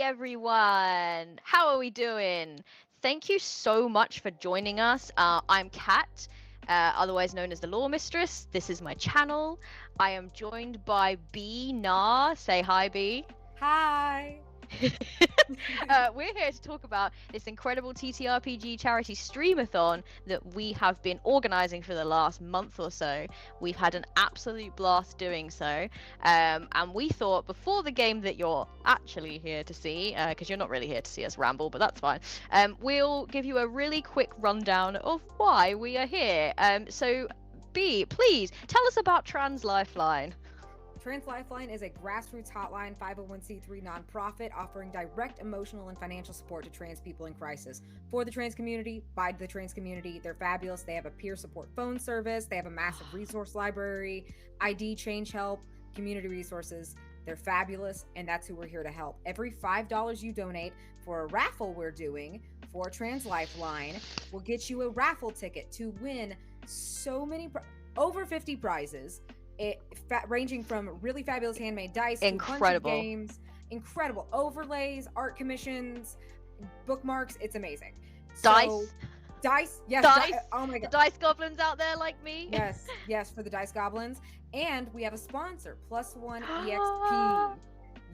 everyone. How are we doing? Thank you so much for joining us. I'm Kat, otherwise known as the Law Mistress. This is my channel. I am joined by B Nar. Say hi, B. Hi. We're here to talk about this incredible TTRPG charity Streamathon that we have been organizing for the last month or so. We've had an absolute blast doing so, and we thought before the game that you're actually here to see, because you're not really here to see us ramble, but that's fine, we'll give you a really quick rundown of why we are here. So B, please tell us about Trans Lifeline. Trans Lifeline is a grassroots hotline 501c3 nonprofit offering direct emotional and financial support to trans people in crisis. For the trans community, by the trans community, they're fabulous. They have a peer support phone service. They have a massive resource library, ID change help, community resources. They're fabulous, and that's who we're here to help. Every $5 you donate for a raffle we're doing for Trans Lifeline will get you a raffle ticket to win so many, over 50 prizes. Ranging from really fabulous handmade dice to a bunch of games, incredible overlays, art commissions, bookmarks. It's amazing. Dice, yes. Oh my god, the dice goblins out there like me. Yes, for the dice goblins. And we have a sponsor, +1 EXP.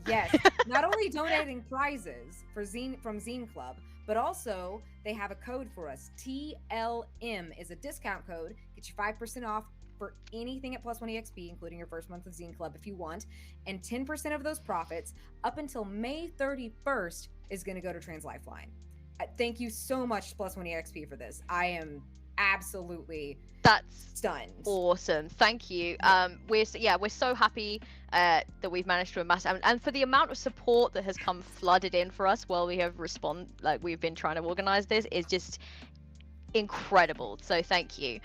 Yes, not only donating prizes for from Zine Club, but also they have a code for us. TLM is a discount code. Get you 5% off for anything at +1 EXP, including your first month of Zine Club if you want, and 10% of those profits up until May 31st is going to go to Trans Lifeline. Thank you so much, +1 EXP, for this. I am absolutely stunned. Awesome. Thank you. We're so happy that we've managed to amass, and for the amount of support that has come flooded in for us while we have we've been trying to organize this is just incredible. So thank you.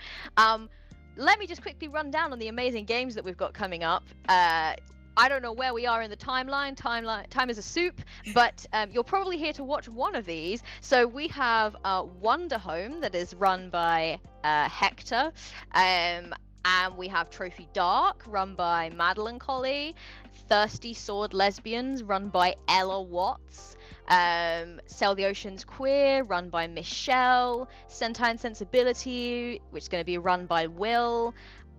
Let me just quickly run down on the amazing games that we've got coming up. I don't know where we are in the timeline. Time is a soup, but you're probably here to watch one of these. So we have Wonder Home that is run by Hector, and we have Trophy Dark run by Madeline Colley, Thirsty Sword Lesbians run by Ella Watts, Sail the Oceans Queer run by Michelle, Sentine Sensibility, which is going to be run by Will.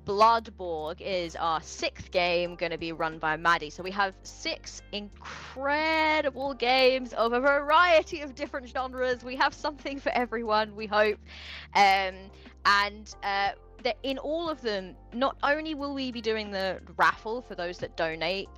Bloodborg is our 6th game, going to be run by Maddie. So we have 6 incredible games of a variety of different genres. We have something for everyone, we hope. That in all of them, not only will we be doing the raffle for those that donate,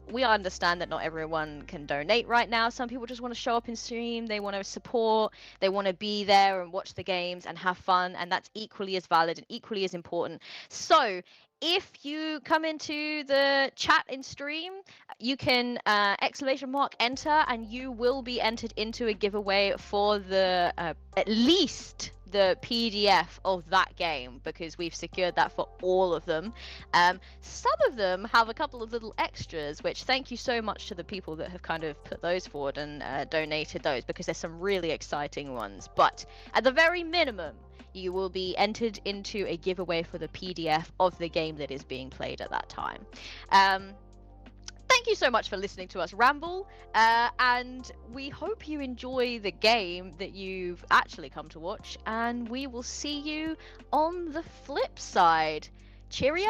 we understand that not everyone can donate right now. Some people just want to show up and stream, they want to support, they want to be there and watch the games and have fun, and that's equally as valid and equally as important. So if you come into the chat in stream, you can !enter, and you will be entered into a giveaway for the at least the PDF of that game, because we've secured that for all of them. Some of them have a couple of little extras, which thank you so much to the people that have kind of put those forward and donated those, because there's some really exciting ones. But at the very minimum, you will be entered into a giveaway for the PDF of the game that is being played at that time. Thank you so much for listening to us ramble, and we hope you enjoy the game that you've actually come to watch, and we will see you on the flip side. Cheerio!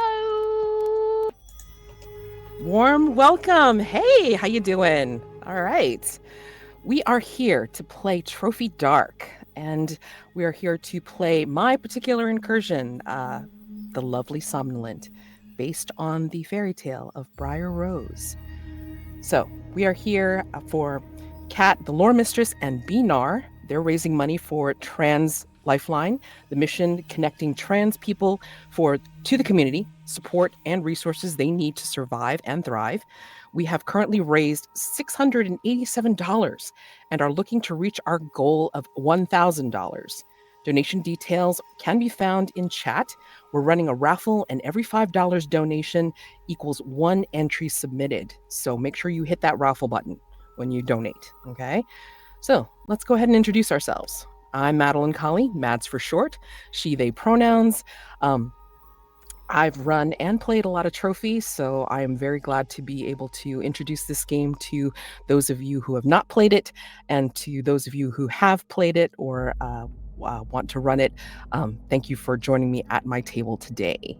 Warm welcome. Hey, how you doing? All right. We are here to play Trophy Dark, and we are here to play my particular incursion, The Lovely Somnolent, based on the fairy tale of Briar Rose. So we are here for Kat, the lore mistress, and Binar. They're raising money for Trans Lifeline, the mission connecting trans people to the community, support and resources they need to survive and thrive. We have currently raised $687 and are looking to reach our goal of $1,000. Donation details can be found in chat. We're running a raffle, and every $5 donation equals 1 entry submitted. So make sure you hit that raffle button when you donate, okay? So let's go ahead and introduce ourselves. I'm Madeline Colley, Mads for short, she, they pronouns. I've run and played a lot of trophies, so I am very glad to be able to introduce this game to those of you who have not played it, and to those of you who have played it or want to run it. Thank you for joining me at my table today.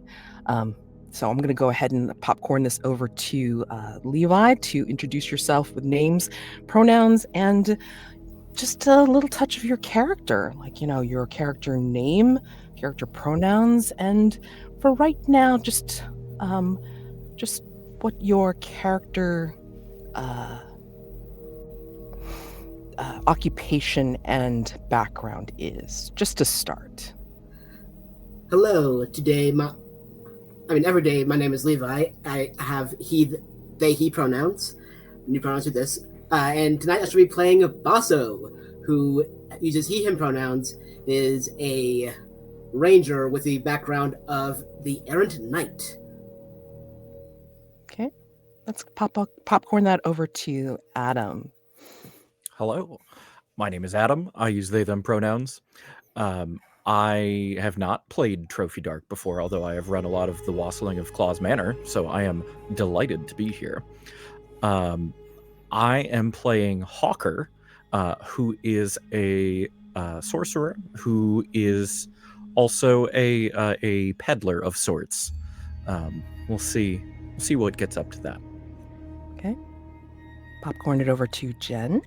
So I'm going to go ahead and popcorn this over to Levi to introduce yourself with names, pronouns, and just a little touch of your character, like, your character name, character pronouns, and for right now, just what your character occupation and background is, just to start. Hello, every day, my name is Levi. I have they, he pronouns. New pronouns with this. And tonight I shall be playing Basso, who uses he, him pronouns, is a ranger with the background of the errant knight. Okay, let's popcorn that over to Adam. Hello, my name is Adam. I use they, them pronouns. I have not played Trophy Dark before, although I have run a lot of the Wassailing of Claw's Manor, so I am delighted to be here. I am playing Hawker, who is a sorcerer, who is also a peddler of sorts. We'll see what gets up to that. Okay, popcorn it over to Jen.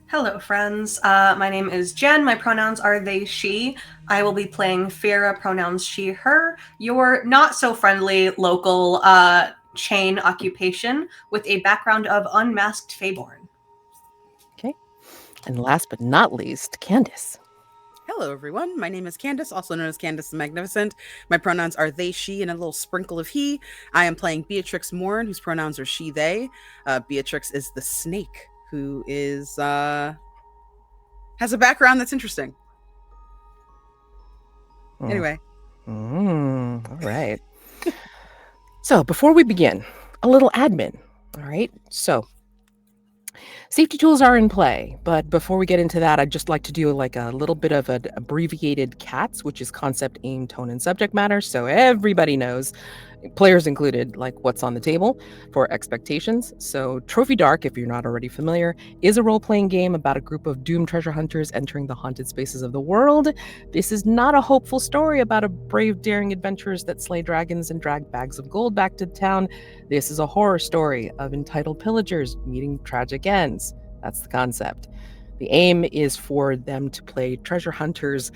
Hello, friends. My name is Jen. My pronouns are they, she. I will be playing Farah, pronouns she, her, your not-so-friendly local chain occupation with a background of unmasked Feyborn. Okay. And last but not least, Candace. Hello, everyone. My name is Candace, also known as Candace the Magnificent. My pronouns are they, she, and a little sprinkle of he. I am playing Beatrix Morin, whose pronouns are she, they. Beatrix is the snake, who is has a background that's interesting. Anyway. All right. So before we begin, a little admin. All right. So safety tools are in play, but before we get into that, I'd just like to do like a little bit of an abbreviated CATS, which is concept, aim, tone, and subject matter, so everybody knows, players included, like what's on the table for expectations. So Trophy Dark, if you're not already familiar, is a role-playing game about a group of doomed treasure hunters entering the haunted spaces of the world. This is not a hopeful story about a brave, daring adventurers that slay dragons and drag bags of gold back to town. This is a horror story of entitled pillagers meeting tragic ends. That's the concept. The aim is for them to play treasure hunters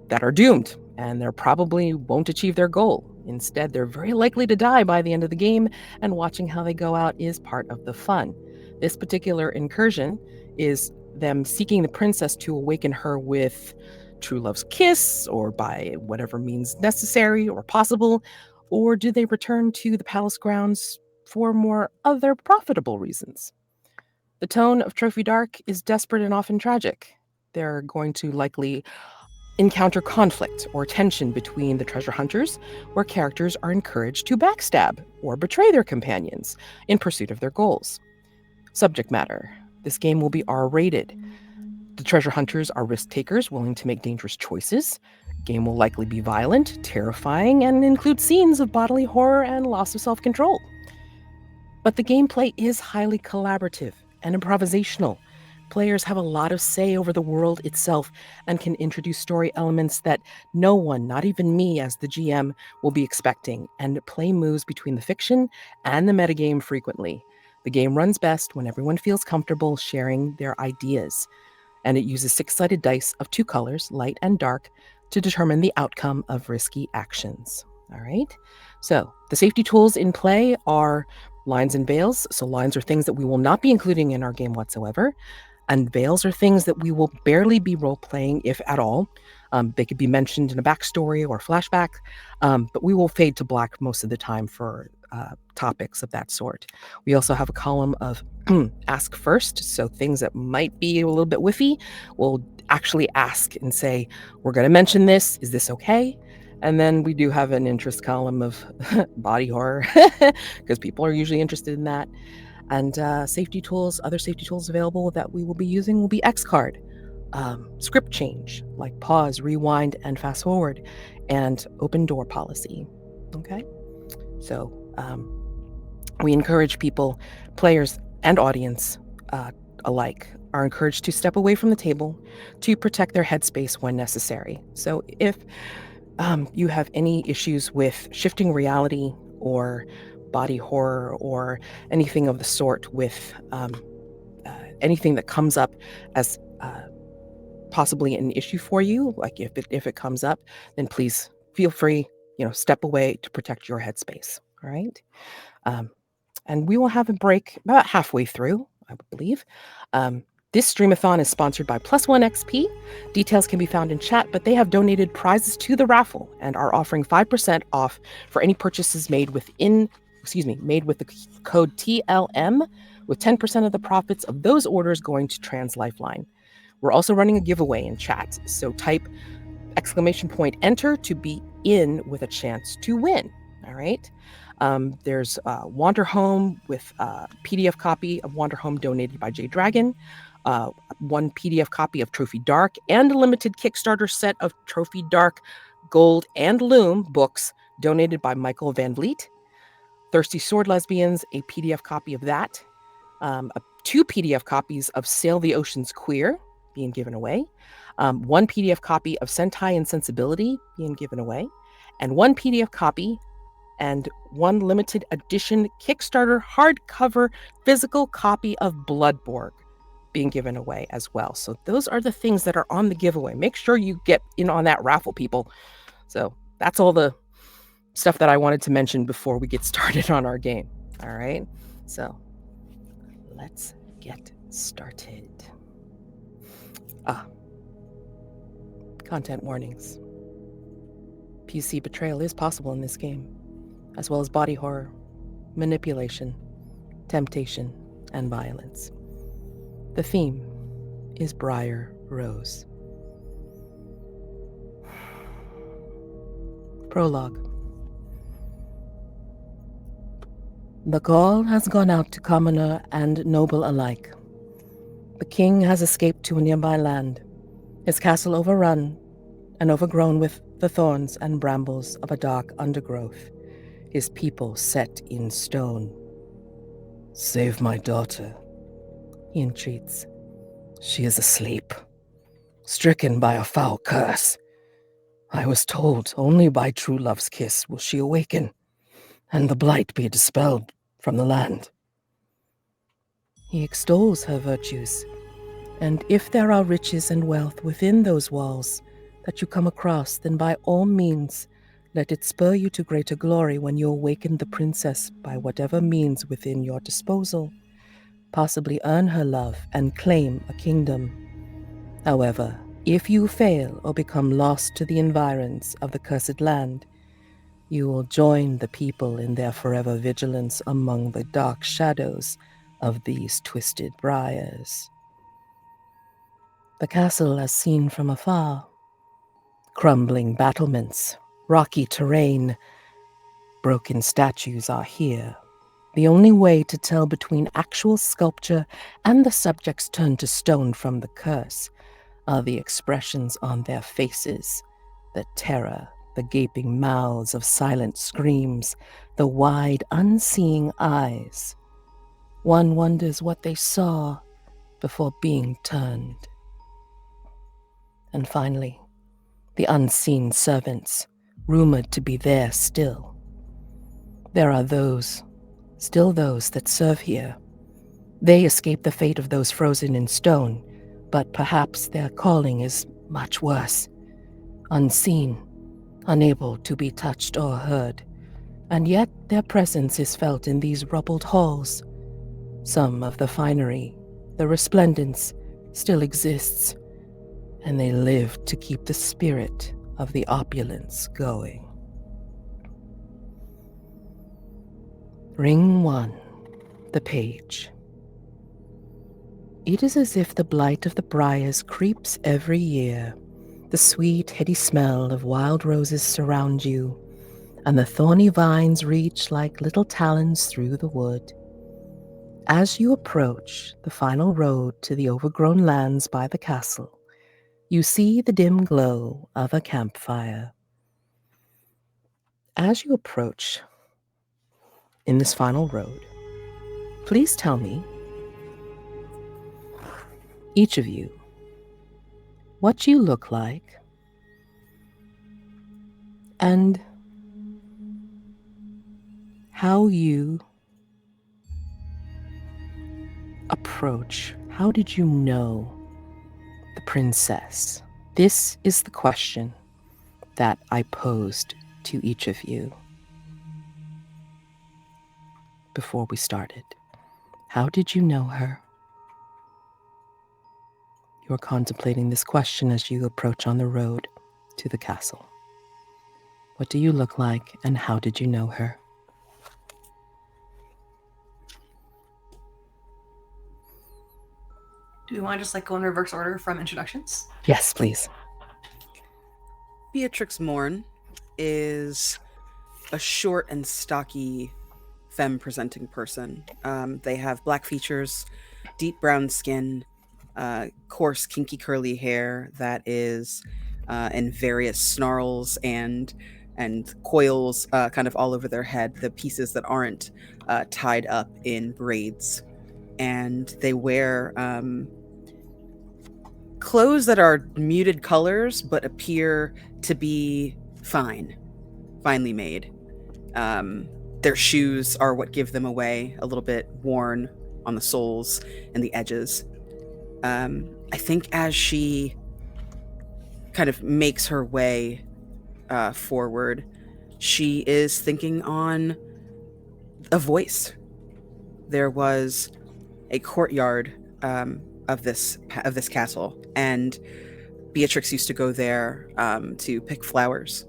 that are doomed, and they probably won't achieve their goal. Instead, they're very likely to die by the end of the game, and watching how they go out is part of the fun. This particular incursion is them seeking the princess to awaken her with true love's kiss, or by whatever means necessary or possible, or do they return to the palace grounds for more other profitable reasons? The tone of Trophy Dark is desperate and often tragic. They're going to likely encounter conflict or tension between the treasure hunters, where characters are encouraged to backstab or betray their companions in pursuit of their goals. Subject matter. This game will be R-rated. The treasure hunters are risk takers willing to make dangerous choices. The game will likely be violent, terrifying, and include scenes of bodily horror and loss of self-control. But the gameplay is highly collaborative and improvisational. Players have a lot of say over the world itself and can introduce story elements that no one, not even me as the GM, will be expecting, and play moves between the fiction and the metagame frequently. The game runs best when everyone feels comfortable sharing their ideas, and it uses 6-sided dice of 2 colors, light and dark, to determine the outcome of risky actions. All right? So the safety tools in play are lines and veils. So lines are things that we will not be including in our game whatsoever. And veils are things that we will barely be role-playing, if at all. They could be mentioned in a backstory or flashback, but we will fade to black most of the time for topics of that sort. We also have a column of ask first, so things that might be a little bit whiffy, we'll actually ask and say, we're going to mention this, is this okay? And then we do have an interest column of body horror, because people are usually interested in that. And safety tools, other safety tools available that we will be using will be X-Card, script change, like pause, rewind, and fast forward, and open door policy. Okay? So we encourage people, players and audience alike, are encouraged to step away from the table to protect their headspace when necessary. So if you have any issues with shifting reality or body horror or anything of the sort with anything that comes up as possibly an issue for you, like if it comes up, then please feel free, step away to protect your headspace. All right. And we will have a break about halfway through, I believe. This Streamathon is sponsored by Plus One XP. Details can be found in chat, but they have donated prizes to the raffle and are offering 5% off for any purchases made with the code TLM, with 10% of the profits of those orders going to Trans Lifeline. We're also running a giveaway in chat, so type !enter to be in with a chance to win. All right. There's Wander Home with a PDF copy of Wander Home donated by J Dragon, one PDF copy of Trophy Dark, and a limited Kickstarter set of Trophy Dark Gold and Loom books donated by Michael Van Vliet. Thirsty Sword Lesbians, a PDF copy of that. 2 PDF copies of Sail the Oceans Queer being given away. 1 PDF copy of Sentai Insensibility being given away. And 1 PDF copy and 1 limited edition Kickstarter hardcover physical copy of Bloodborg being given away as well. So those are the things that are on the giveaway. Make sure you get in on that raffle, people. So that's all the stuff that I wanted to mention before we get started on our game. All right. So let's get started. Content warnings. PC betrayal is possible in this game, as well as body horror, manipulation, temptation, and violence. The theme is Briar Rose. Prologue. The call has gone out to commoner and noble alike. The king has escaped to a nearby land, his castle overrun and overgrown with the thorns and brambles of a dark undergrowth, his people set in stone. "Save my daughter," he entreats. "She is asleep, stricken by a foul curse. I was told only by true love's kiss will she awaken, and the blight be dispelled from the land." He extols her virtues, and if there are riches and wealth within those walls that you come across, then by all means let it spur you to greater glory when you awaken the princess by whatever means within your disposal, possibly earn her love and claim a kingdom. However, if you fail or become lost to the environs of the cursed land, you will join the people in their forever vigilance among the dark shadows of these twisted briars. The castle as seen from afar. Crumbling battlements, rocky terrain, broken statues are here. The only way to tell between actual sculpture and the subjects turned to stone from the curse are the expressions on their faces, the terror, the gaping mouths of silent screams, the wide, unseeing eyes. One wonders what they saw before being turned. And finally, the unseen servants, rumored to be there still. There are still those that serve here. They escape the fate of those frozen in stone, but perhaps their calling is much worse. Unseen, unable to be touched or heard, and yet their presence is felt in these rubbled halls. Some of the finery, the resplendence, still exists, and they live to keep the spirit of the opulence going. Ring 1, the page. It is as if the blight of the briars creeps every year. The sweet, heady smell of wild roses surround you, and the thorny vines reach like little talons through the wood. As you approach the final road to the overgrown lands by the castle, you see the dim glow of a campfire. As you approach in this final road, please tell me, each of you, what you look like and how you approach. How did you know the princess? This is the question that I posed to each of you before we started. How did you know her? You're contemplating this question as you approach on the road to the castle. What do you look like, and how did you know her? Do we want to just like go in reverse order from introductions? Yes, please. Beatrix Morn is a short and stocky femme-presenting person. They have black features, deep brown skin, coarse, kinky, curly hair that is in various snarls and coils kind of all over their head, the pieces that aren't tied up in braids. And they wear clothes that are muted colors but appear to be finely made. Their shoes are what give them away, a little bit worn on the soles and the edges. I think as she kind of makes her way forward, she is thinking on a voice. There was a courtyard of this castle, and Beatrix used to go there to pick flowers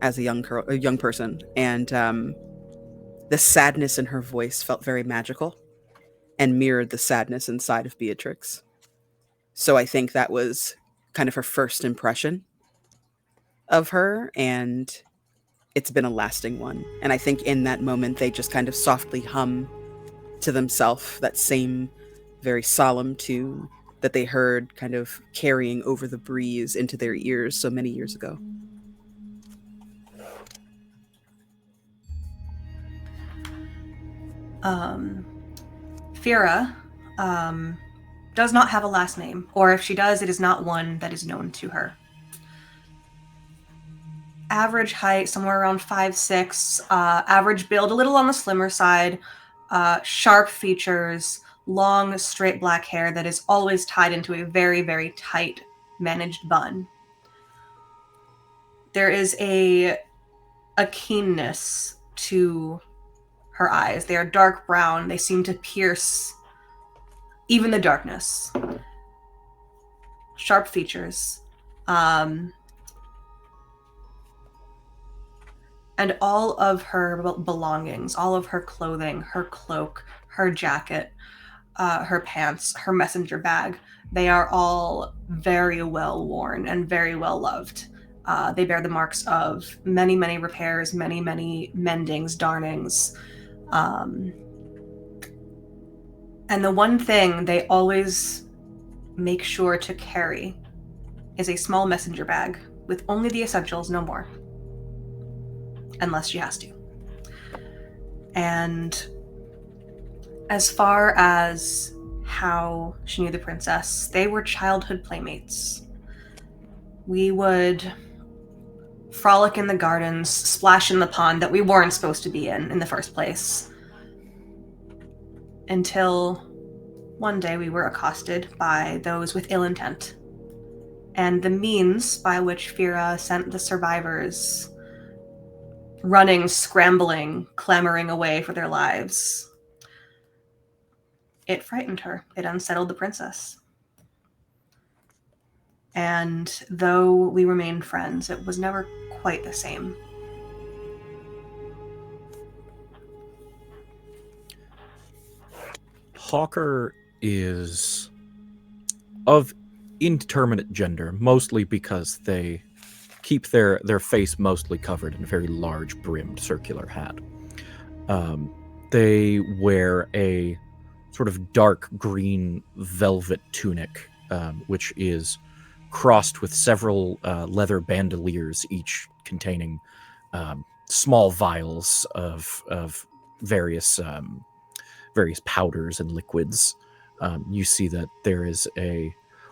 as a young person, and the sadness in her voice felt very magical and mirrored the sadness inside of Beatrix. So I think that was kind of her first impression of her, and it's been a lasting one. And I think in that moment, they just kind of softly hum to themselves that same very solemn tune that they heard kind of carrying over the breeze into their ears so many years ago. Fira does not have a last name, or if she does, it is not one that is known to her. Average height, somewhere around 5'6", average build, a little on the slimmer side, sharp features, long, straight black hair that is always tied into a very, very tight, managed bun. There is a keenness to her eyes. They are dark brown. They seem to pierce even the darkness. Sharp features. And all of her belongings, all of her clothing, her cloak, her jacket, her pants, her messenger bag, they are all very well worn and very well loved. They bear the marks of many, many repairs, many, many mendings, darnings. And the one thing they always make sure to carry is a small messenger bag with only the essentials, no more. Unless she has to. And as far as how she knew the princess, they were childhood playmates. We would frolic in the gardens, splash in the pond that we weren't supposed to be in the first place. Until one day we were accosted by those with ill intent. And the means by which Fira sent the survivors running, scrambling, clamoring away for their lives, it frightened her. It unsettled the princess. And though we remained friends, it was never quite the same. Hawker is of indeterminate gender, mostly because they keep their face mostly covered in a very large brimmed circular hat. They wear a sort of dark green velvet tunic, which is crossed with several leather bandoliers, each containing small vials of various powders and liquids. You see that there is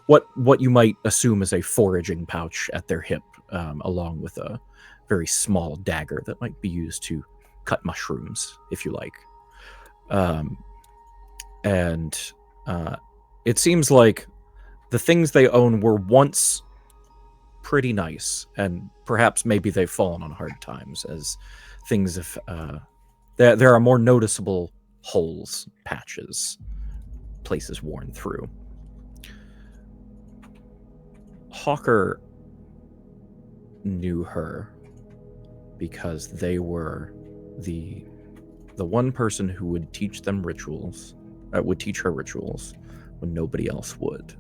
what you might assume is a foraging pouch at their hip, along with a very small dagger that might be used to cut mushrooms, if you like. And it seems like the things they own were once pretty nice, and perhaps maybe they've fallen on hard times as things have... there are more noticeable holes, patches, places worn through. Hawker knew her because they were the one person who would teach them rituals, would teach her rituals when nobody else would.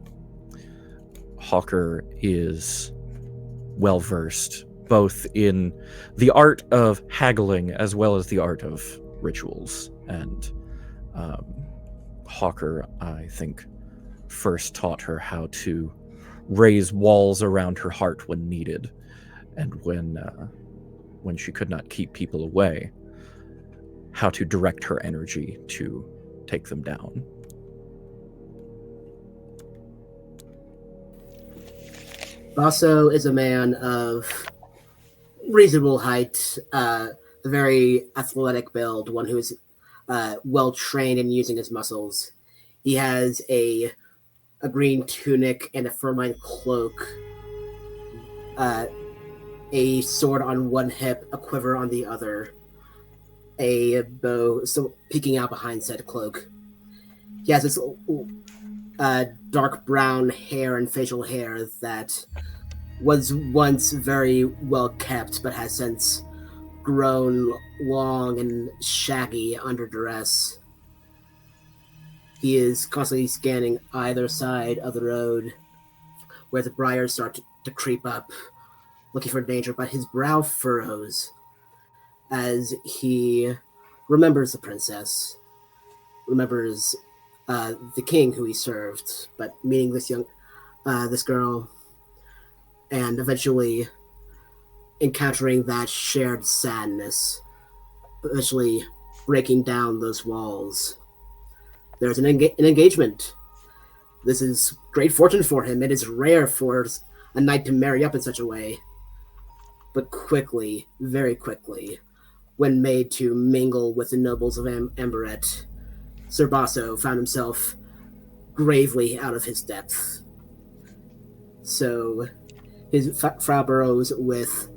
Hawker is well versed both in the art of haggling as well as the art of rituals, and Hawker, I think, first taught her how to raise walls around her heart when needed, and when she could not keep people away, how to direct her energy to take them down. Basso is a man of reasonable height, a very athletic build, one who is well trained in using his muscles. He has a green tunic and a fur-lined cloak, a sword on one hip, a quiver on the other, a bow still peeking out behind said cloak. He has this dark brown hair and facial hair that was once very well kept, but has since grown long and shaggy under duress. He is constantly scanning either side of the road where the briars start to creep up, looking for danger, but his brow furrows as he remembers the princess, remembers the king who he served, but meeting this girl, and eventually encountering that shared sadness, eventually breaking down those walls. There's an engagement. This is great fortune for him. It is rare for a knight to marry up in such a way. But quickly, very quickly, when made to mingle with the nobles of Emberet, Sir Basso found himself gravely out of his depth. So his Frau burrows with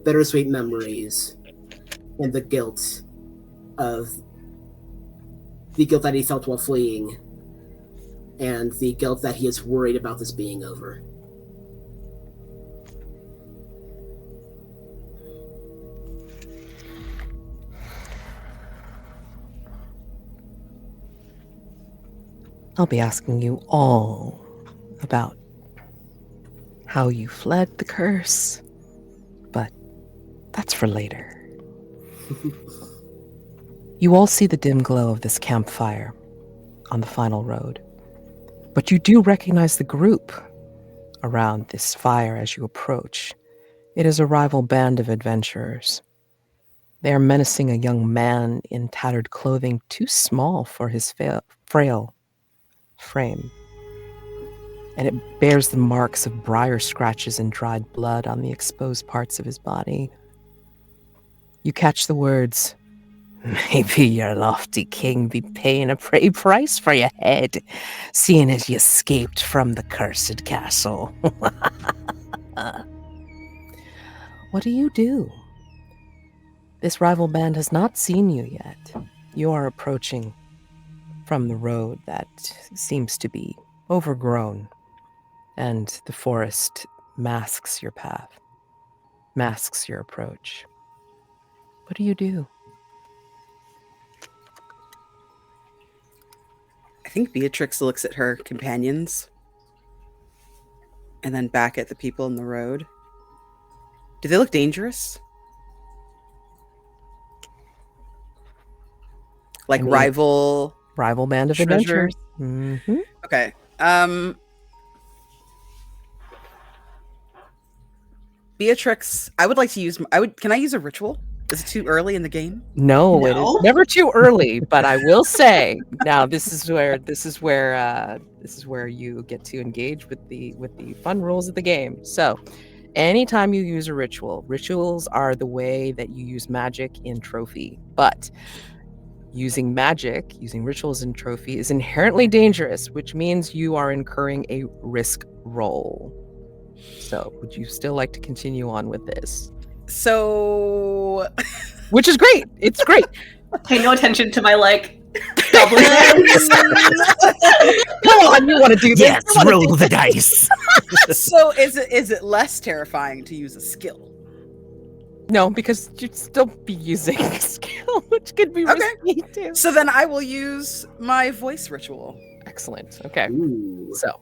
bittersweet memories and the guilt that he felt while fleeing, and the guilt that he is worried about this being over. I'll be asking you all about how you fled the curse, but that's for later. You all see the dim glow of this campfire on the final road, but you do recognize the group around this fire as you approach. It is a rival band of adventurers. They are menacing a young man in tattered clothing too small for his frail frame, and it bears the marks of briar scratches and dried blood on the exposed parts of his body. You catch the words, "Maybe your lofty king be paying a pretty price for your head, seeing as you escaped from the cursed castle." What do? This rival band has not seen you yet. You are approaching from the road that seems to be overgrown, and the forest masks your path, masks your approach. What do? I think Beatrix looks at her companions and then back at the people in the road. Do they look dangerous? Like rival band of adventurers? Mm-hmm. Okay. Beatrix, I would like to use... Can I use a ritual? Is it too early in the game? No, it No? is never too early. But I will say now this is where you get to engage with the fun rules of the game. So, anytime you use a ritual, rituals are the way that you use magic in Trophy. But using rituals in Trophy is inherently dangerous, which means you are incurring a risk roll. So, would you still like to continue on with this? So, Which is great. It's great. Pay no attention to my doubling hands. Come on, you want to do this? Yes, roll the dice. so is it less terrifying to use a skill? No, because you'd still be using a skill, which could be risky too. So then I will use my voice ritual. Excellent. Okay. Ooh. So,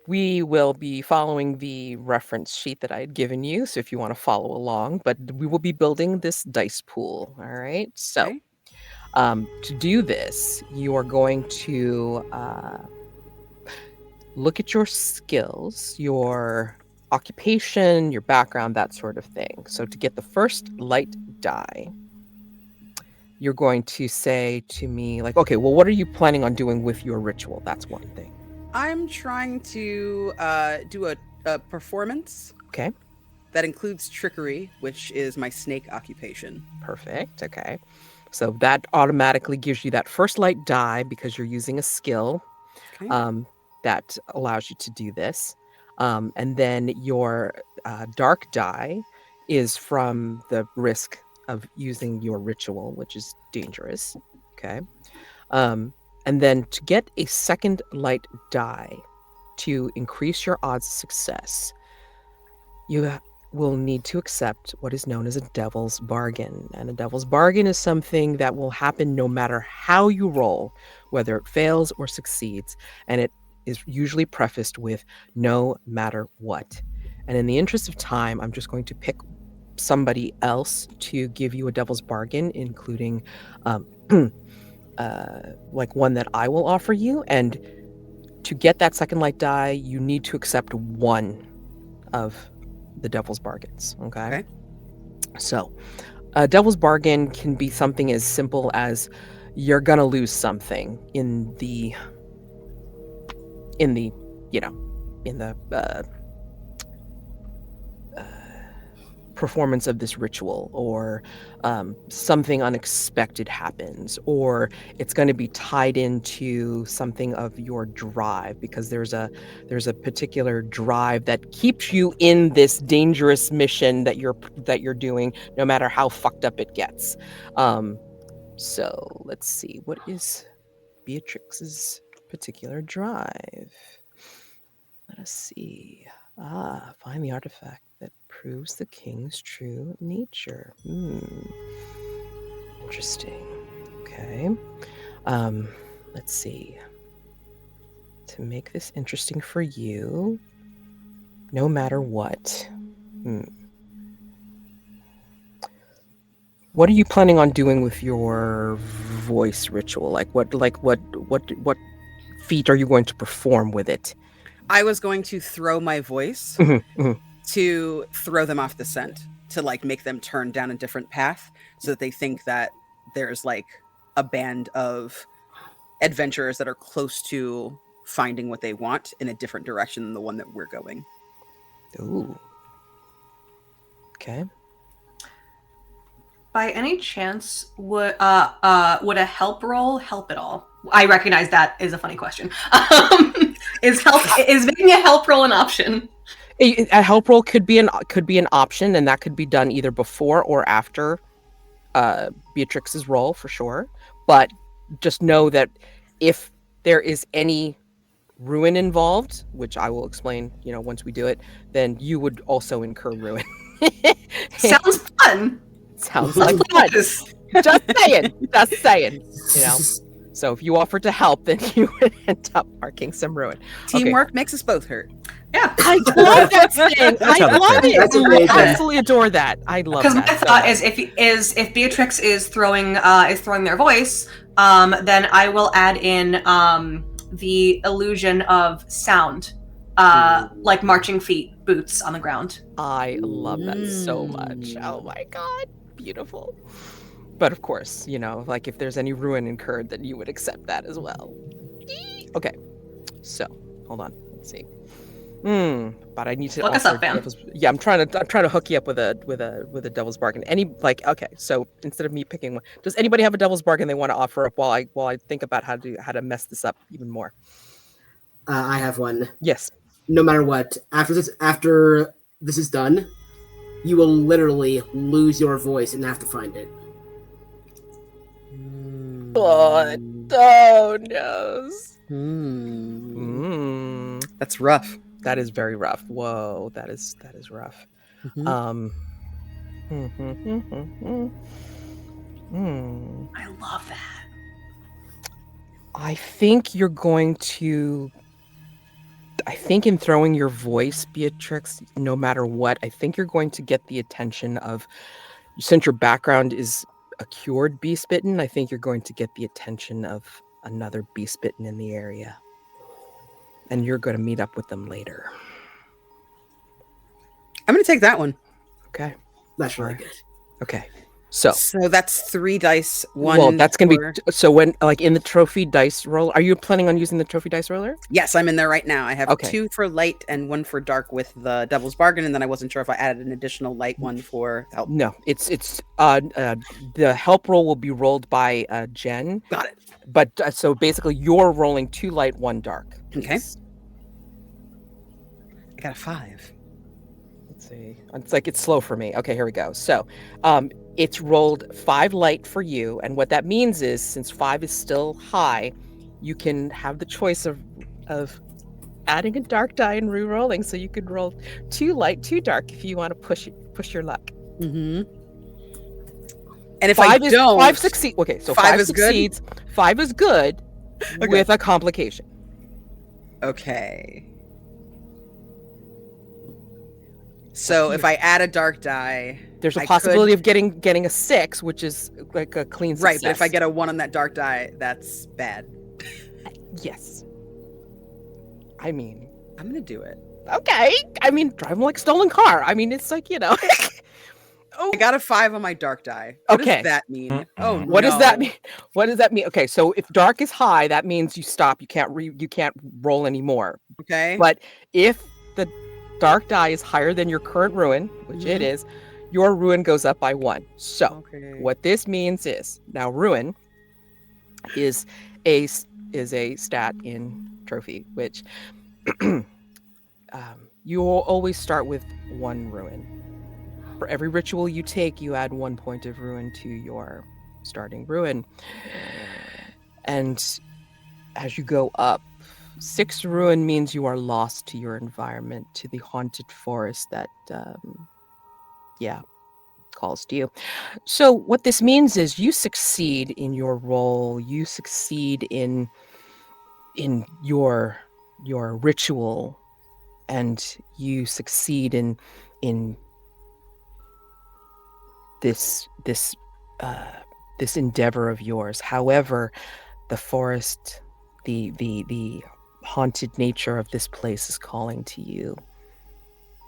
we will be following the reference sheet that I had given you. So if you want to follow along, but we will be building this dice pool. All right. So, Okay. to do this, you are going to look at your skills, your occupation, your background, that sort of thing. So to get the first light die, you're going to say to me, like, okay, well, what are you planning on doing with your ritual? That's one thing. I'm trying to do a performance. Okay. That includes trickery, which is my snake occupation. Perfect. Okay. So that automatically gives you that first light die because you're using a skill Okay. that allows you to do this. And then your dark die is from the risk of using your ritual, which is dangerous. Okay. And then to get a second light die to increase your odds of success, you will need to accept what is known as a devil's bargain. And a devil's bargain is something that will happen no matter how you roll, whether it fails or succeeds. And it is usually prefaced with no matter what. And in the interest of time, I'm just going to pick somebody else to give you a devil's bargain, including like one that I will offer you. And to get that second light die, you need to accept one of the devil's bargains. Okay. So a devil's bargain can be something as simple as you're gonna lose something in the performance of this ritual, or something unexpected happens, or it's going to be tied into something of your drive, because there's a particular drive that keeps you in this dangerous mission that you're doing, no matter how fucked up it gets. So let's see, what is Beatrix's particular drive? Let us see. Find the artifact that proves the king's true nature. Interesting. Okay. Let's see. To make this interesting for you, no matter what. What are you planning on doing with your voice ritual? Like what feat are you going to perform with it? I was going to throw my voice to throw them off the scent, to like make them turn down a different path so that they think that there's like a band of adventurers that are close to finding what they want in a different direction than the one that we're going. Ooh. Okay. By any chance, would a help roll help at all? I recognize that is a funny question. Is making a help roll an option? A help roll could be an option, and that could be done either before or after Beatrix's roll, for sure. But just know that if there is any ruin involved, which I will explain, once we do it, then you would also incur ruin. Sounds fun. Sounds like fun. Just saying. So if you offered to help, then you would end up marking some ruin. Teamwork makes us both hurt. Yeah, I love that thing. I love it. I absolutely adore that. I love that. Because my thought is, if Beatrix is throwing their voice, then I will add in the illusion of sound like marching feet, boots on the ground. I love that so much. Oh my god, beautiful. But of course, like if there's any ruin incurred, then you would accept that as well. Okay, so hold on. Let's see. But I need to Look us up, fam. Yeah, I'm trying to hook you up with a devil's bargain. Okay, so instead of me picking one, does anybody have a devil's bargain they want to offer up while I think about how to mess this up even more? I have one. Yes. No matter what, after this is done, you will literally lose your voice and have to find it. What? Oh no. That's rough. That is very rough. Whoa, that is rough. I love that. I think in throwing your voice, Beatrix, no matter what, I think you're going to get the attention of, since your background is a cured beast bitten, I think you're going to get the attention of another beast bitten in the area. And you're going to meet up with them later. I'm going to take that one. Okay. That's really good. Okay. So that's 3 dice. One. Well, that's going to be so when in the trophy dice roll. Are you planning on using the trophy dice roller? Yes, I'm in there right now. I have 2 for light and 1 for dark with the Devil's Bargain, and then I wasn't sure if I added an additional light one for help. No, it's the help roll will be rolled by Jen. Got it. But so basically, you're rolling 2 light, 1 dark. Okay. I got a 5. Let's see. It's slow for me. Okay, here we go. So, it's rolled 5 light for you, and what that means is, since 5 is still high, you can have the choice of adding a dark die and re-rolling. So you could roll 2 light, 2 dark if you want to push your luck. Mm-hmm. And if I don't, 5 succeed. Okay, so 5 succeeds. Good? 5 is good with a complication. Okay. So if I add a dark die, there's a possibility of getting a 6, which is like a clean success. Right, but if I get a 1 on that dark die, that's bad. Yes. I mean, I'm gonna do it. Okay. I mean, drive them like a stolen car. I mean, it's like, I got a 5 on my dark die. What does that mean? Oh, what does that mean? What does that mean? Okay, so if dark is high, that means you stop. You can't roll anymore. Okay. But if the dark die is higher than your current ruin, which it is, your ruin goes up by 1. So what this means is, now ruin is a stat in trophy, which you will always start with 1 ruin. For every ritual you take, you add 1 point of ruin to your starting ruin. And as you go up, 6 ruin means you are lost to your environment, to the haunted forest that, calls to you. So what this means is you succeed in your role, you succeed in your ritual, and you succeed in this endeavor of yours. However, the forest, the haunted nature of this place is calling to you.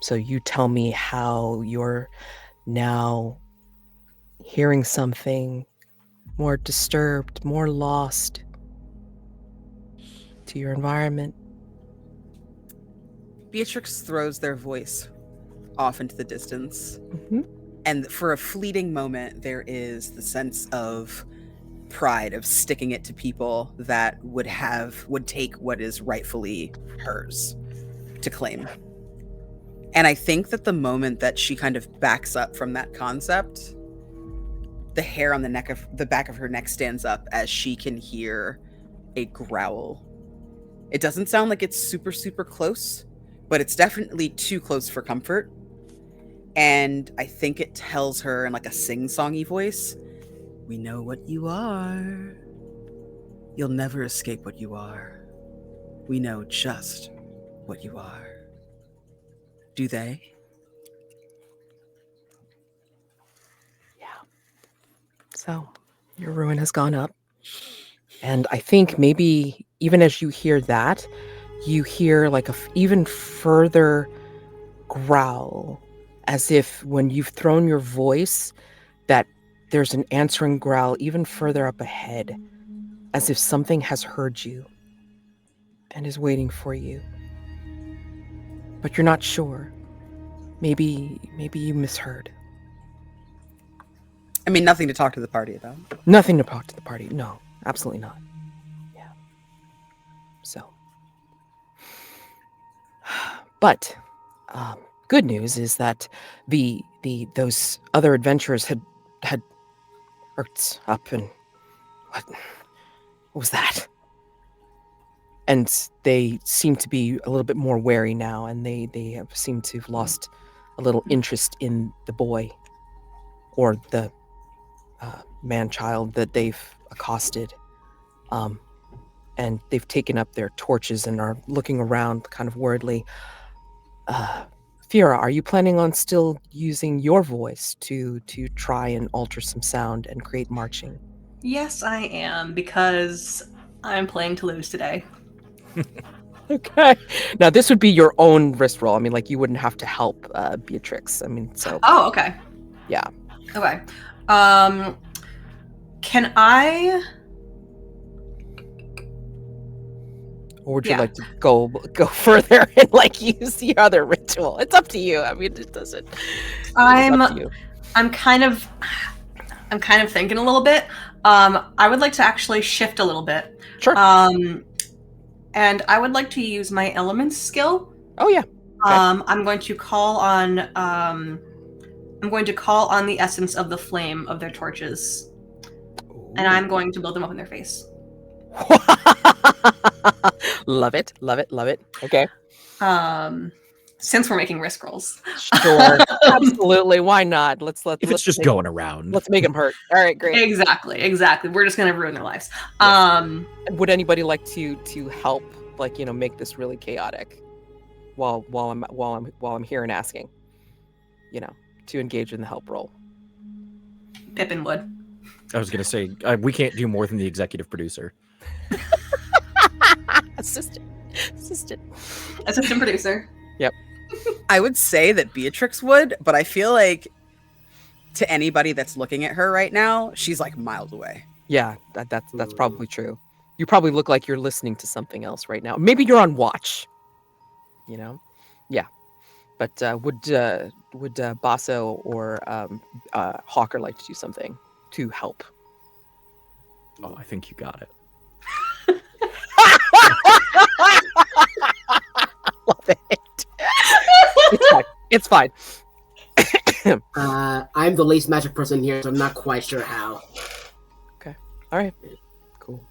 So you tell me how you're now hearing something more disturbed, more lost to your environment. Beatrix throws their voice off into the distance. Mm-hmm. And for a fleeting moment, there is the sense of pride of sticking it to people that would take what is rightfully hers to claim. And I think that the moment that she kind of backs up from that concept, the hair on the back of her neck stands up as she can hear a growl. It doesn't sound like it's super, super close, but it's definitely too close for comfort. And I think it tells her in like a sing-songy voice, "We know what you are. You'll never escape what you are. We know just what you are." Do they? Yeah. So your ruin has gone up. And I think maybe even as you hear that, you hear like even further growl, as if when you've thrown your voice, that there's an answering growl even further up ahead, as if something has heard you and is waiting for you. But you're not sure. Maybe you misheard. I mean, nothing to talk to the party about. Nothing to talk to the party. No, absolutely not. Yeah. So. But good news is that those other adventurers had perked up, and what was that? And they seem to be a little bit more wary now, and they have seemed to have lost a little interest in the boy or the man-child that they've accosted. And they've taken up their torches and are looking around kind of worriedly. Fira, are you planning on still using your voice to try and alter some sound and create marching? Yes, I am, because I'm playing to lose today. Okay. Now, this would be your own wrist roll. I mean, like, you wouldn't have to help Beatrix. I mean, so... Oh, okay. Yeah. Okay. Can I... Or would you like to go further and, like, use your other ritual? It's up to you. I mean, it doesn't... I'm kind of thinking a little bit. I would like to actually shift a little bit. Sure. And I would like to use my elements skill. Oh yeah. Okay. I'm going to call on the essence of the flame of their torches. Ooh. And I'm going to build them up in their face. Love it. Okay. Since we're making risk rolls. Sure. Absolutely. Why not? Let's going around. Let's make them hurt. All right, great. Exactly. We're just gonna ruin their lives. Yes. Would anybody like to help, like, you know, make this really chaotic while I'm here and asking, you know, to engage in the help roll? Pippin would. I was gonna say we can't do more than the executive producer. Assistant producer. Yep. I would say that Beatrix would, but I feel like to anybody that's looking at her right now, she's like miles away. Yeah, that's probably true. You probably look like you're listening to something else right now. Maybe you're on watch. You know? Yeah. But would Basso or Hawker like to do something to help? Oh, I think you got it. Love it. It's fine. I'm the least magic person here, so I'm not quite sure how. Okay. All right. Cool.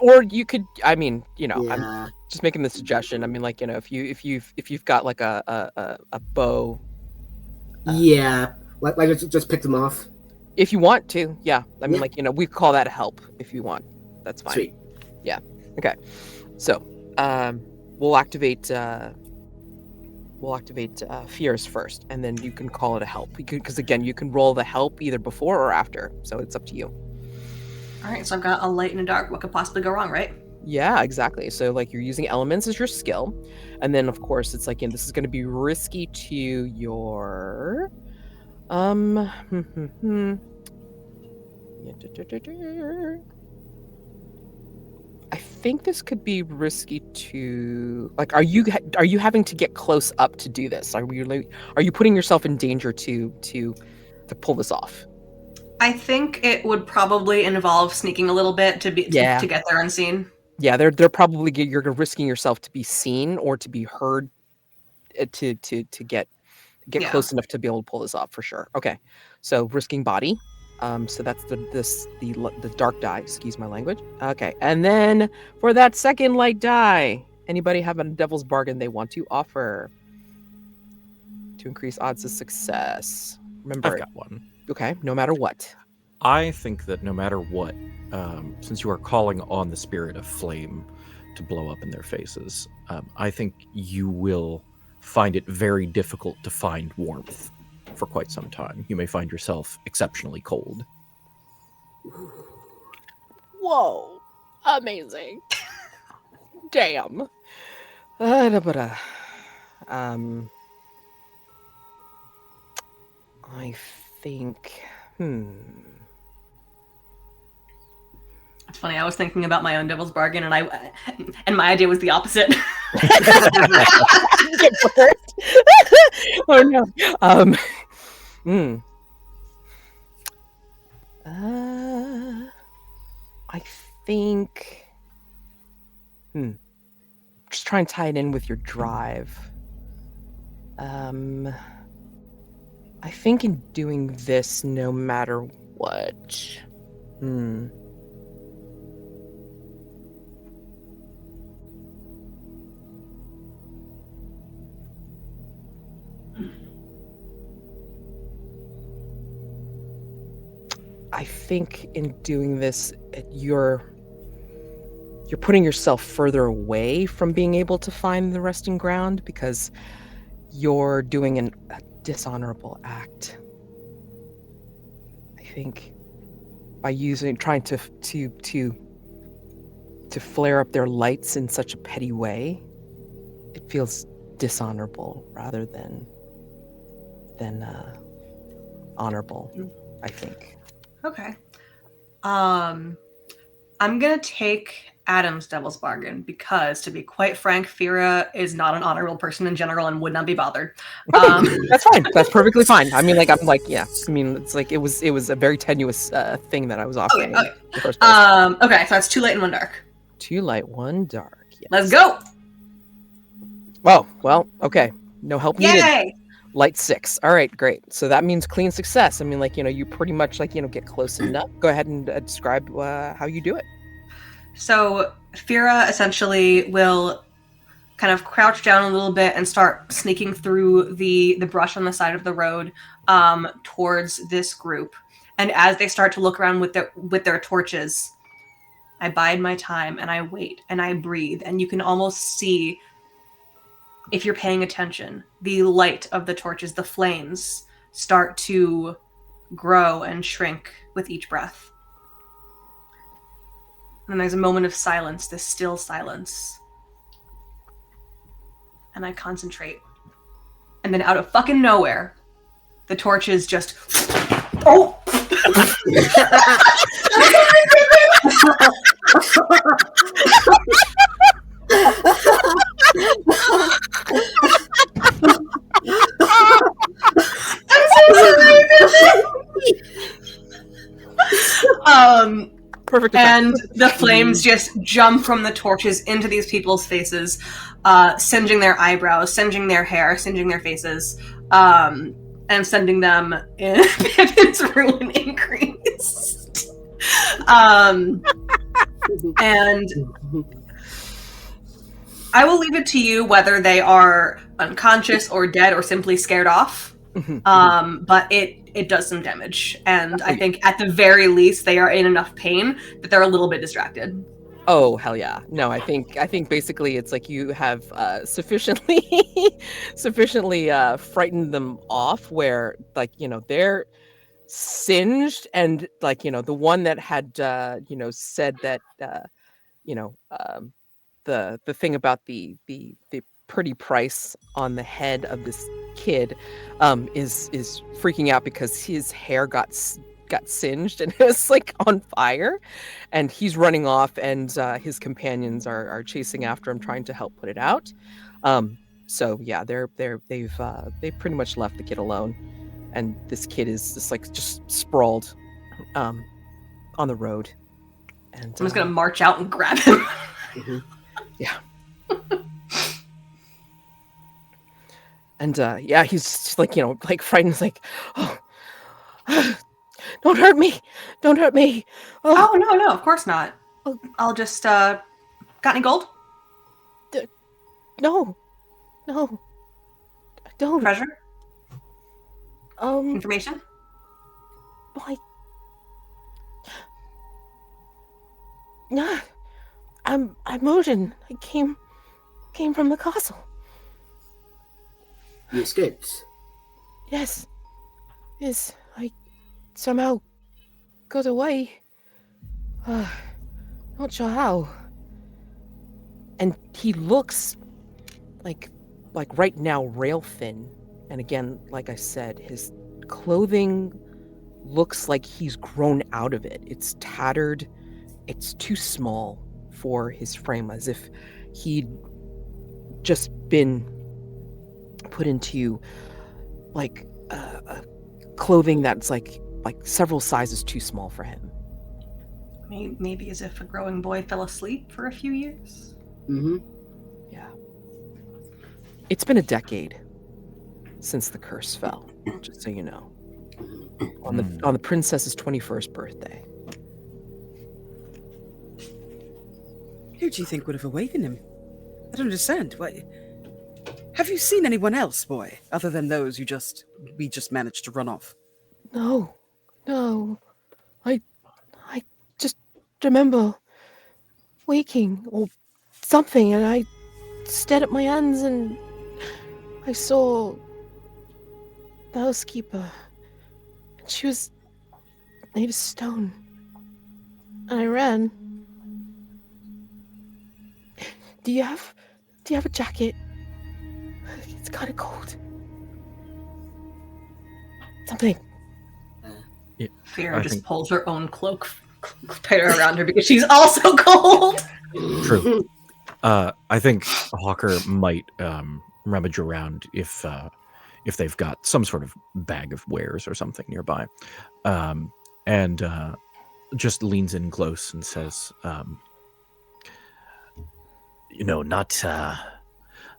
Or you could. I mean, you know, Yeah. I'm just making the suggestion. I mean, like, you know, if you've got like a bow. Yeah. Like just pick them off. If you want to, yeah. I mean, like, you know, we call that help if you want. That's fine. Sweet. Yeah. Okay. So, we'll activate fears first, and then you can call it a help. Because again, you can roll the help either before or after, so it's up to you. All right. So I've got a light and a dark. What could possibly go wrong, right? Yeah, exactly. So, like, you're using elements as your skill, and then of course it's like, this is going to be risky to your I think this could be risky to, like, are you having to get close up to do this? Are you putting yourself in danger to pull this off? I think it would probably involve sneaking a little bit to get there unseen. Yeah, they're probably, you're risking yourself to be seen or to be heard to get close enough to be able to pull this off for sure. Okay, so risking body. So that's the dark die. Excuse my language. Okay, and then for that second light die, anybody have a devil's bargain they want to offer to increase odds of success? Remember, I've got one. Okay, no matter what. I think that no matter what, since you are calling on the spirit of flame to blow up in their faces, I think you will find it very difficult to find warmth for quite some time. You may find yourself exceptionally cold. Whoa, amazing. Damn. I think. It's funny. I was thinking about my own devil's bargain, and my idea was the opposite. Get burnt. Oh no. I think. Just try and tie it in with your drive. I think in doing this, no matter what. I think in doing this, you're putting yourself further away from being able to find the resting ground because you're doing a dishonorable act. I think by trying to flare up their lights in such a petty way, it feels dishonorable rather than honorable, I think. Okay. I'm gonna take Adam's devil's bargain because, to be quite frank, Fira is not an honorable person in general and would not be bothered. That's fine. That's perfectly fine. I mean, like, I'm like, yeah. I mean, it's like it was a very tenuous thing that I was offering. Okay. In the first place. Okay, so that's 2 light and 1 dark. 2 light, 1 dark. Yes. Let's go. Oh, well, okay. No help needed. Yay! Light 6. All right, great. So that means clean success. I mean, like, you pretty much, like, get close enough. Go ahead and describe how you do it. So Fira essentially will kind of crouch down a little bit and start sneaking through the brush on the side of the road towards this group. And as they start to look around with their torches, I bide my time and I wait and I breathe. And you can almost see, if you're paying attention, the light of the torches, the flames, start to grow and shrink with each breath. And there's a moment of silence, this still silence. And I concentrate. And then out of fucking nowhere, the torches just... Oh! I'm so sorry. Perfect. And the flames just jump from the torches into these people's faces, singeing their eyebrows, singeing their hair, singeing their faces, and sending them in Pippin's ruin increased. And I will leave it to you whether they are unconscious or dead or simply scared off. But it does some damage, and I think at the very least they are in enough pain that they're a little bit distracted. Oh, hell yeah. No, I think basically it's like you have sufficiently frightened them off where, like, they're singed, and, like, the one that had said that the thing about the pretty price on the head of this kid is freaking out because his hair got singed and it was, like, on fire, and he's running off, and his companions are chasing after him, trying to help put it out. So yeah, they've pretty much left the kid alone, and this kid is just sprawled on the road. And I'm just gonna march out and grab him. Yeah. And yeah, he's just, like, frightened, like, oh, don't hurt me, Oh no, of course not. I'll just got any gold? No, don't. Treasure? Um, Information? why? Nah, I'm Odin. I came from the castle. You escaped. Yes, I somehow got away. Not sure how. And he looks like right now rail thin. And again, like I said, his clothing looks like he's grown out of it. It's tattered. It's too small for his frame, as if he'd just been put into like clothing that's like several sizes too small for him. Maybe as if a growing boy fell asleep for a few years. Mm-hmm. Yeah. It's been a decade since the curse fell, just so you know. On the princess's 21st birthday. Who do you think would have awakened him? I don't understand. Why? Have you seen anyone else, boy, other than those we just managed to run off? No. I just remember waking or something, and I stared at my hands and I saw the housekeeper. And she was made of stone. And I ran. Do you have a jacket? It's kind of cold. Something. Fira just pulls her own cloak tighter around her because she's also cold. True. I think Hawker might rummage around if they've got some sort of bag of wares or something nearby, and just leans in close and says,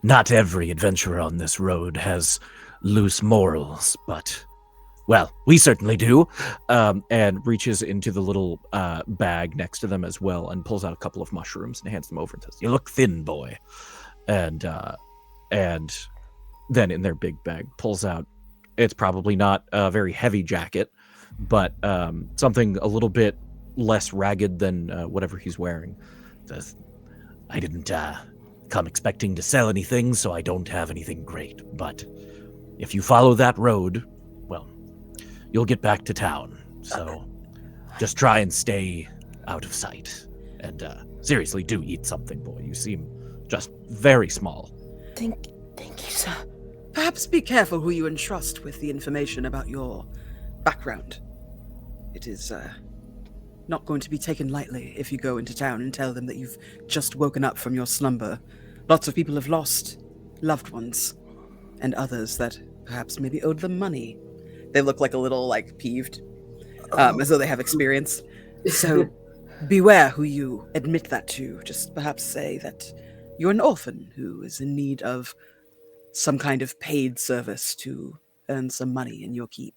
not every adventurer on this road has loose morals, but, well, we certainly do. And reaches into the little bag next to them as well and pulls out a couple of mushrooms and hands them over and says, "You look thin, boy." And then in their big bag pulls out, it's probably not a very heavy jacket, but something a little bit less ragged than whatever he's wearing. Says, "I didn't come expecting to sell anything, so I don't have anything great. But if you follow that road, well, you'll get back to town. So just try and stay out of sight. And seriously, do eat something, boy. You seem just very small." Thank you, sir. Perhaps be careful who you entrust with the information about your background. It is not going to be taken lightly if you go into town and tell them that you've just woken up from your slumber. Lots of people have lost loved ones, and others that perhaps maybe owed them money. They look like a little, peeved, as though they have experience. So beware who you admit that to. Just perhaps say that you're an orphan who is in need of some kind of paid service to earn some money in your keep.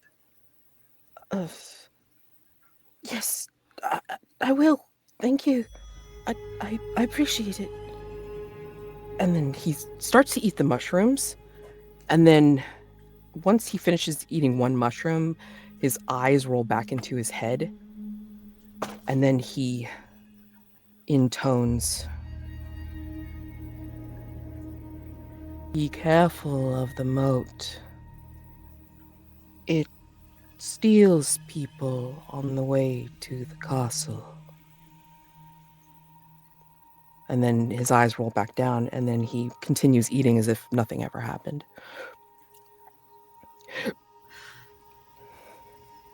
Yes, I will. Thank you. I appreciate it. And then he starts to eat the mushrooms, and then once he finishes eating one mushroom, his eyes roll back into his head, and then he intones, "Be careful of the moat. It steals people on the way to the castle." And then his eyes roll back down, and then he continues eating as if nothing ever happened.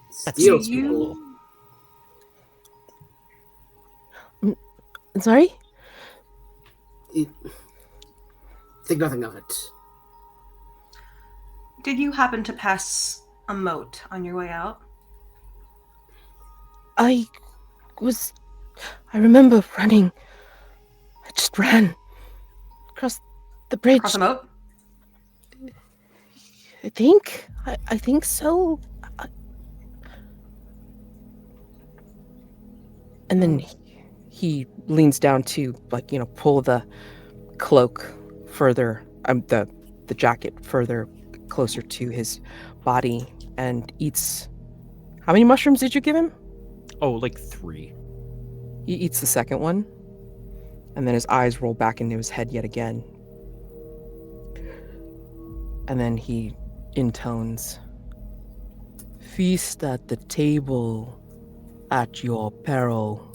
Steals people. Sorry? Think nothing of it. Did you happen to pass a moat on your way out? I remember running. I just ran across the bridge. Across a moat? I think. I think so. And then he leans down to, pull the cloak further, the jacket further closer to his body and eats. How many mushrooms did you give him? Oh, 3. He eats the second one, and then his eyes roll back into his head yet again. And then he intones, "Feast at the table at your peril.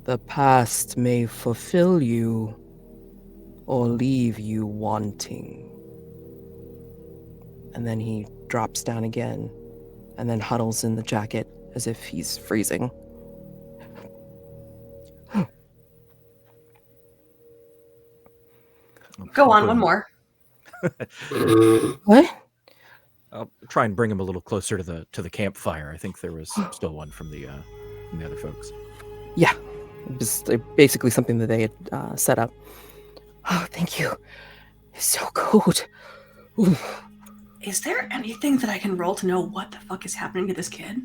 The past may fulfill you, or leave you wanting. And then he drops down again and then huddles in the jacket as if he's freezing. Go on, one more. What? I'll try and bring him a little closer to the campfire. I think there was still one from the other folks. Yeah, it was basically something that they had set up. Oh, thank you. It's so cold. Ooh. Is there anything that I can roll to know what the fuck is happening to this kid?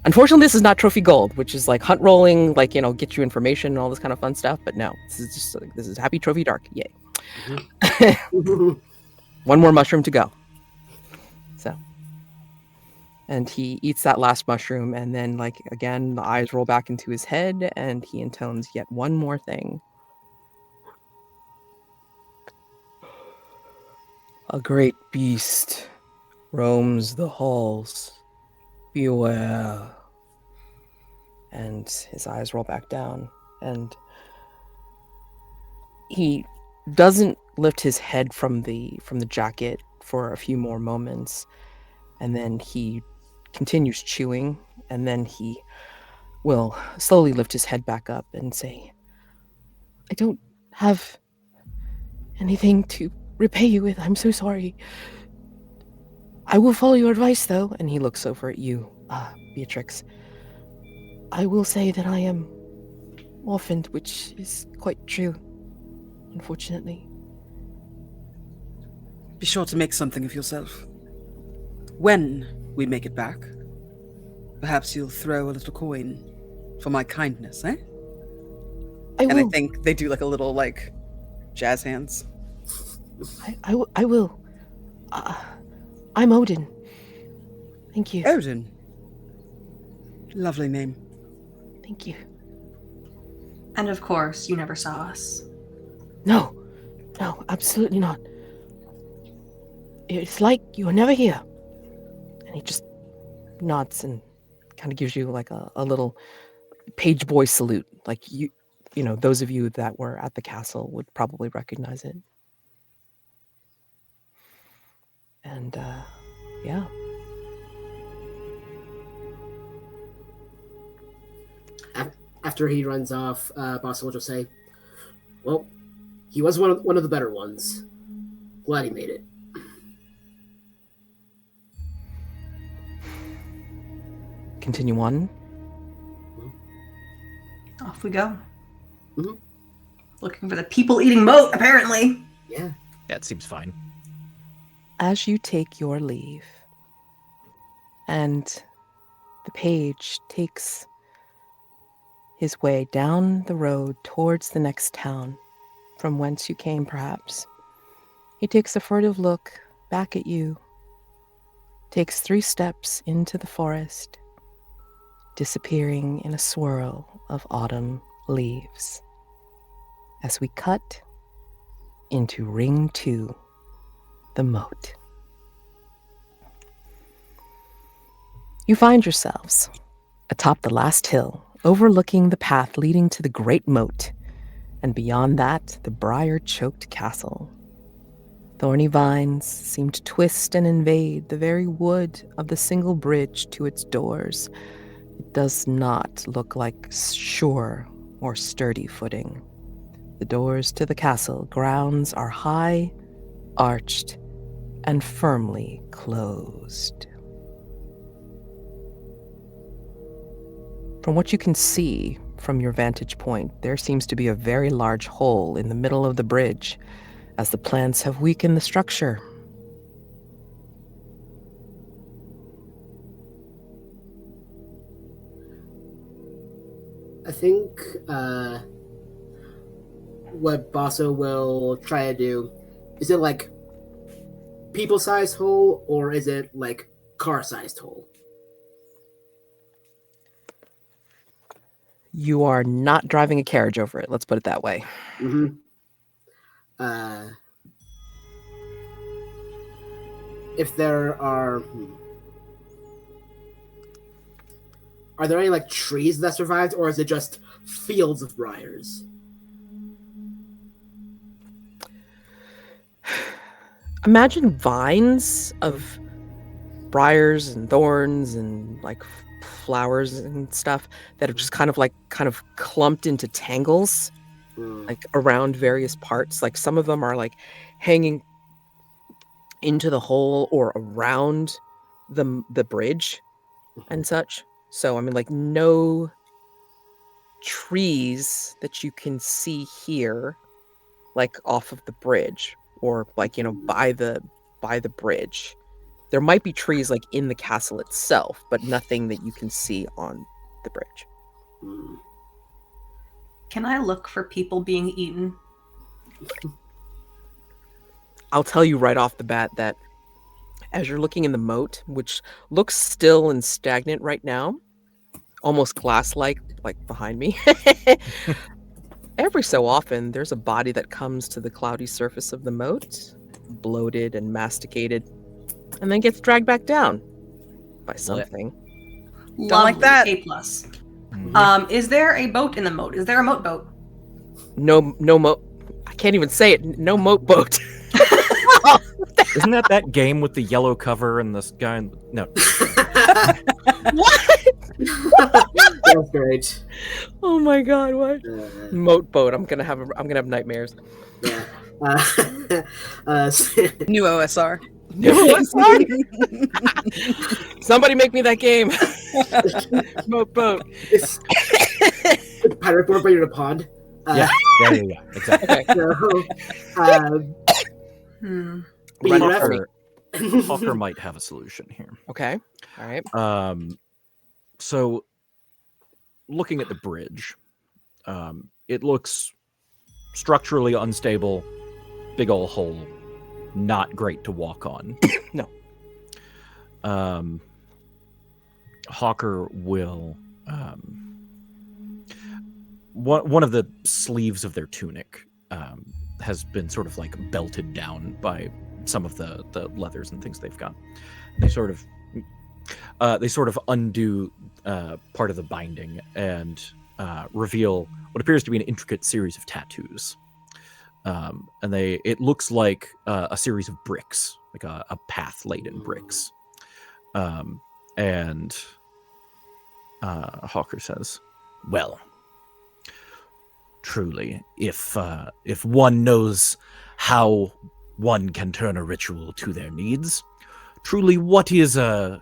Unfortunately, this is not Trophy Gold, which is like hunt rolling, like, get you information and all this kind of fun stuff. But no, this is just like, this is Happy Trophy Dark. Yay. Mm-hmm. One more mushroom to go. So. And he eats that last mushroom, and then, like, again, the eyes roll back into his head, and he intones yet one more thing. A great beast roams the halls. Beware. And his eyes roll back down, and he doesn't lift his head from the jacket for a few more moments, and then he continues chewing, and then he will slowly lift his head back up and say, I don't have anything to repay you with. I'm so sorry. I will follow your advice, though. And he looks over at you, Beatrix. I will say that I am orphaned, which is quite true, unfortunately. Be sure to make something of yourself. When we make it back, perhaps you'll throw a little coin for my kindness, eh? I will. And I think they do like a little, like, jazz hands. I will. I'm Odin. Thank you. Odin. Lovely name. Thank you. And of course, you never saw us. No, absolutely not. It's like you were never here. And he just nods and kind of gives you like a little page boy salute. Like you know, those of you that were at the castle would probably recognize it. And yeah. After he runs off, Boss will just say, well, he was one of the better ones. Glad he made it. Continue on. Off we go. Mm-hmm. Looking for the people-eating moat, apparently. Yeah. Yeah, it seems fine. As you take your leave, and the page takes his way down the road towards the next town, from whence you came, perhaps. He takes a furtive look back at you, takes 3 steps into the forest, disappearing in a swirl of autumn leaves. As we cut into Ring 2, the moat. You find yourselves atop the last hill, overlooking the path leading to the great moat, and beyond that, the briar-choked castle. Thorny vines seem to twist and invade the very wood of the single bridge to its doors. It does not look like sure or sturdy footing. The doors to the castle grounds are high, arched, and firmly closed. From what you can see from your vantage point, there seems to be a very large hole in the middle of the bridge, as the plants have weakened the structure. I think what Basso will try to do, is it like people-sized hole, or is it like car-sized hole? You are not driving a carriage over it, let's put it that way. Mm-hmm. If there are there any like trees that survived, or is it just fields of briars? Imagine vines of briars and thorns and like flowers and stuff that are just kind of clumped into tangles, like around various parts. Like some of them are like hanging into the hole or around the bridge and such. So I mean, like no trees that you can see here, like off of the bridge or like by the bridge. There might be trees like in the castle itself, but nothing that you can see on the bridge. Can I look for people being eaten? I'll tell you right off the bat that as you're looking in the moat, which looks still and stagnant right now, almost glass-like, like behind me, every so often there's a body that comes to the cloudy surface of the moat, bloated and masticated, and then gets dragged back down by something. Lovely. like that. A+. Is there a boat in the moat? Is there a moat boat? No moat. I can't even say it. No moat boat. Isn't that game with the yellow cover and this guy? No. What? That's great. Oh my god! What? Moat boat. I'm gonna have nightmares. Yeah. New OSR. Sorry. Somebody make me that game. Moat boat. It's pirate board, but you're in a pond. Yeah, exactly. So, Hawker might have a solution here. Okay. All right. So, looking at the bridge, it looks structurally unstable, big ol' hole, not great to walk on. No. Hawker will one of the sleeves of their tunic has been sort of like belted down by some of the leathers and things they've got. They sort of undo part of the binding and reveal what appears to be an intricate series of tattoos. And it looks like a series of bricks, like a path laid in bricks. And Hawker says, "Well, truly, if one knows how one can turn a ritual to their needs, truly, what is a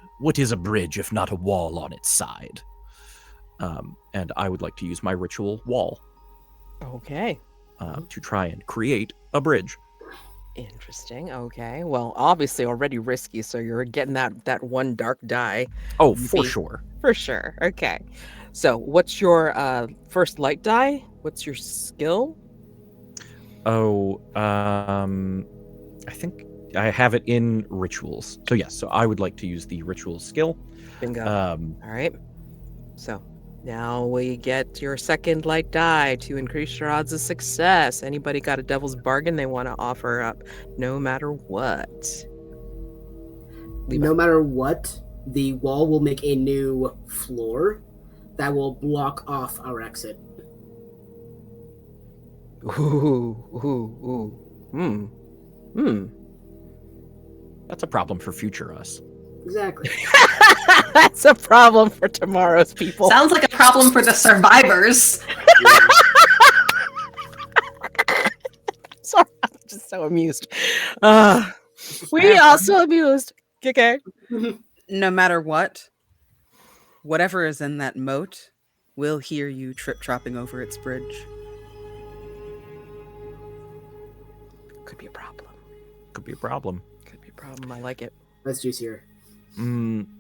bridge if not a wall on its side?" And I would like to use my ritual wall. Okay. To try and create a bridge. Interesting. Okay. Well, obviously already risky, so you're getting that one dark die. Oh, for sure. For sure. Okay. So, what's your first light die? What's your skill? Oh, I think I have it in rituals. So yes, so I would like to use the ritual skill. Bingo. All right. So, now we get your second light die to increase your odds of success. Anybody got a devil's bargain they want to offer up, no matter what? No matter what, the wall will make a new floor that will block off our exit. Ooh. That's a problem for future us. Exactly. That's a problem for tomorrow's people. Sounds like a problem for the survivors. Sorry, I'm just so amused. We are so amused. Okay. No matter what, whatever is in that moat will hear you trip-tropping over its bridge. Could be a problem. Could be a problem. Could be a problem. I like it. That's juicier.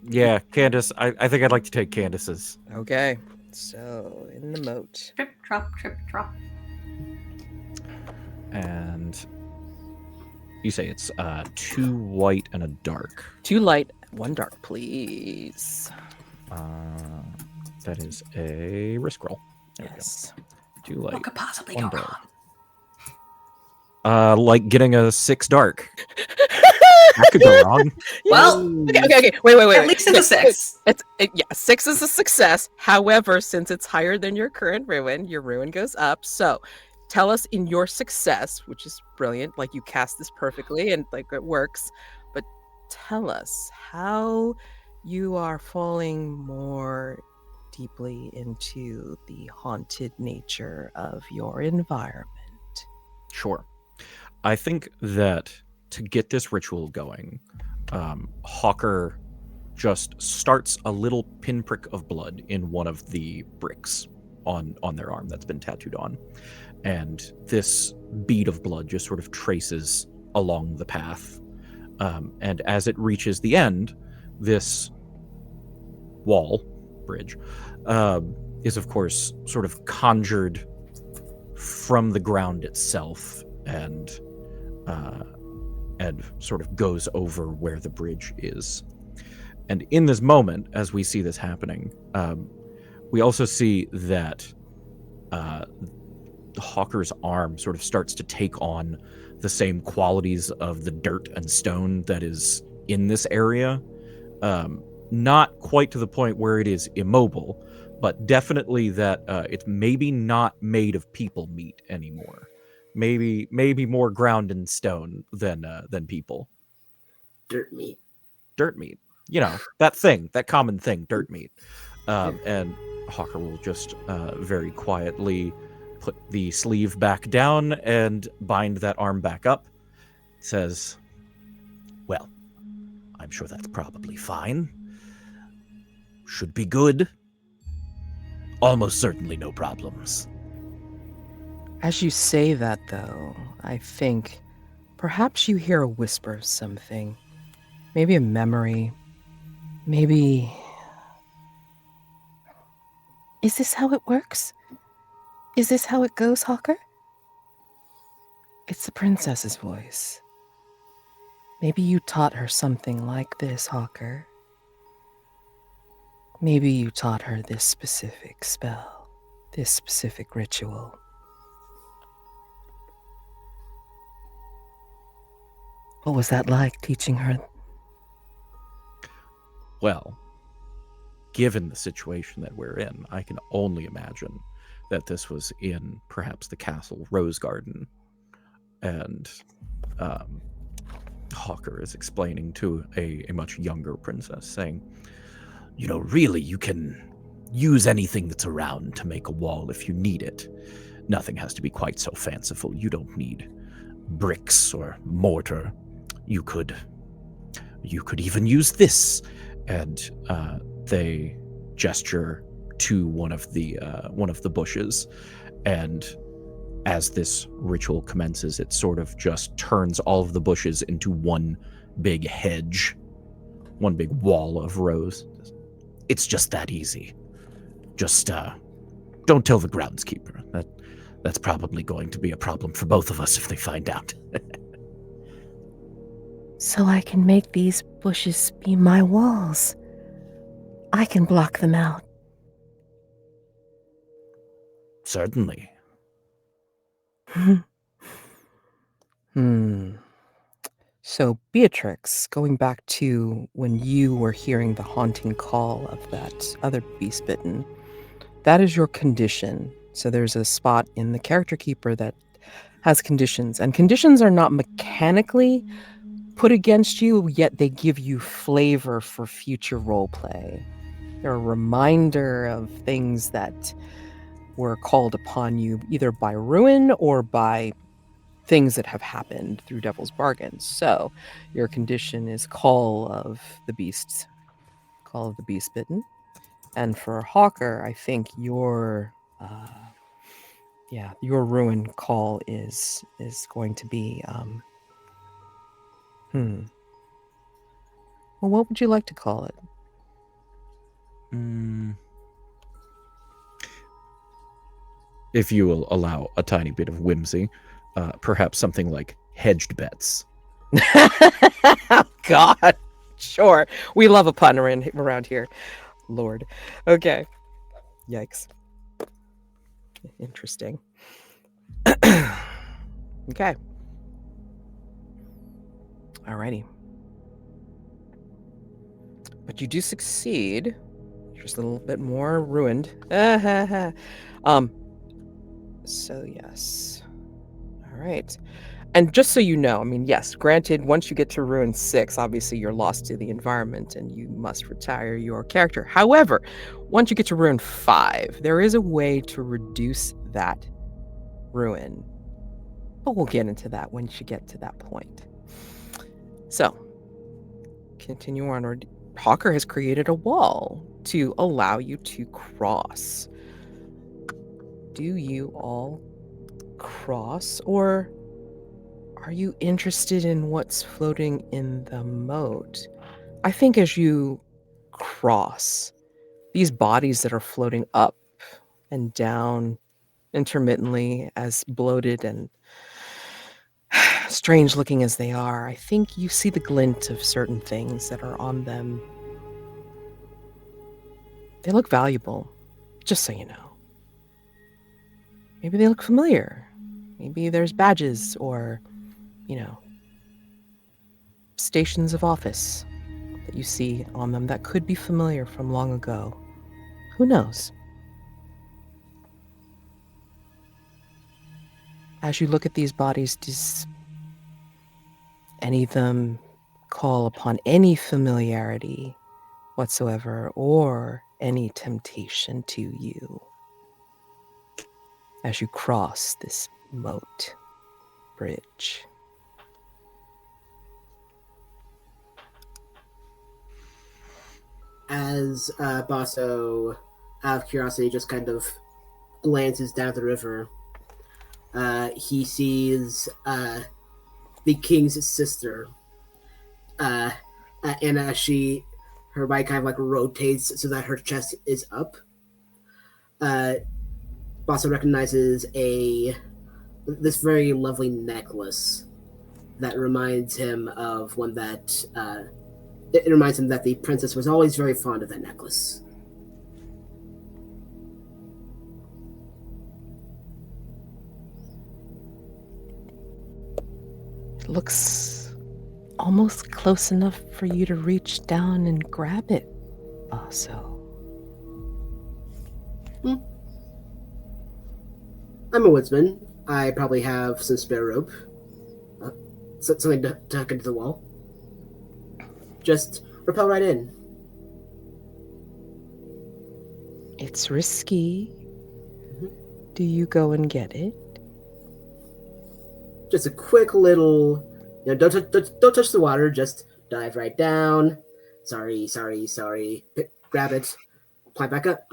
Yeah, Candace. I think I'd like to take Candace's. Okay. So, in the moat. Trip, drop. And you say it's 2 white and a dark. 2 light, 1 dark, please. That is a risk roll. There Yes. we go. 2 light. What could possibly 1 go dark. wrong? Like getting a 6 dark. That could go wrong. Well, Okay. Wait. at least it's a 6. Yeah, 6 is a success. However, since it's higher than your current ruin, your ruin goes up. So, tell us in your success, which is brilliant, like you cast this perfectly and like it works, but tell us how you are falling more deeply into the haunted nature of your environment. Sure. I think that to get this ritual going, Hawker just starts a little pinprick of blood in one of the bricks on their arm that's been tattooed on. And this bead of blood just sort of traces along the path. And as it reaches the end, this bridge, is of course sort of conjured from the ground itself and sort of goes over where the bridge is. And in this moment, as we see this happening, we also see that Hawker's arm sort of starts to take on the same qualities of the dirt and stone that is in this area. Not quite to the point where it is immobile, but definitely that it's maybe not made of people meat anymore. Maybe more ground and stone than people. Dirt meat. Dirt meat. You know, that common thing, dirt meat. And Hawker will just very quietly put the sleeve back down and bind that arm back up. Says, well, I'm sure that's probably fine. Should be good. Almost certainly no problems. As you say that, though, I think perhaps you hear a whisper of something. Maybe a memory. Maybe... Is this how it works? Is this how it goes, Hawker? It's the princess's voice. Maybe you taught her something like this, Hawker. Maybe you taught her this specific spell, this specific ritual. What was that like, teaching her? Well, given the situation that we're in, I can only imagine that this was in perhaps the castle Rose Garden. And Hawker is explaining to a much younger princess, saying, you know, really, you can use anything that's around to make a wall if you need it. Nothing has to be quite so fanciful. You don't need bricks or mortar. You could even use this. And they gesture to one of the bushes, and as this ritual commences, it sort of just turns all of the bushes into one big hedge, one big wall of rose. It's just that easy. Just don't tell the groundskeeper. That's probably going to be a problem for both of us if they find out. So I can make these bushes be my walls. I can block them out. Certainly. So, Beatrix, going back to when you were hearing the haunting call of that other beast bitten, that is your condition. So there's a spot in the character keeper that has conditions, and conditions are not mechanically put against you, yet they give you flavor for future roleplay. They're a reminder of things that were called upon you either by ruin or by things that have happened through Devil's Bargain. So your condition is Call of the Beast Bitten. And for Hawker, I think your ruin call is going to be well, what would you like to call it? If you will allow a tiny bit of whimsy, perhaps something like hedged bets. Oh, God. Sure. We love a pun around here. Lord. Okay. Yikes. Interesting. Okay. Alrighty. But you do succeed. Just a little bit more ruined. So yes. All right. And just so you know, I mean, yes, granted, once you get to Ruin 6, obviously you're lost to the environment and you must retire your character. However, once you get to Ruin 5, there is a way to reduce that ruin. But we'll get into that once you get to that point. So, continue onward. Hawker has created a wall to allow you to cross. Do you all cross, or are you interested in what's floating in the moat? I think as you cross, these bodies that are floating up and down intermittently, as bloated and strange looking as they are, I think you see the glint of certain things that are on them. They look valuable, just so you know. Maybe they look familiar. Maybe there's badges or, stations of office that you see on them that could be familiar from long ago. Who knows? As you look at these bodies, does any of them call upon any familiarity whatsoever or any temptation to you as you cross this moat bridge? As Basso, out of curiosity, just kind of glances down the river, he sees the king's sister, and as her body kind of like rotates so that her chest is up, Basso recognizes this very lovely necklace that reminds him of one that it reminds him that the princess was always very fond of that necklace. It looks almost close enough for you to reach down and grab it, Basso. I'm a woodsman. I probably have some spare rope. Something to tuck into the wall. Just rappel right in. It's risky. Do you go and get it? Just a quick little, don't touch the water. Just dive right down. Sorry. Grab it. Climb back up.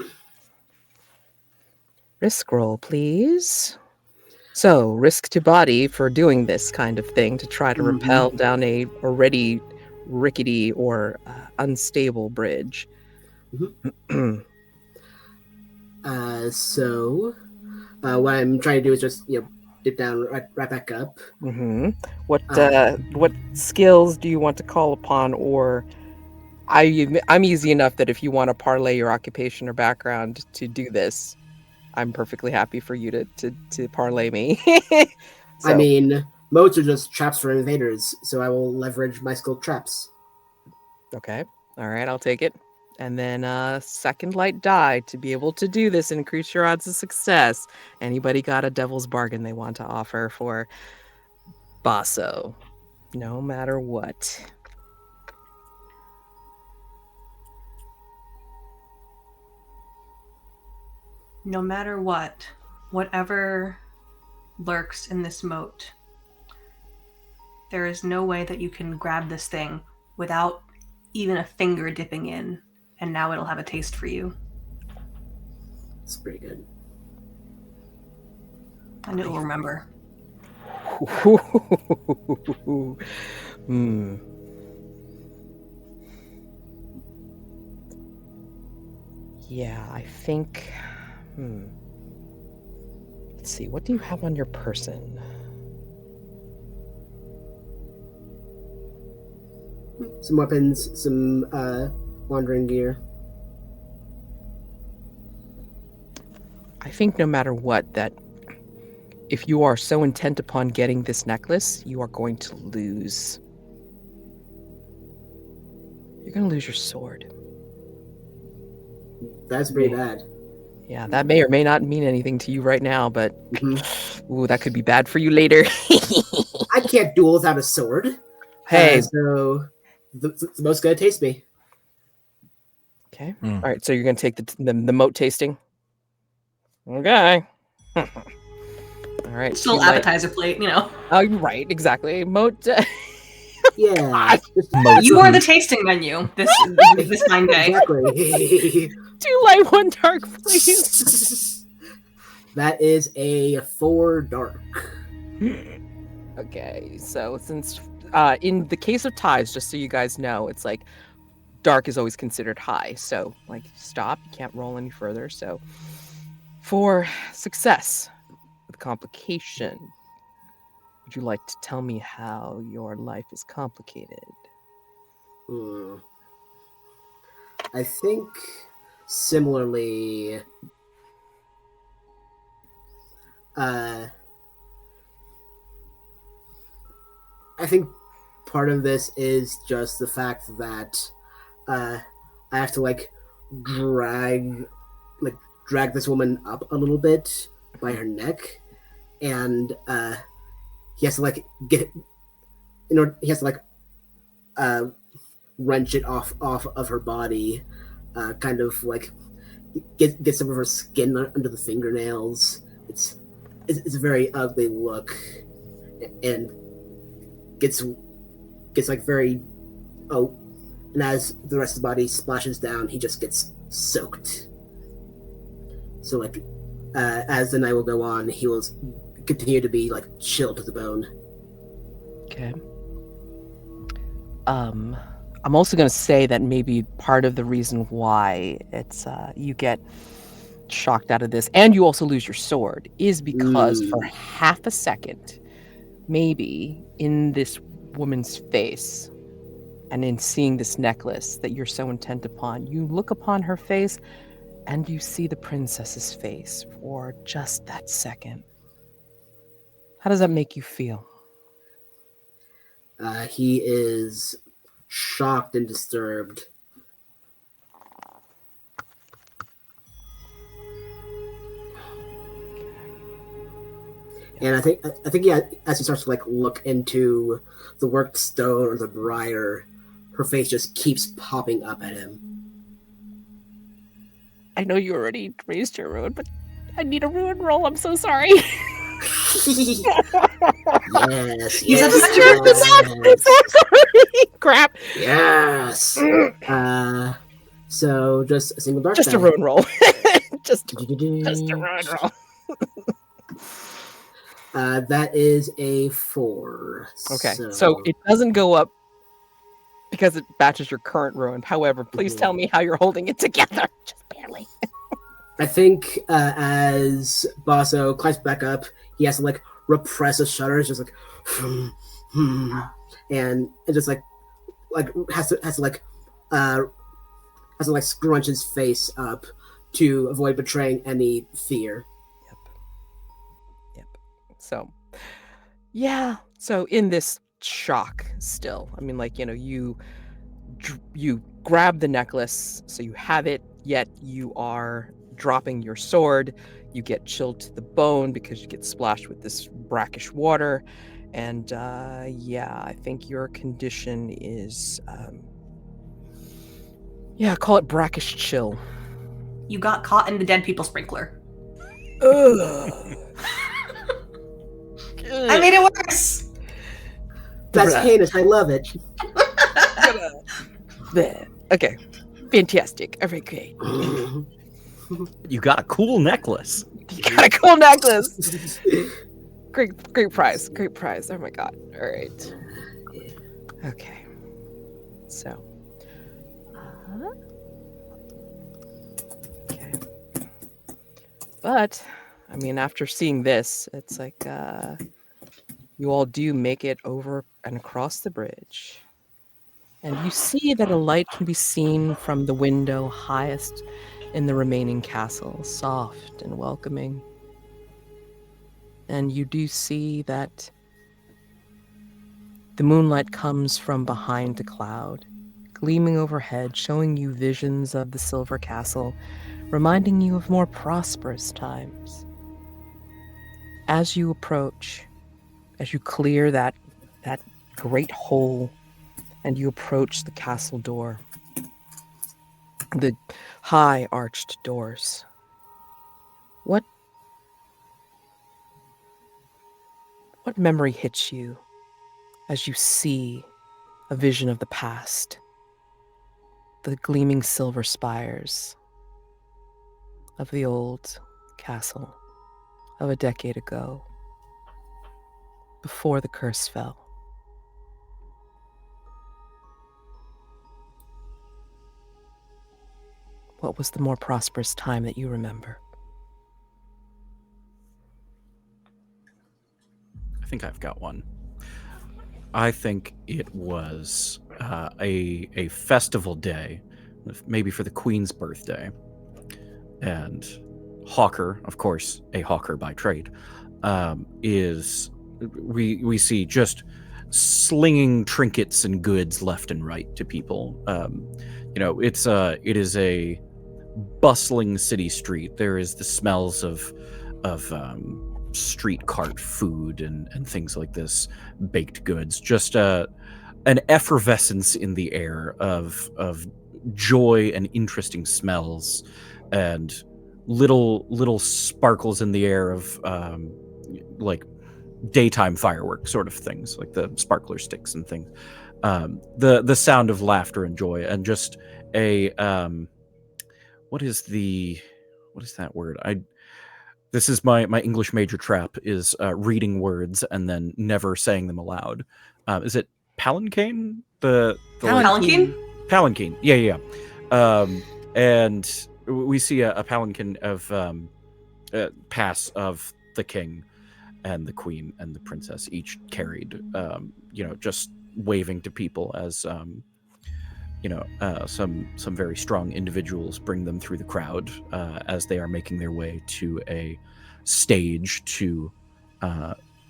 Risk roll, please. So, risk to body for doing this kind of thing to try to rappel down a already rickety or unstable bridge. So what I'm trying to do is just dip down right back up. What skills do you want to call upon, or I'm easy enough that if you want to parlay your occupation or background to do this, I'm perfectly happy for you to parlay me. I mean, moats are just traps for invaders, so I will leverage my skilled traps. Okay. All right, I'll take it. And then second light die to be able to do this, increase your odds of success. Anybody got a devil's bargain they want to offer for Basso? No matter what. No matter what, whatever lurks in this moat, there is no way that you can grab this thing without even a finger dipping in, and now it'll have a taste for you. It's pretty good. And it'll remember. Yeah, I think... Let's see, what do you have on your person? Some weapons, some wandering gear. I think no matter what, that if you are so intent upon getting this necklace, you are going to lose. You're going to lose your sword. That's pretty bad. Yeah, that may or may not mean anything to you right now, but Mhm. ooh, that could be bad for you later. I can't duel without a sword. Hey. So the most gonna taste me. Okay. Mm. All right. So you're gonna take the moat tasting. Okay. All right. Still Tea light. appetizer plate, Oh, right. Exactly. Moat. Yeah. You are the tasting menu this fine day. Exactly. 2 light, 1 dark, please. That is a 4 dark. Okay. So since in the case of ties, just so you guys know, it's like dark is always considered high. So like stop. You can't roll any further. So for success with complication, would you like to tell me how your life is complicated? I think similarly, I think part of this is just the fact that I have to drag this woman up a little bit by her neck, and he has to wrench it off of her body, kind of like get some of her skin under the fingernails. It's a very ugly look, and gets like very and as the rest of the body splashes down, he just gets soaked. So as the night will go on, he will continue to be chilled to the bone. Okay. I'm also going to say that maybe part of the reason why it's you get shocked out of this, and you also lose your sword, is because for half a second, maybe in this woman's face, and in seeing this necklace that you're so intent upon, you look upon her face, and you see the princess's face for just that second. How does that make you feel? He is shocked and disturbed. And I think yeah, as he starts to look into the worked stone or the briar, her face just keeps popping up at him. I know you already raised your ruin, but I need a ruin roll. I'm so sorry. Yes. He's yes, upset yes. I'm so sorry. Crap. Yes. So just a single dark. Just die. a ruin roll. just a ruin roll. That is a 4. Okay, so it doesn't go up because it matches your current ruin. However, please tell me how you're holding it together. Just barely. I think as Basso climbs back up, he has to repress his shudders, just and it just has to scrunch his face up to avoid betraying any fear. Yep. So, yeah. So in this shock, still, I mean, you grab the necklace, so you have it. Yet you are dropping your sword. You get chilled to the bone because you get splashed with this brackish water, and yeah, I think your condition is call it brackish chill. You got caught in the dead people sprinkler. I made it worse. That's heinous. I love it. Okay, fantastic. All right, great. You got a cool necklace. You got a cool necklace. Great prize. Great prize. Oh my god. All right. Okay. So. Okay. But, I mean, after seeing this, it's like you all do make it over and across the bridge. And you see that a light can be seen from the window highest in the remaining castle, soft and welcoming. And you do see that the moonlight comes from behind a cloud, gleaming overhead, showing you visions of the Silver Castle, reminding you of more prosperous times. As you approach, as you clear that great hole and you approach the castle door, the high arched doors, what memory hits you as you see a vision of the past, the gleaming silver spires of the old castle of a decade ago, before the curse fell? What was the more prosperous time that you remember? I think I've got one. I think it was a festival day, maybe for the Queen's birthday. And Hawker, of course, a hawker by trade, is we see just slinging trinkets and goods left and right to people. It is a bustling city street. There is the smells of street cart food and things like this, baked goods, just an effervescence in the air of joy and interesting smells, and little sparkles in the air of like daytime fireworks sort of things, like the sparkler sticks and things. The sound of laughter and joy, and just a what is that word? This is my English major trap, is reading words and then never saying them aloud. Is it palanquin? Palanquin? Palanquin. Yeah. And we see a palanquin of pass of the king and the queen and the princess, each carried, just waving to people as some very strong individuals bring them through the crowd as they are making their way to a stage to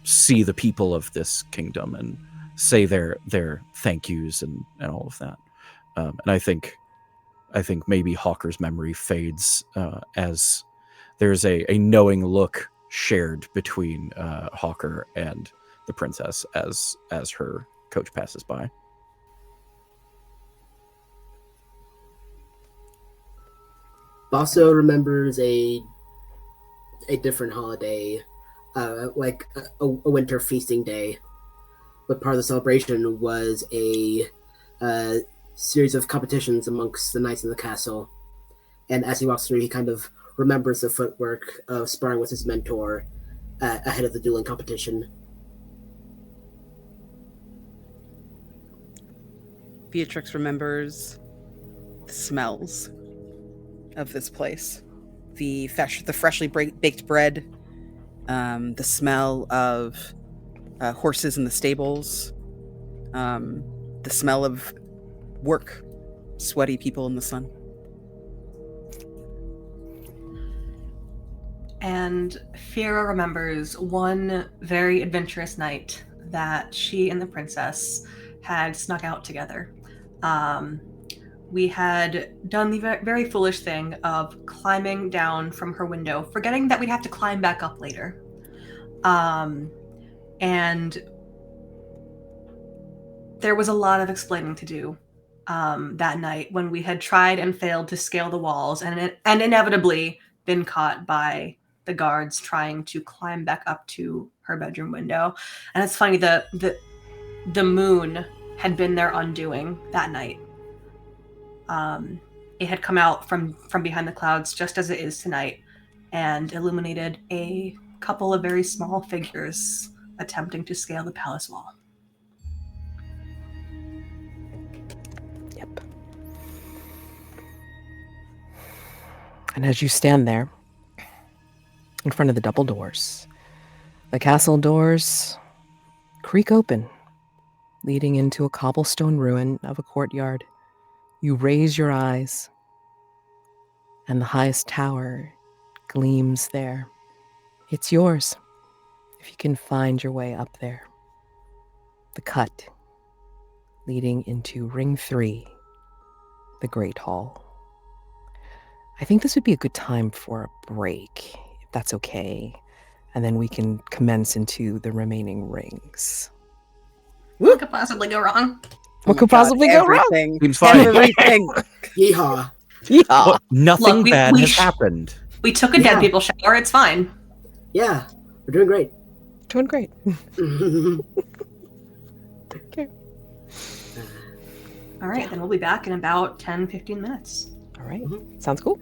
see the people of this kingdom and say their thank yous and all of that. And I think maybe Hawker's memory fades as there's a knowing look shared between Hawker and the princess as her coach passes by. Basso remembers a different holiday, like a winter feasting day. But part of the celebration was a series of competitions amongst the knights in the castle. And as he walks through, he kind of remembers the footwork of sparring with his mentor ahead of the dueling competition. Beatrix remembers the smells of this place. The freshly baked bread, the smell of horses in the stables, the smell of work, sweaty people in the sun. And Fira remembers one very adventurous night that she and the princess had snuck out together. We had done the very foolish thing of climbing down from her window, forgetting that we'd have to climb back up later. And there was a lot of explaining to do that night when we had tried and failed to scale the walls and inevitably been caught by the guards trying to climb back up to her bedroom window. And it's funny, the moon had been their undoing that night. It had come out from behind the clouds just as it is tonight and illuminated a couple of very small figures attempting to scale the palace wall. Yep. And as you stand there in front of the double doors, the castle doors creak open, leading into a cobblestone ruin of a courtyard. You raise your eyes, and the highest tower gleams there. It's yours, if you can find your way up there. The cut leading into Ring 3 the Great Hall. I think this would be a good time for a break, if that's okay. And then we can commence into the remaining rings. What could possibly go wrong? What could possibly go wrong? Everything. Seems fine. Everything. Yeehaw. Yeah. Well, nothing Look, bad we has happened. We took a Yeah. dead people shower. It's fine. Yeah, we're doing great. Doing great. All right, then we'll be back in about 10, 15 minutes. All right. Sounds cool.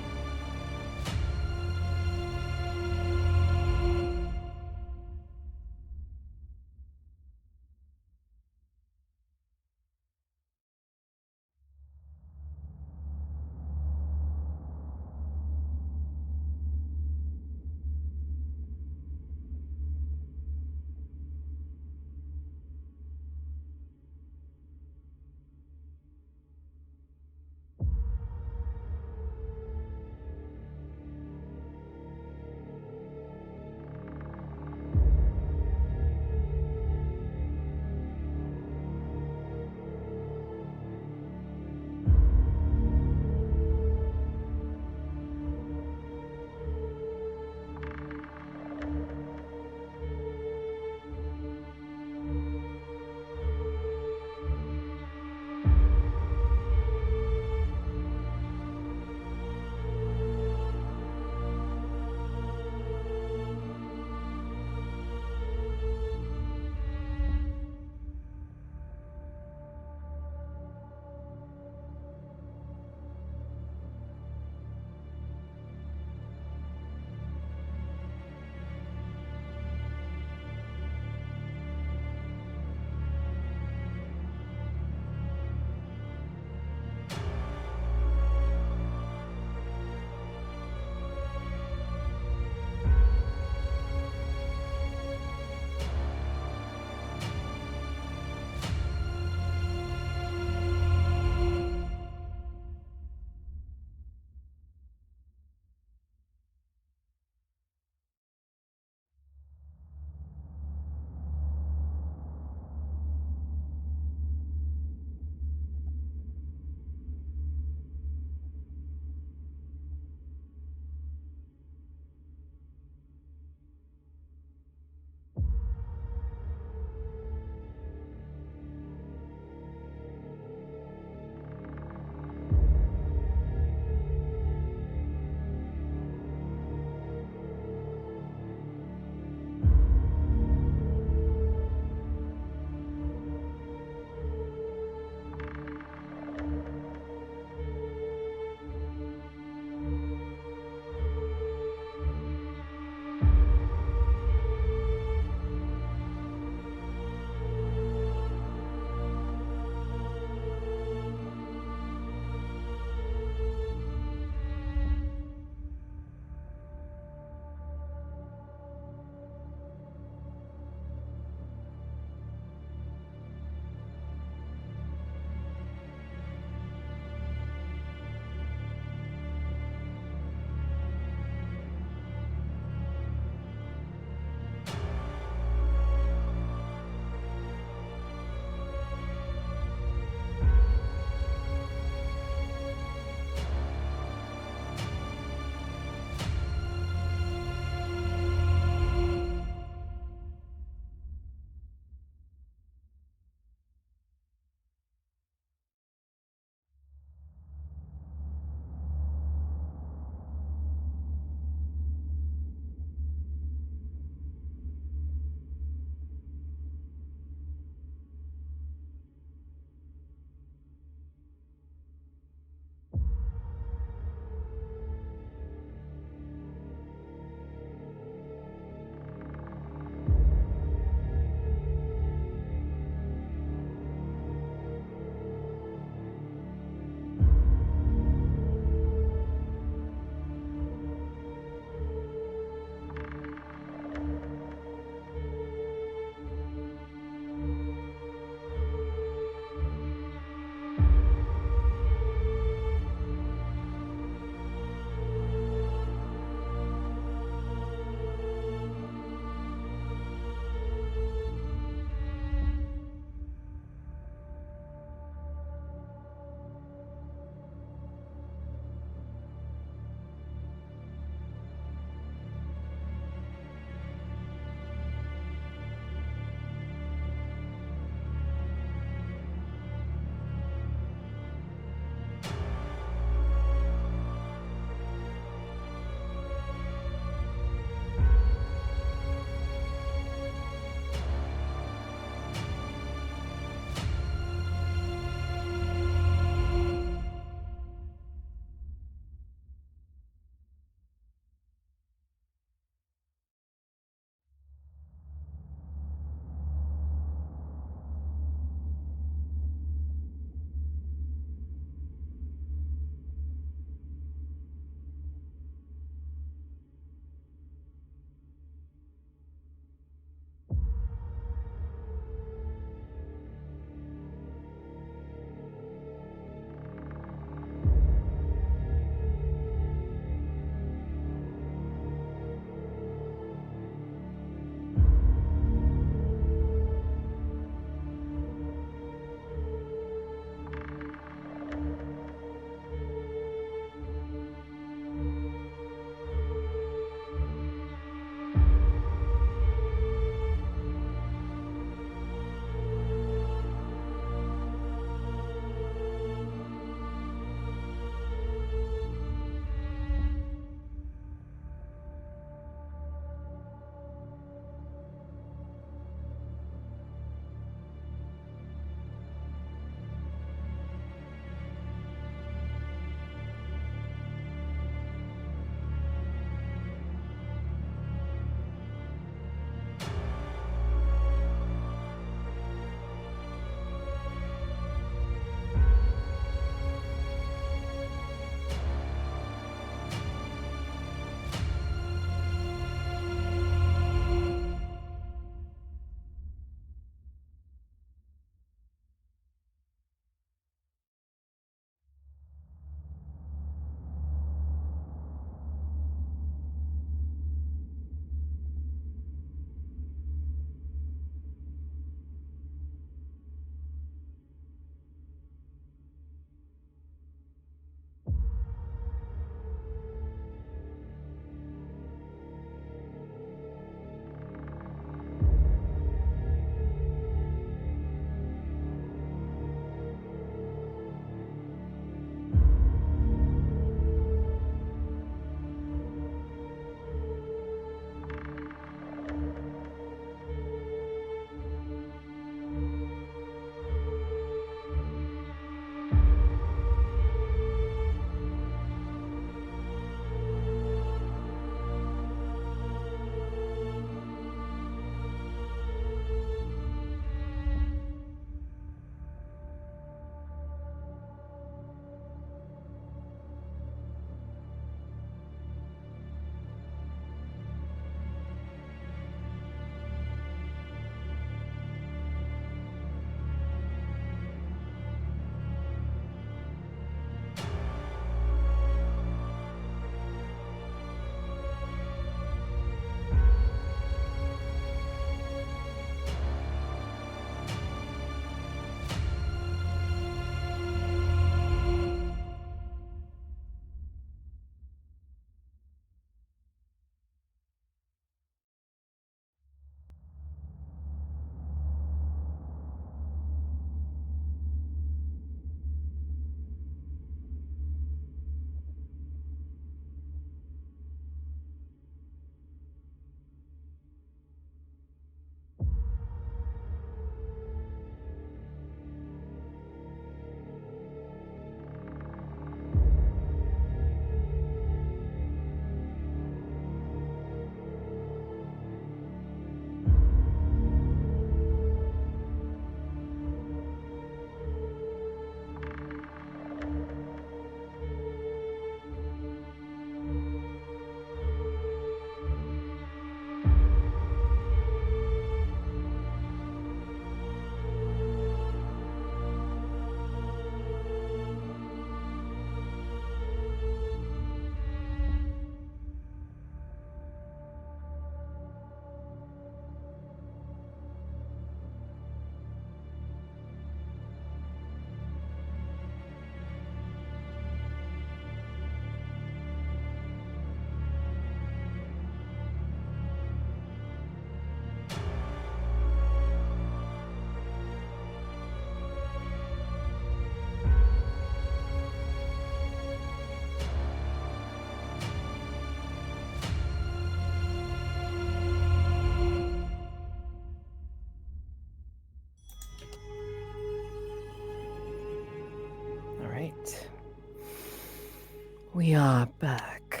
We are back.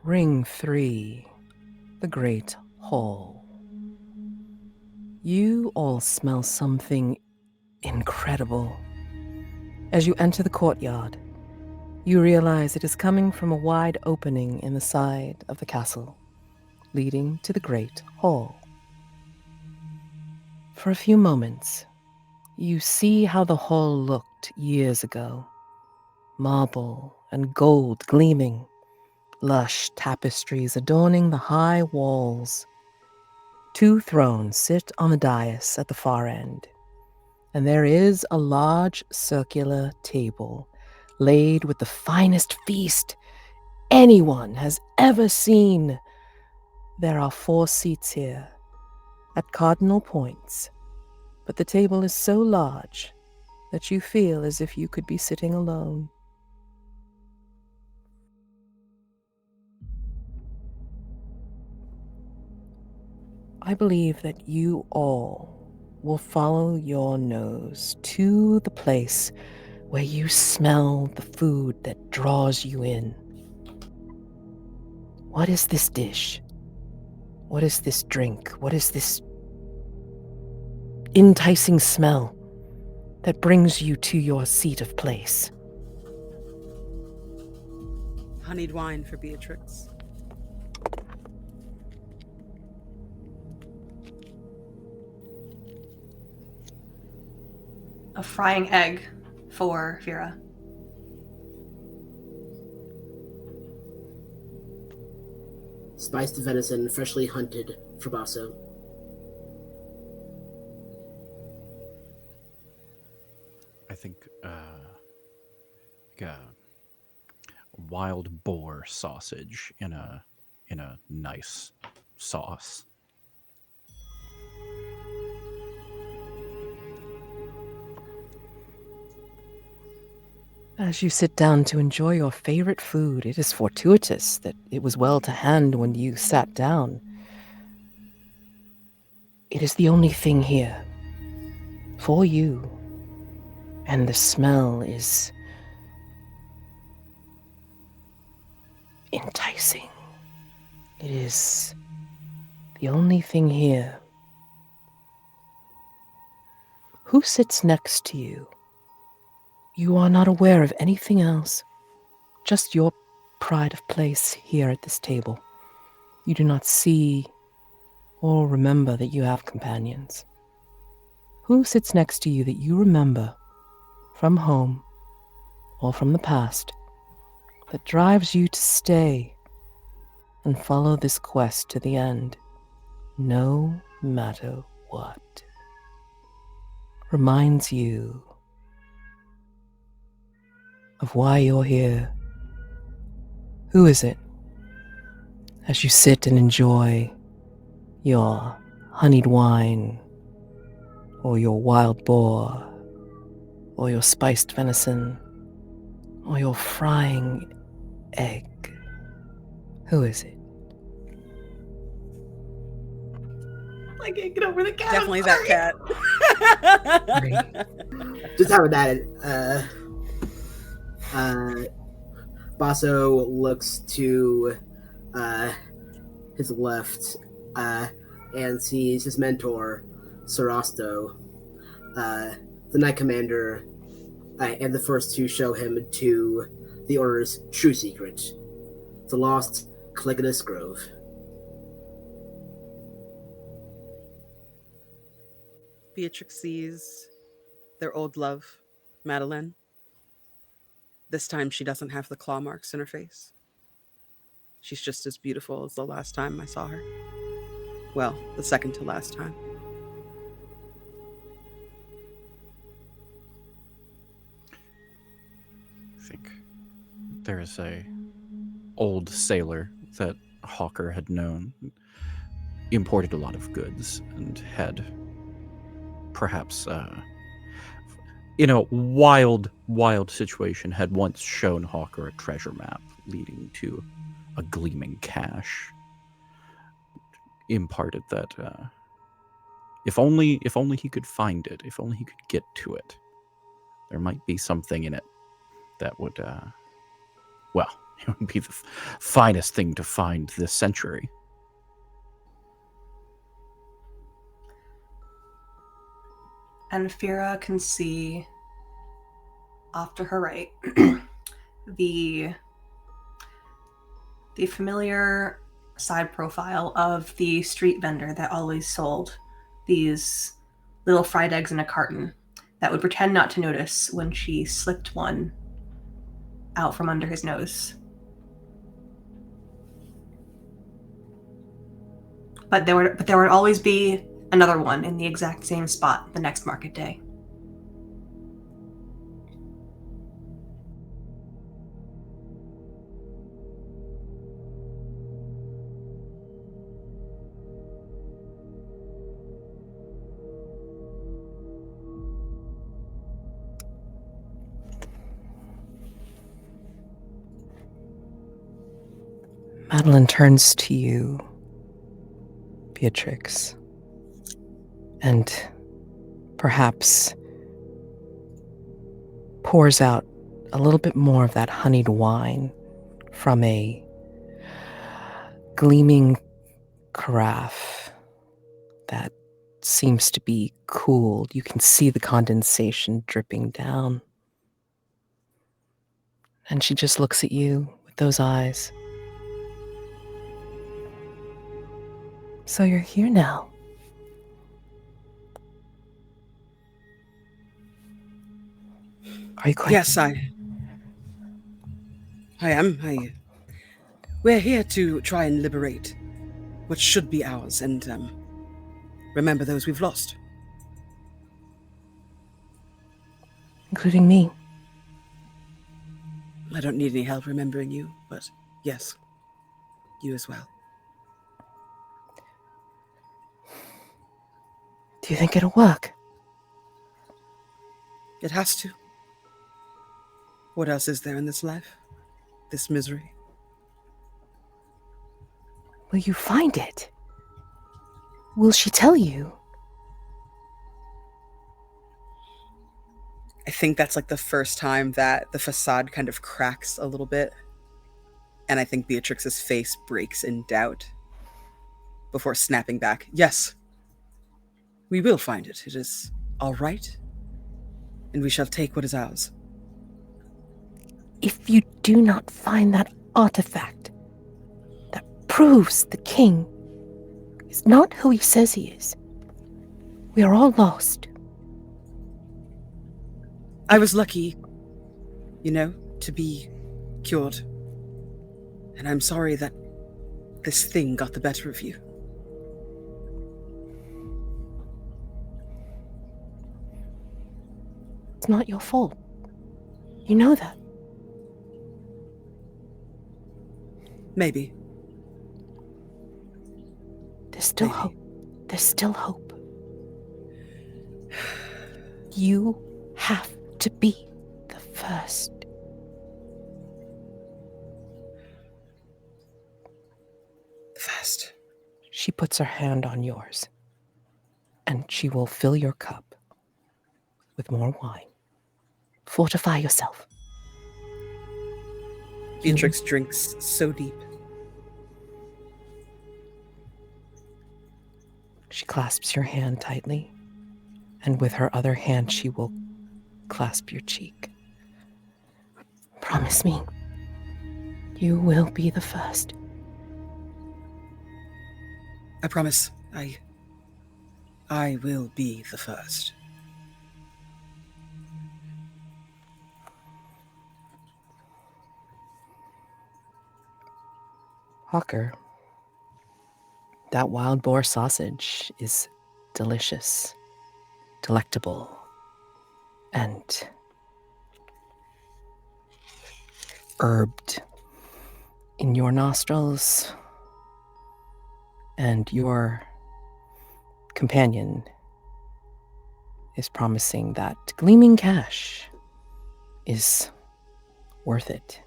Ring 3, the Great Hall. You all smell something incredible. As you enter the courtyard, you realize it is coming from a wide opening in the side of the castle, leading to the Great Hall. For a few moments, you see how the hall looked years ago. Marble and gold gleaming, lush tapestries adorning the high walls. 2 thrones sit on the dais at the far end, and there is a large circular table laid with the finest feast anyone has ever seen. There are 4 seats here, at cardinal points, but the table is so large that you feel as if you could be sitting alone. I believe that you all will follow your nose to the place where you smell the food that draws you in. What is this dish? What is this drink? What is this enticing smell that brings you to your seat of place? Honeyed wine for Beatrix. A frying egg for Vera. Spiced venison, freshly hunted for Basso. I think wild boar sausage in a nice sauce. As you sit down to enjoy your favorite food, it is fortuitous that it was well to hand when you sat down. It is the only thing here for you, and the smell is enticing. It is the only thing here. Who sits next to you? You are not aware of anything else, just your pride of place here at this table. You do not see or remember that you have companions. Who sits next to you that you remember from home or from the past that drives you to stay and follow this quest to the end, no matter what? Reminds you of why you're here. Who is it? As you sit and enjoy your honeyed wine, or your wild boar, or your spiced venison, or your frying egg. Who is it? I can't get over the cat. Definitely that cat. Just having that, Basso looks to his left and sees his mentor, Sarasto, the Knight Commander, and the first to show him to the Order's true secret, the lost Caligulus Grove. Beatrix sees their old love, Madeline. This time she doesn't have the claw marks in her face. She's just as beautiful as the last time I saw her. Well, the second to last time. I think there is a old sailor that Hawker had known, imported a lot of goods, and had perhaps in a wild situation had once shown Hawker a treasure map leading to a gleaming cache. Imparted that if only he could find it, if only he could get to it, there might be something in it that would It would be the finest thing to find this century. And Fira can see off to her right the familiar side profile of the street vendor that always sold these little fried eggs in a carton that would pretend not to notice when she slipped one out from under his nose. But there would always be another one in the exact same spot the next market day. Madeline turns to you, Beatrix, and perhaps pours out a little bit more of that honeyed wine from a gleaming carafe that seems to be cooled. You can see the condensation dripping down. And she just looks at you with those eyes. So you're here now. Are you going? Yes, I am. We're here to try and liberate what should be ours and remember those we've lost. Including me. I don't need any help remembering you, but yes, you as well. Do you think it'll work? It has to. What else is there in this life? This misery? Will you find it? Will she tell you? I think that's like the first time that the facade kind of cracks a little bit. And I think Beatrix's face breaks in doubt before snapping back. Yes, we will find it. It is all right. And we shall take what is ours. If you do not find that artifact that proves the king is not who he says he is, we are all lost. I was lucky, to be cured. And I'm sorry that this thing got the better of you. It's not your fault. You know that. Maybe. There's still hope. There's still hope. You have to be the first. The first. She puts her hand on yours, and she will fill your cup with more wine. Fortify yourself. Beatrix drinks so deep. She clasps your hand tightly, and with her other hand she will clasp your cheek. Promise me, you will be the first. I promise. I will be the first. Hawker, that wild boar sausage is delicious, delectable, and herbed in your nostrils, and your companion is promising that gleaming cash is worth it.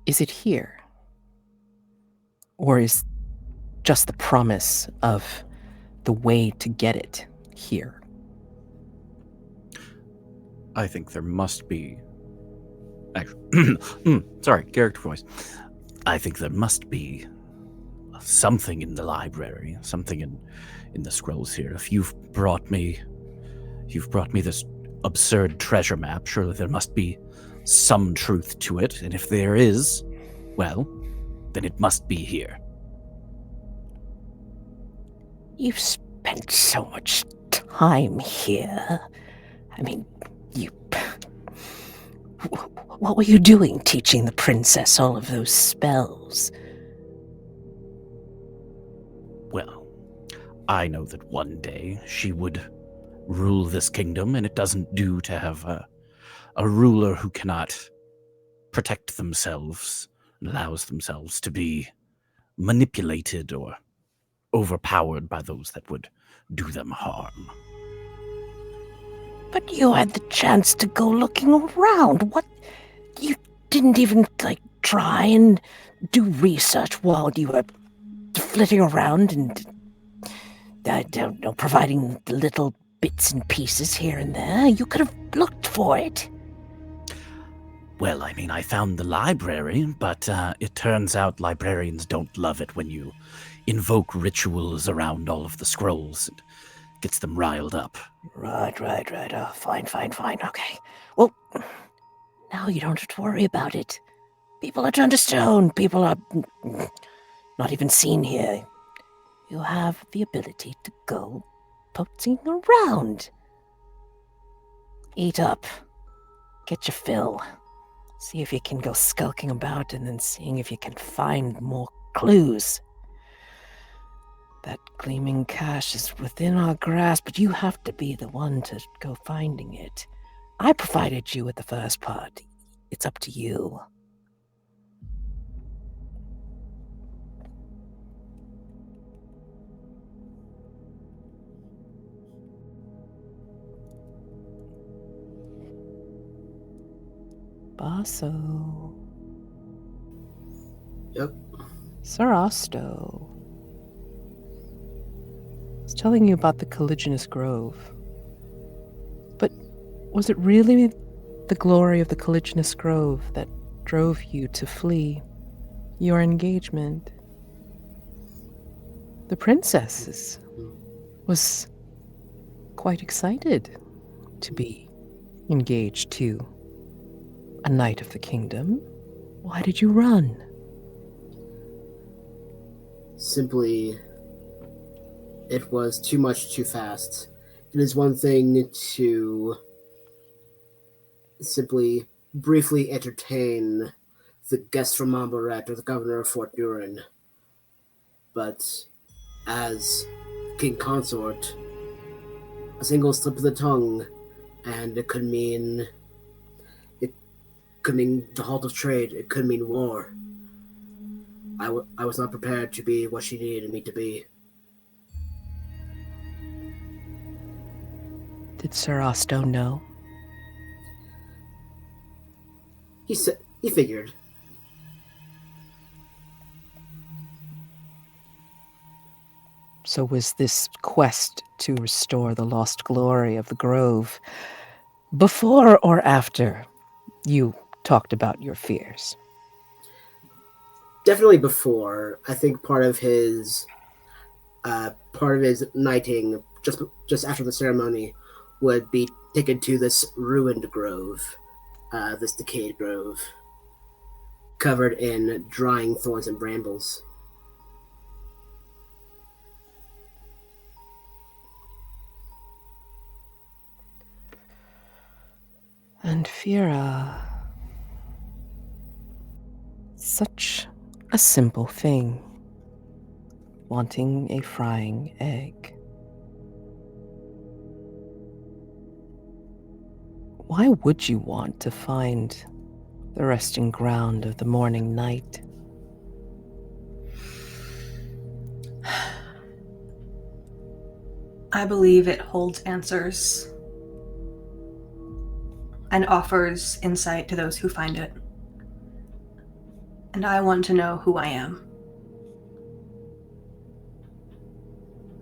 Is it here? Or is just the promise of the way to get it here? I think there must be Sorry, character voice. I think there must be something in the library, something in the scrolls here. If you've brought me this absurd treasure map, surely there must be some truth to it. And if there is, well, then it must be here. You've spent so much time here. I mean, what were you doing teaching the princess all of those spells? Well, I know that one day she would rule this kingdom, and it doesn't do to have a ruler who cannot protect themselves and allows themselves to be manipulated or overpowered by those that would do them harm. But you had the chance to go looking around. What? You didn't even, try and do research while you were flitting around and, I don't know, providing little bits and pieces here and there. You could have looked for it. Well, I mean, I found the library, but it turns out librarians don't love it when you invoke rituals around all of the scrolls. It gets them riled up. Right. Oh, fine. Okay. Well, now you don't have to worry about it. People are turned to stone. People are not even seen here. You have the ability to go poking around. Eat up. Get your fill. See if you can go skulking about and then seeing if you can find more clues. That gleaming cache is within our grasp, but you have to be the one to go finding it. I provided you with the first part. It's up to you. Basso. Yep. Sarasto. I was telling you about the Caligulous Grove. But was it really the glory of the Caligulous Grove that drove you to flee your engagement? The princess was quite excited to be engaged to a knight of the kingdom. Why did you run? Simply, it was too much too fast. It is one thing to simply briefly entertain the guests from Montbarret or the governor of Fort Durin, but as king consort, a single slip of the tongue, and it could mean the halt of trade. It could mean war. I was not prepared to be what she needed me to be. Did Sir Osto know? He figured. So was this quest to restore the lost glory of the Grove before or after you talked about your fears? Definitely before. I think part of his knighting just after the ceremony would be taken to this ruined grove, this decayed grove, covered in drying thorns and brambles. And Fira, such a simple thing, wanting a frying egg. Why would you want to find the resting ground of the morning night? I believe it holds answers and offers insight to those who find it. And I want to know who I am.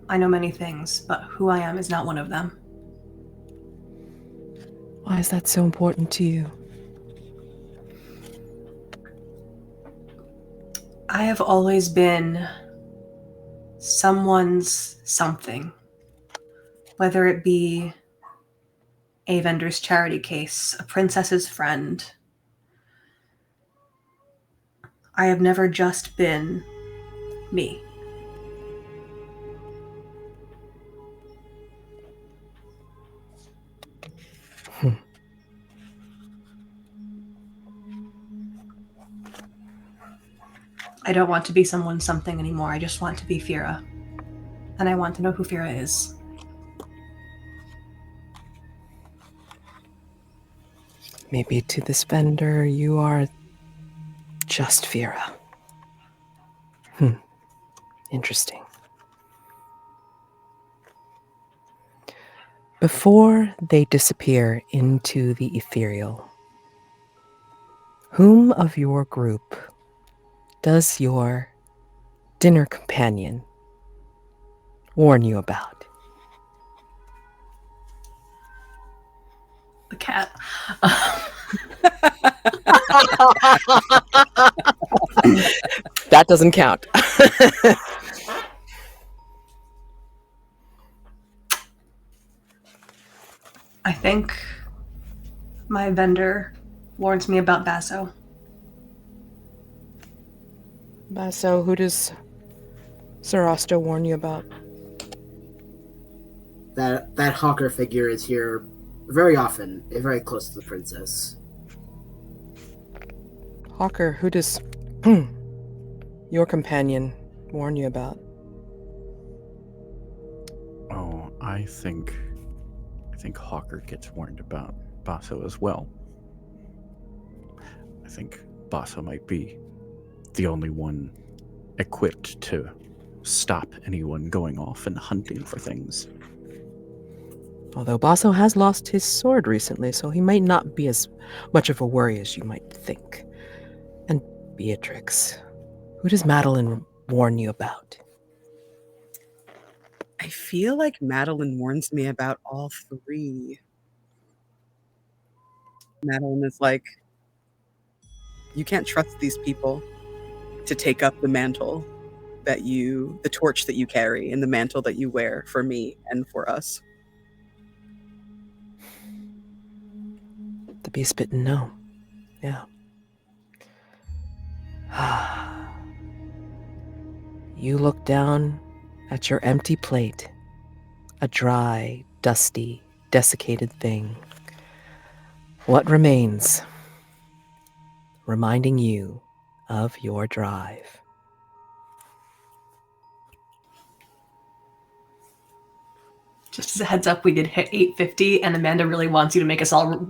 I know many things, but who I am is not one of them. Why is that so important to you? I have always been someone's something, whether it be a vendor's charity case, a princess's friend. I have never just been me. I don't want to be someone's something anymore. I just want to be Fira. And I want to know who Fira is. Maybe to this vendor, you are just Fira. Interesting. Before they disappear into the ethereal, whom of your group does your dinner companion warn you about? The cat. That doesn't count. I think my vendor warns me about Basso. So who does Sarasto warn you about? That hawker figure is here very often, and very close to the princess. Hawker, who does your companion warn you about? Oh, I think Hawker gets warned about Basso as well. I think Basso might be the only one equipped to stop anyone going off and hunting for things. Although Basso has lost his sword recently, so he might not be as much of a worry as you might think. And Beatrix, who does Madeline warn you about? I feel like Madeline warns me about all three. Madeline is like, you can't trust these people to take up the mantle the torch that you carry and the mantle that you wear for me and for us. The beast bitten no. Yeah. You look down at your empty plate, a dry, dusty, desiccated thing. What remains? Reminding you of your drive. Just as a heads up, we did hit 850, and Amanda really wants you to make us all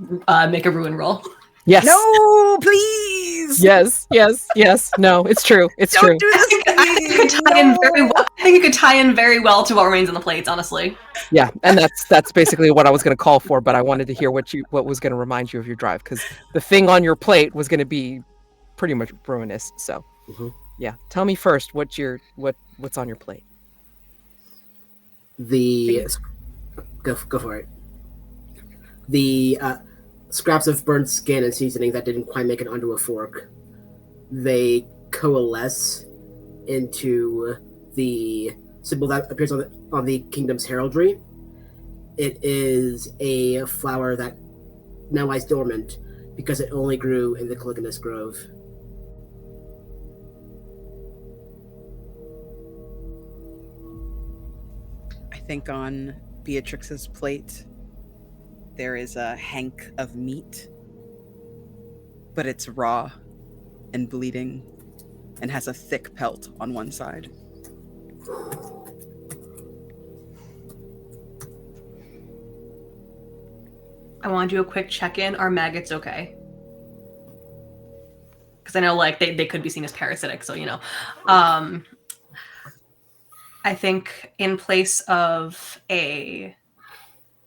make a ruin roll. Yes. No, please. Yes. No, it's true. It's true. Don't do this. I think you could tie in very well to what remains on the plates, honestly. Yeah, and that's basically what I was going to call for, but I wanted to hear what was going to remind you of your drive, because the thing on your plate was going to be pretty much ruinous. So, yeah, tell me first what's on your plate. Go for it. The scraps of burnt skin and seasoning that didn't quite make it onto a fork. They coalesce into the symbol that appears on the kingdom's heraldry. It is a flower that now lies dormant because it only grew in the Caligulus Grove. I think on Beatrix's plate there is a hank of meat, but it's raw and bleeding and has a thick pelt on one side. I want to do a quick check-in. Are maggots okay? Because I know, like, they could be seen as parasitic, so, you know. I think in place of the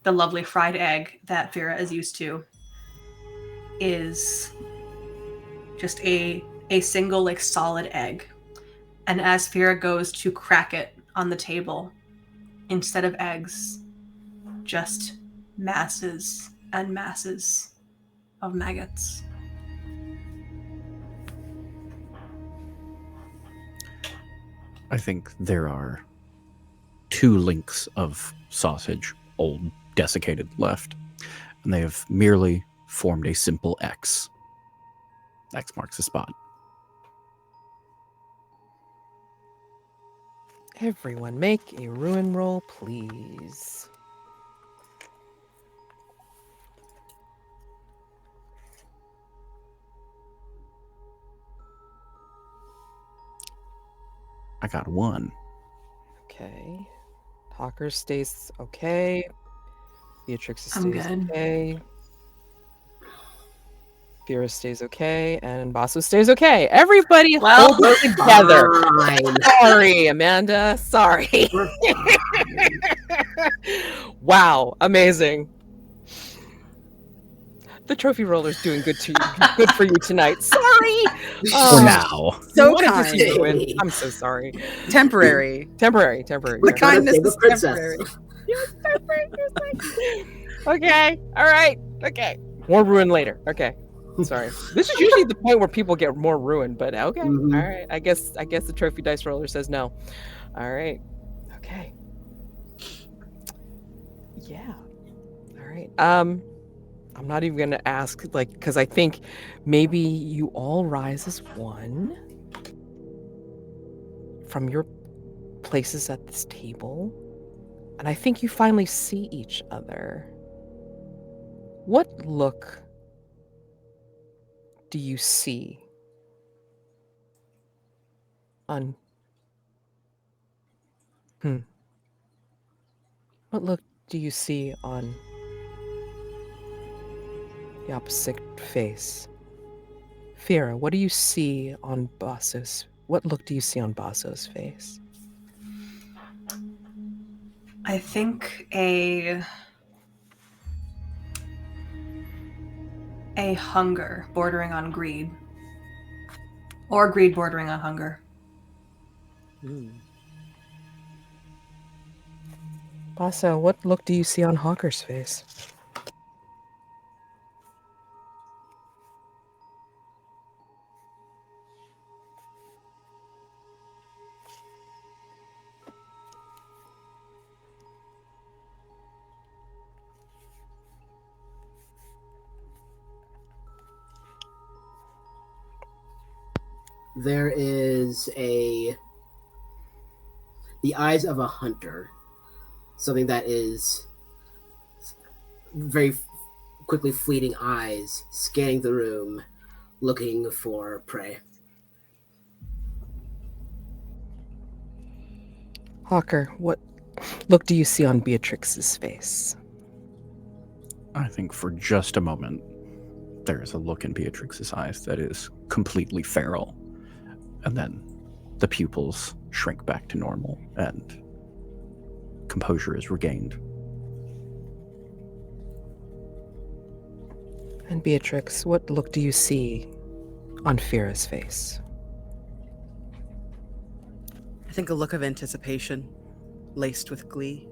lovely fried egg that Vera is used to is just a single, like, solid egg. And as Vera goes to crack it on the table, instead of eggs, just masses and masses of maggots. I think there are 2 links of sausage, old, desiccated, left, and they have merely formed a simple X. X marks the spot. Everyone make a ruin roll, please. I got 1. Okay. Hawker stays okay. Beatrix I'm stays good. okay. Vera stays okay. And Basso stays okay. Everybody Well, hold it together. Fine. Sorry, Amanda. Sorry. We're fine. Wow. Amazing. The trophy roller's doing good for you tonight. Sorry. For now. So Wanted to kind. see you win. I'm so sorry. Temporary. Temporary. The kindness Save a is princess. temporary. Okay. All right. Okay. More ruin later. Okay. Sorry. This is usually the point where people get more ruin, but okay. Mhm. All right. I guess the trophy dice roller says no. All right. Okay. Yeah. All right. I'm not even gonna ask, because I think maybe you all rise as one from your places at this table, and I think you finally see each other. What look do you see on what look do you see on the opposite face? Fira, what do you see on Basso's? What look do you see on Basso's face? I think a hunger bordering on greed. Or greed bordering on hunger. Basso, what look do you see on Hawker's face? There is the eyes of a hunter, something that is very quickly fleeting eyes, scanning the room, looking for prey. Hawker, what look do you see on Beatrix's face? I think for just a moment, there is a look in Beatrix's eyes that is completely feral. And then the pupils shrink back to normal and composure is regained. And Beatrix, what look do you see on Fira's face? I think a look of anticipation, laced with glee.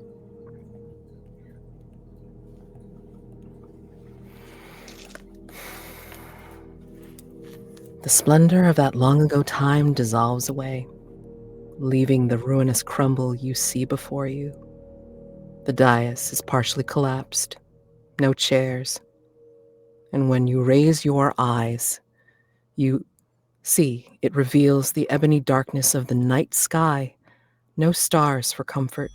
The splendor of that long ago time dissolves away, leaving the ruinous crumble you see before you. The dais is partially collapsed, no chairs, and when you raise your eyes, you see it reveals the ebony darkness of the night sky, no stars for comfort,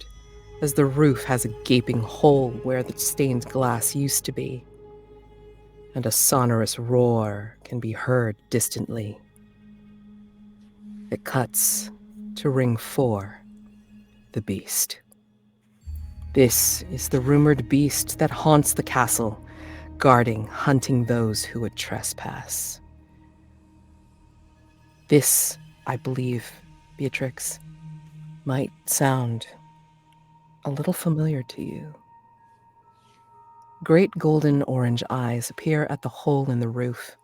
as the roof has a gaping hole where the stained glass used to be, and a sonorous roar can be heard distantly. It cuts to Ring 4, the beast. This is the rumored beast that haunts the castle, guarding, hunting those who would trespass. This, I believe, Beatrix, might sound a little familiar to you. Great golden orange eyes appear at the hole in the roof.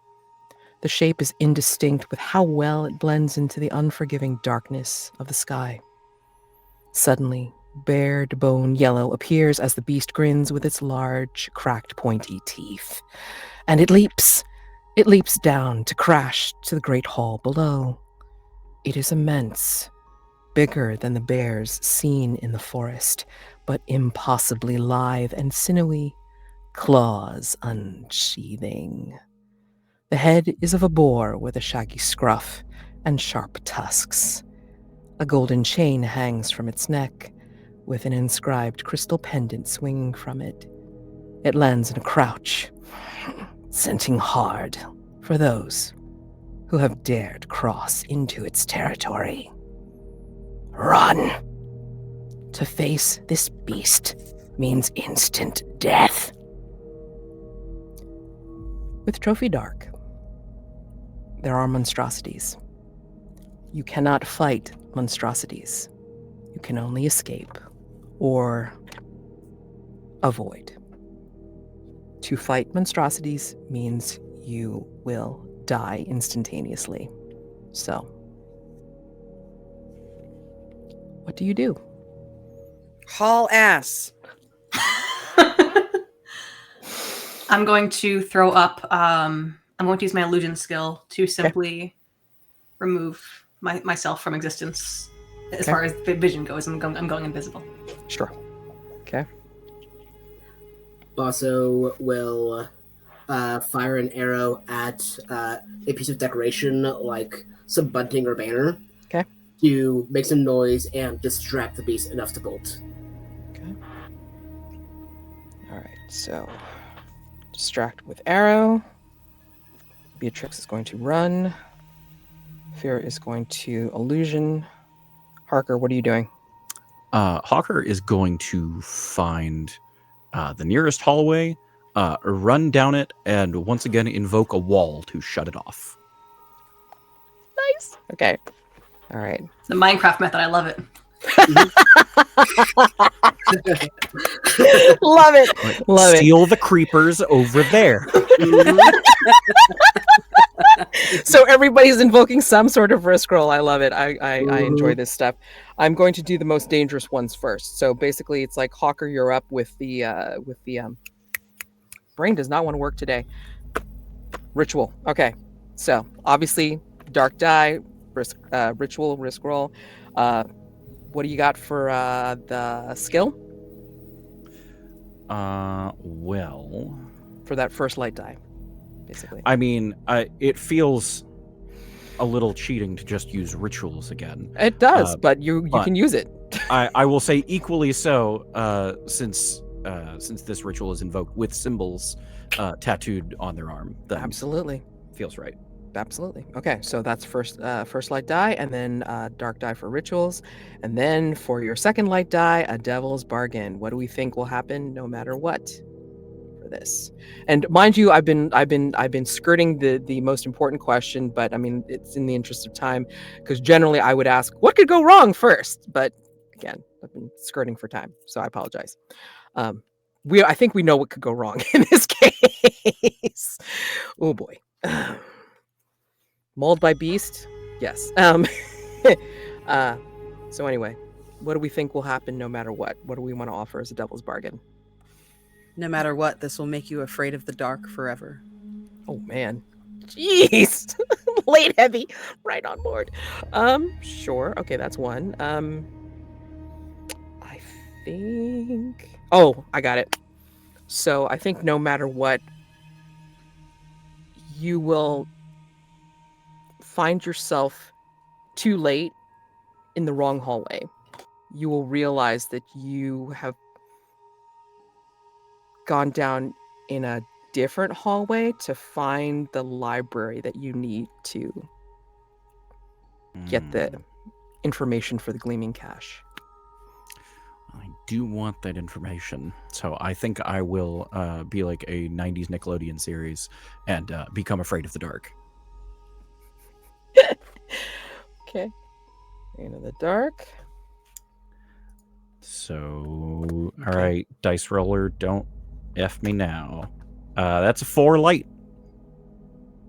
The shape is indistinct with how well it blends into the unforgiving darkness of the sky. Suddenly, bared bone yellow appears as the beast grins with its large, cracked, pointy teeth. And it leaps down to crash to the great hall below. It is immense, bigger than the bears seen in the forest, but impossibly lithe and sinewy, claws unsheathing. The head is of a boar with a shaggy scruff and sharp tusks. A golden chain hangs from its neck, with an inscribed crystal pendant swinging from it. It lands in a crouch, scenting hard for those who have dared cross into its territory. Run! To face this beast means instant death. With Trophy Dark, there are monstrosities. You cannot fight monstrosities. You can only escape or avoid. To fight monstrosities means you will die instantaneously. So, what do you do? Haul ass. I'm going to throw up. I'm going to use my illusion skill to simply remove myself from existence. As far as the vision goes, I'm going invisible. Sure. Okay. Basso will fire an arrow at a piece of decoration, like some bunting or banner, to make some noise and distract the beast enough to bolt. Okay. All right. So, distract with arrow. Beatrix is going to run. Fear is going to illusion. Harker, what are you doing? Hawker is going to find the nearest hallway, run down it, and once again invoke a wall to shut it off. Nice. Okay. All right. It's the Minecraft method. I love it. Love it. Love it. Steal the creepers over there. So everybody's invoking some sort of risk roll. I love it. I enjoy this stuff. I'm going to do the most dangerous ones first. So basically, it's like Hawker, you're up with the brain does not want to work today. Ritual. Okay. So obviously, dark die, risk, ritual, risk roll. What do you got for the skill? Well, for that first light die, basically. I mean, it feels a little cheating to just use rituals again. It does, but you can use it. I will say equally so, since this ritual is invoked with symbols tattooed on their arm. Absolutely. Feels right. Absolutely. Okay, so that's first light die, and then dark die for rituals, and then for your second light die, a devil's bargain. What do we think will happen no matter what for this? And mind you, I've been skirting the most important question, but I mean it's in the interest of time, because generally I would ask what could go wrong first, but again I've been skirting for time, so I apologize. I think we know what could go wrong in this case. Oh boy. Mauled by beast? Yes. So anyway, what do we think will happen no matter what? What do we want to offer as a devil's bargain? No matter what, this will make you afraid of the dark forever. Oh man. Jeez. Late heavy. Right on board. Sure. Okay, that's one. I think... Oh, I got it. So I think no matter what, you will find yourself too late in the wrong hallway. You will realize that you have gone down in a different hallway to find the library that you need to get the information for the Gleaming Cache. I do want that information, so I think I will be like a 90s Nickelodeon series and become afraid of the dark. Okay. Into the dark. So, all right, dice roller, don't F me now. That's a 4 light.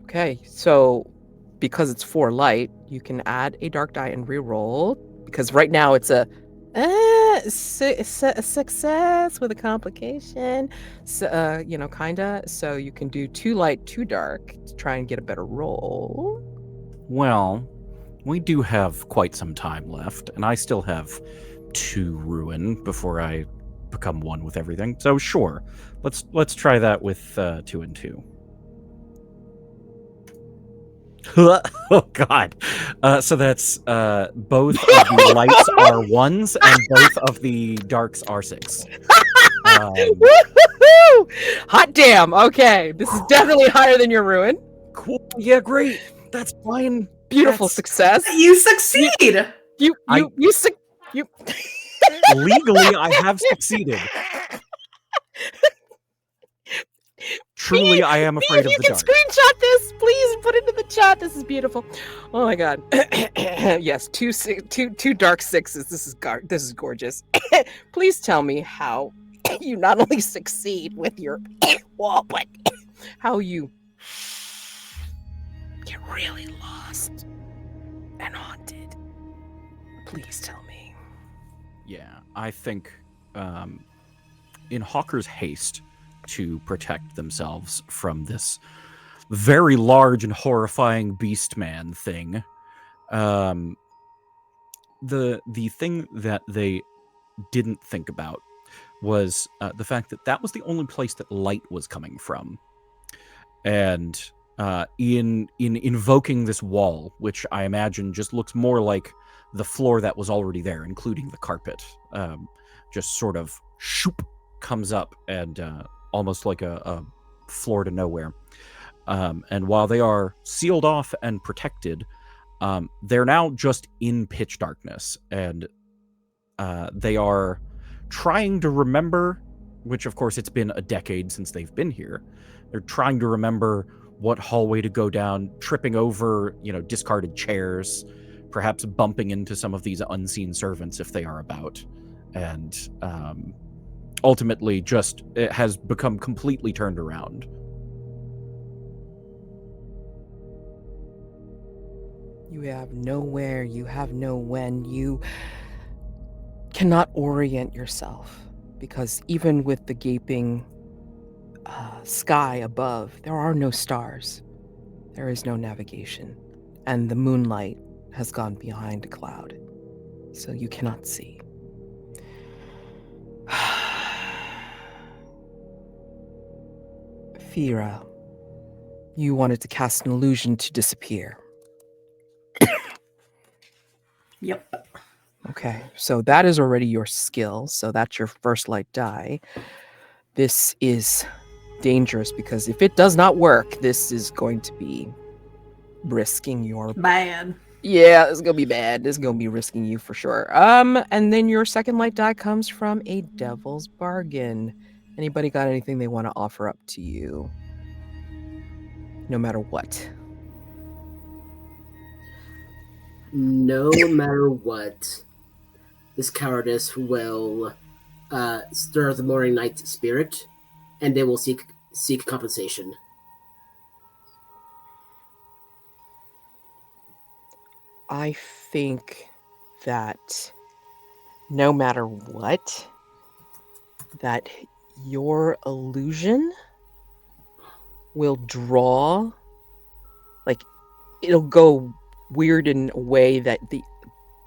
Okay, so because it's 4 light, you can add a dark die and reroll, because right now it's a success with a complication. So, kinda. So you can do 2 light, 2 dark to try and get a better roll. Well, we do have quite some time left, and I still have 2 ruin before I become 1 with everything. So sure, let's try that with 2 and 2. Oh God! So that's both of the lights are 1s and both of the darks are 6. Woo-hoo-hoo! Hot damn! Okay, this is definitely higher than your ruin. Cool. Yeah, great. That's fine. Beautiful success. You succeed. You Legally, I have succeeded. Truly, I am afraid of the dark. You can screenshot this, please. Put it in the chat. This is beautiful. Oh my God. Yes, two dark 6s. This is gorgeous. Please tell me how you not only succeed with your wall, but how you get really lost and haunted. Please tell me. Yeah, I think in Hawker's haste to protect themselves from this very large and horrifying beast man thing, the thing that they didn't think about was the fact that that was the only place that light was coming from. And in invoking this wall, which I imagine just looks more like the floor that was already there, including the carpet, just sort of shoop comes up and almost like a floor to nowhere. And while they are sealed off and protected, they're now just in pitch darkness, and they are trying to remember, which of course it's been a decade since they've been here. They're trying to remember what hallway to go down, tripping over, discarded chairs, perhaps bumping into some of these unseen servants if they are about. And ultimately just it has become completely turned around. You have nowhere, you have no when, you cannot orient yourself, because even with the gaping sky above, there are no stars. There is no navigation, and the moonlight has gone behind a cloud, so you cannot see. Fira, you wanted to cast an illusion to disappear. Yep. Okay, so that is already your skill, so that's your first light die. This is dangerous because if it does not work, this is going to be risking your... Bad. Yeah, this is going to be bad. This is going to be risking you for sure. And then your second light die comes from a devil's bargain. Anybody got anything they want to offer up to you? No matter what. No matter what, this cowardice will stir the morning night spirit, and they will seek compensation. I think that no matter what, that your illusion will draw, like, it'll go weird in a way that the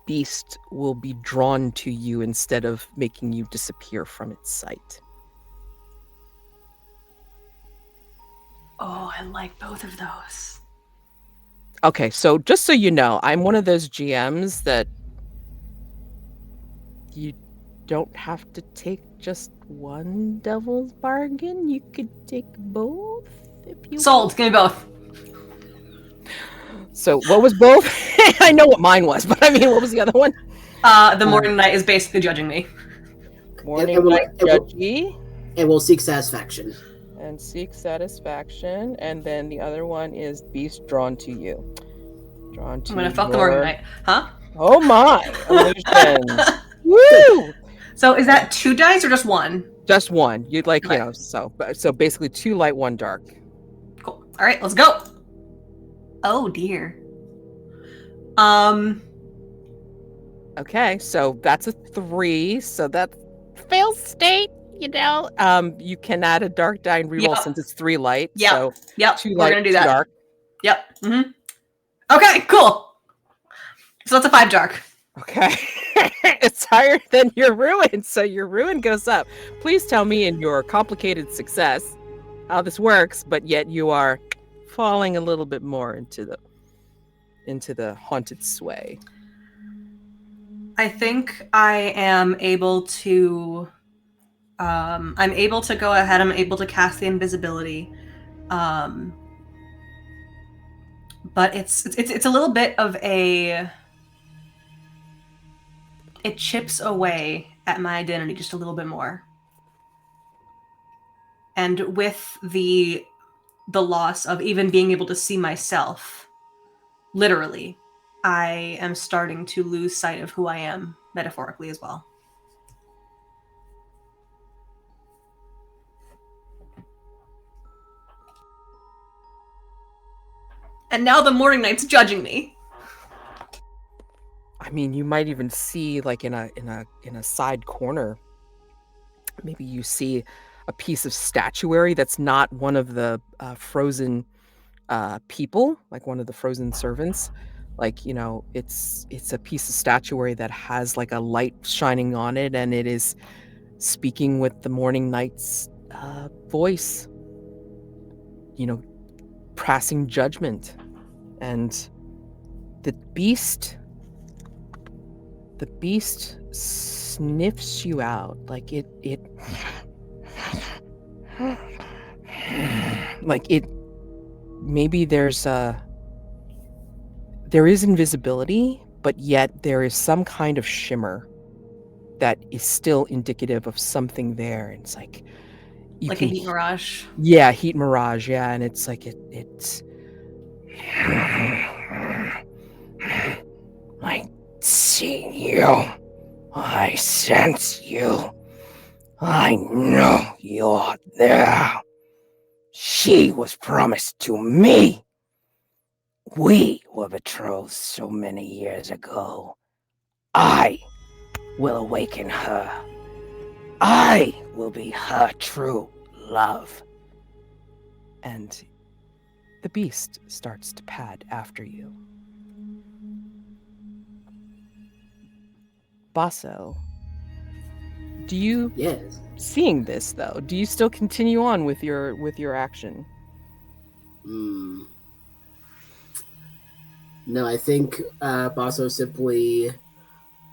beast will be drawn to you instead of making you disappear from its sight. Oh, I like both of those. Okay, so just so you know, I'm one of those GMs that you don't have to take just one devil's bargain. You could take both if you Sold. Give me both. So what was both? I know what mine was, but I mean, what was the other one? The morning night is basically judging me. Morning night judgy. And we'll seek satisfaction. And seek satisfaction. And then the other one is beast drawn to you. Drawn to I'm gonna fuck the morning night. Huh? Oh my. Illusions. Woo! So is that 2 dice or just 1? Just one. You'd like, Okay. so basically 2 light, 1 dark. Cool. All right, let's go. Oh dear. Okay, so that's a 3. So that's fail state, you know. You can add a dark die and reroll Yep. since it's 3 light. Yep. So Yep. 2 We're light, gonna do 2 that. dark. Yep. Mm-hmm. Okay, cool. So that's a 5 dark. Okay. It's higher than your ruin, so your ruin goes up. Please tell me in your complicated success how this works, but yet you are falling a little bit more into the haunted sway. I think I am able to I'm able to go ahead, I'm able to cast the invisibility. But it's a little bit of it chips away at my identity just a little bit more. And with the loss of even being able to see myself, literally, I am starting to lose sight of who I am, metaphorically as well. And now the Morning Knight's judging me. I mean, you might even see, like, in a side corner, maybe you see a piece of statuary that's not one of the frozen people, like one of the frozen servants. Like, you know, it's a piece of statuary that has like a light shining on it, and it is speaking with the Morning Knight's voice, you know, passing judgment. And the beast sniffs you out, like it like it maybe there is invisibility, but yet there is some kind of shimmer that is still indicative of something there. And it's like a heat mirage. Yeah, heat mirage, yeah. And it's like it's I see you. I sense you. I know you're there. She was promised to me. We were betrothed so many years ago. I will awaken her. I will be her true love. And the beast starts to pad after you. Basso, do you, Yes. seeing this though, do you still continue on with your action? No, I think Basso simply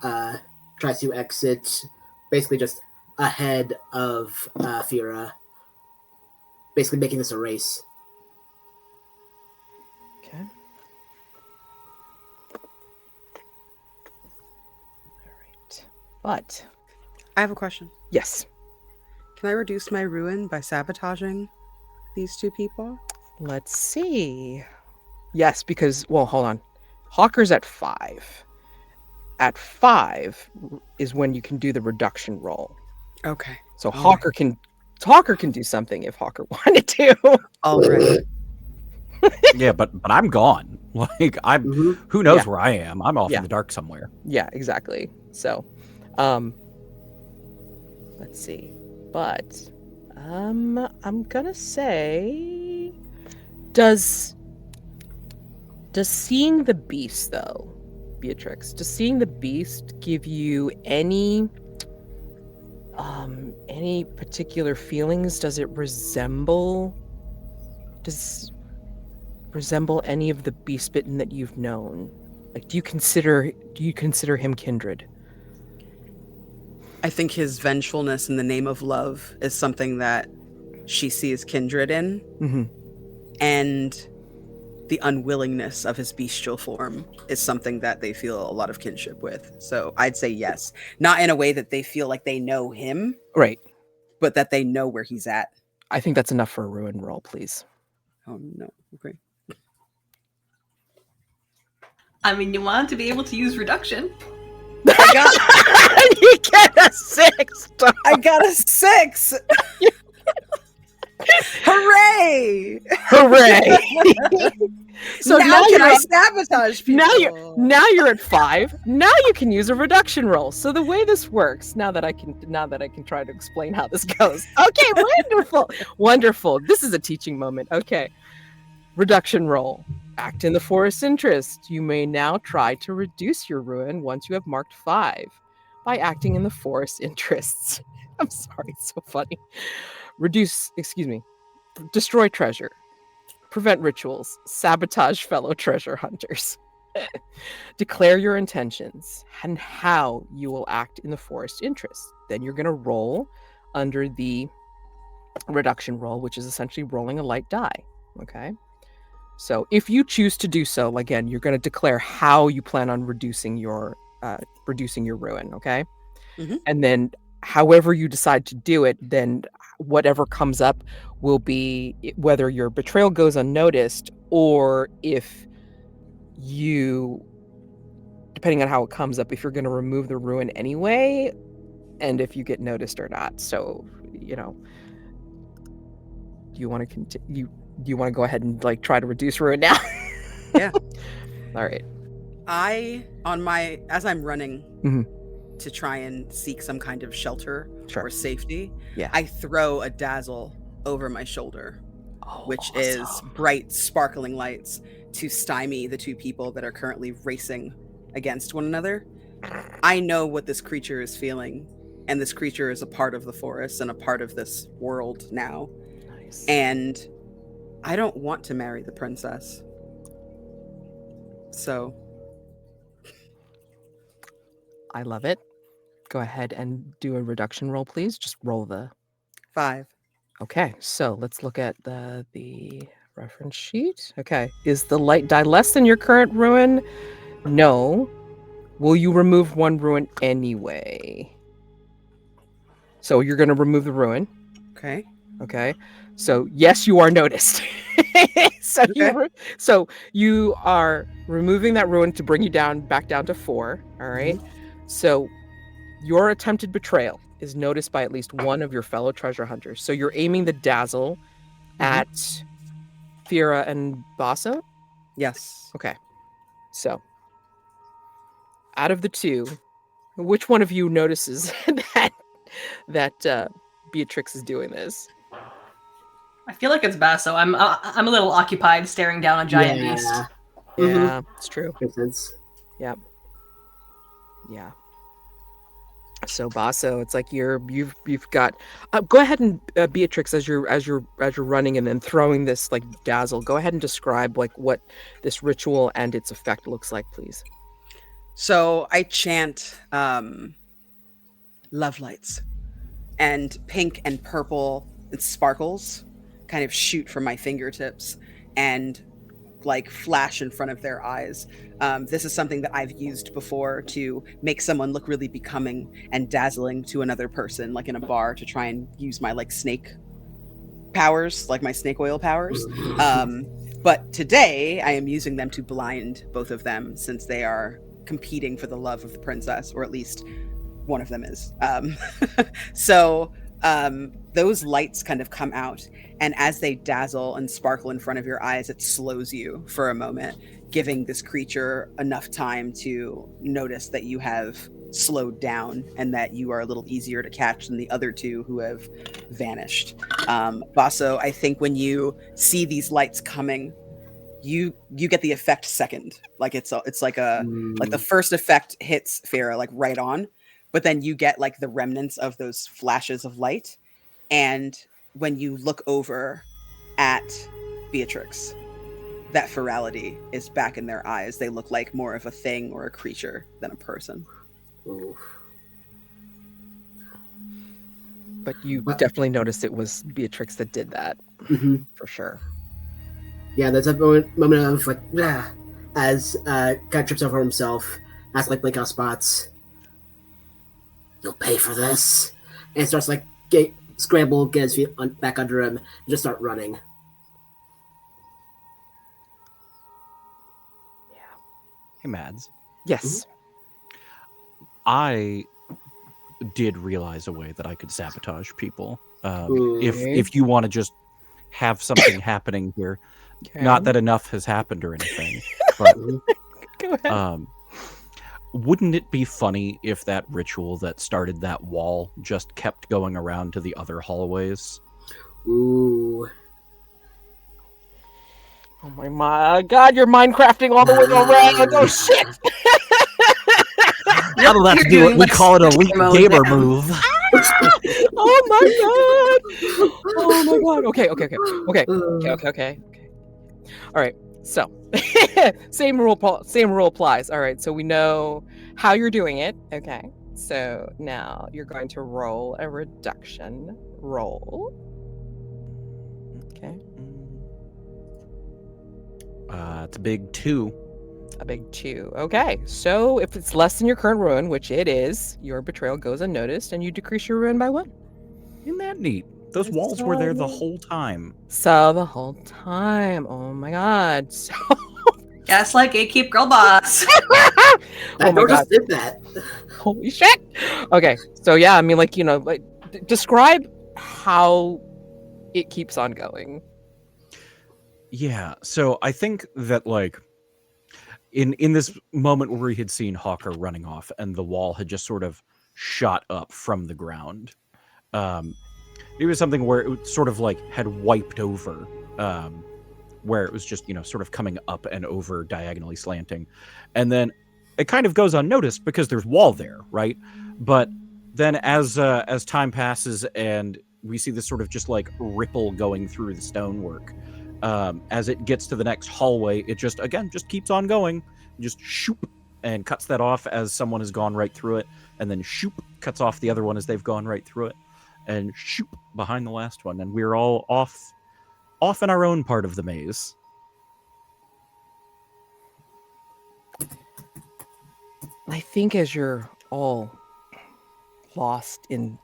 tries to exit, basically just ahead of Fira, basically making this a race. Okay. All right. But I have a question. yes. Can I reduce my ruin by sabotaging these two people? Let's see. Yes, because, well, hold on. Hawker's at 5. At 5 is when you can do the reduction roll. Okay. So All Hawker can do something if Hawker wanted to. All right. Yeah, but I'm gone. Like who knows where I am? I'm off in the dark somewhere. Yeah, exactly. So, let's see. But I'm gonna say, does seeing the beast though, Beatrix, does seeing the beast give you any particular feelings? Does it resemble any of the beast bitten that you've known? Like, do you consider him kindred? I think his vengefulness in the name of love is something that she sees kindred in. Mm-hmm. And the unwillingness of his bestial form is something that they feel a lot of kinship with. So I'd say yes. Not in a way that they feel like they know him. Right. But that they know where he's at. I think that's enough for a ruin roll, please. Oh, no. Okay. I mean, you want to be able to use reduction. You get a 6. I got a 6. Hooray! Hooray! So now can I sabotage people? Now you're at 5. Now you can use a reduction roll. So the way this works, now that I can try to explain how this goes. Okay, wonderful. This is a teaching moment. Okay. Reduction roll. Act in the forest's interest. You may now try to reduce your ruin once you have marked 5 by acting in the forest's interests. I'm sorry, it's so funny. Destroy treasure. Prevent rituals. Sabotage fellow treasure hunters. Declare your intentions and how you will act in the forest's interest. Then you're going to roll under the reduction roll, which is essentially rolling a light die. Okay. So if you choose to do so, again, you're going to declare how you plan on reducing your ruin. Okay. Mm-hmm. And then however you decide to do it, then whatever comes up will be whether your betrayal goes unnoticed or if you, depending on how it comes up, if you're going to remove the ruin anyway, and if you get noticed or not. So, do you want to continue? Do you want to go ahead and try to reduce ruin now? Yeah. All right. As I'm running Mhm. to try and seek some kind of shelter Sure. or safety, Yeah. I throw a dazzle over my shoulder, which is awesome. bright, sparkling lights to stymie the two people that are currently racing against one another. I know what this creature is feeling, and this creature is a part of the forest and a part of this world now. Nice. And I don't want to marry the princess. So I love it. Go ahead and do a reduction roll, please. Just roll the 5. Okay, so let's look at the reference sheet. Okay, is the light die less than your current ruin? No. Will you remove one ruin anyway? So you're going to remove the ruin. Okay. Okay. So yes, you are noticed. So you are removing that ruin to bring you back down to 4. All right. Mhm. So your attempted betrayal is noticed by at least one of your fellow treasure hunters. So you're aiming the dazzle at Fira and Basso? Yes. Okay. So out of the two, which one of you notices that Beatrix is doing this? I feel like it's Basso. I'm a little occupied staring down a giant beast. Yeah, it's true. Makes sense. Yeah. So Basso, it's like you've got. Go ahead and Beatrix, as you're running and then throwing this dazzle. Go ahead and describe what this ritual and its effect looks like, please. So I chant love lights, and pink and purple and sparkles kind of shoot from my fingertips and flash in front of their eyes. This is something that I've used before to make someone look really becoming and dazzling to another person, in a bar, to try and use my snake powers, my snake oil powers. But today I am using them to blind both of them, since they are competing for the love of the princess, or at least one of them is. So those lights kind of come out, and as they dazzle and sparkle in front of your eyes, it slows you for a moment, giving this creature enough time to notice that you have slowed down and that you are a little easier to catch than the other two who have vanished. Basso, I think when you see these lights coming, you get the effect second. It's like the first effect hits Farah right on, but then you get the remnants of those flashes of light. And when you look over at Beatrix, that ferality is back in their eyes. They look like more of a thing or a creature than a person. Oof. But you definitely noticed it was Beatrix that did that, for sure. Yeah, there's a moment of as kind of trips over himself, has blink out spots. You'll pay for this, and starts scramble, get his feet back under him, and just start running. Hey, Mads. Yes. I did realize a way that I could sabotage people. Okay. If you want to just have something happening here, not that enough has happened or anything, but Go ahead. Wouldn't it be funny if that ritual that started that wall just kept going around to the other hallways? Ooh. Oh my God, you're Minecrafting all the way around. Oh, shit. That'll have to do what we call an elite gamer move. Oh, my God. Oh, my God. Okay. All right. So, same rule applies. All right. So we know how you're doing it. Okay. So now you're going to roll a reduction roll. Okay. It's a big 2. A big 2. Okay. So if it's less than your current ruin, which it is, your betrayal goes unnoticed and you decrease your ruin by 1. Isn't that neat? Those walls were there the whole time. So the whole time. Oh my God. So... Just like Gatekeep Girl Boss. Oh my God. Just did that. Holy shit. Okay. So yeah, I mean, like, you know, like describe how it keeps on going. Yeah. So I think that, like, in this moment where we had seen Hawker running off and the wall had just sort of shot up from the ground, it was something where it sort of like had wiped over, where it was just, you know, sort of coming up and over, diagonally slanting. And then it kind of goes unnoticed because there's wall there, right? But then as time passes and we see this sort of just like ripple going through the stonework, as it gets to the next hallway, it just keeps on going, just shoop, and cuts that off as someone has gone right through it, and then shoop, cuts off the other one as they've gone right through it, and shoop, behind the last one, and we're all off in our own part of the maze. I think as you're all lost in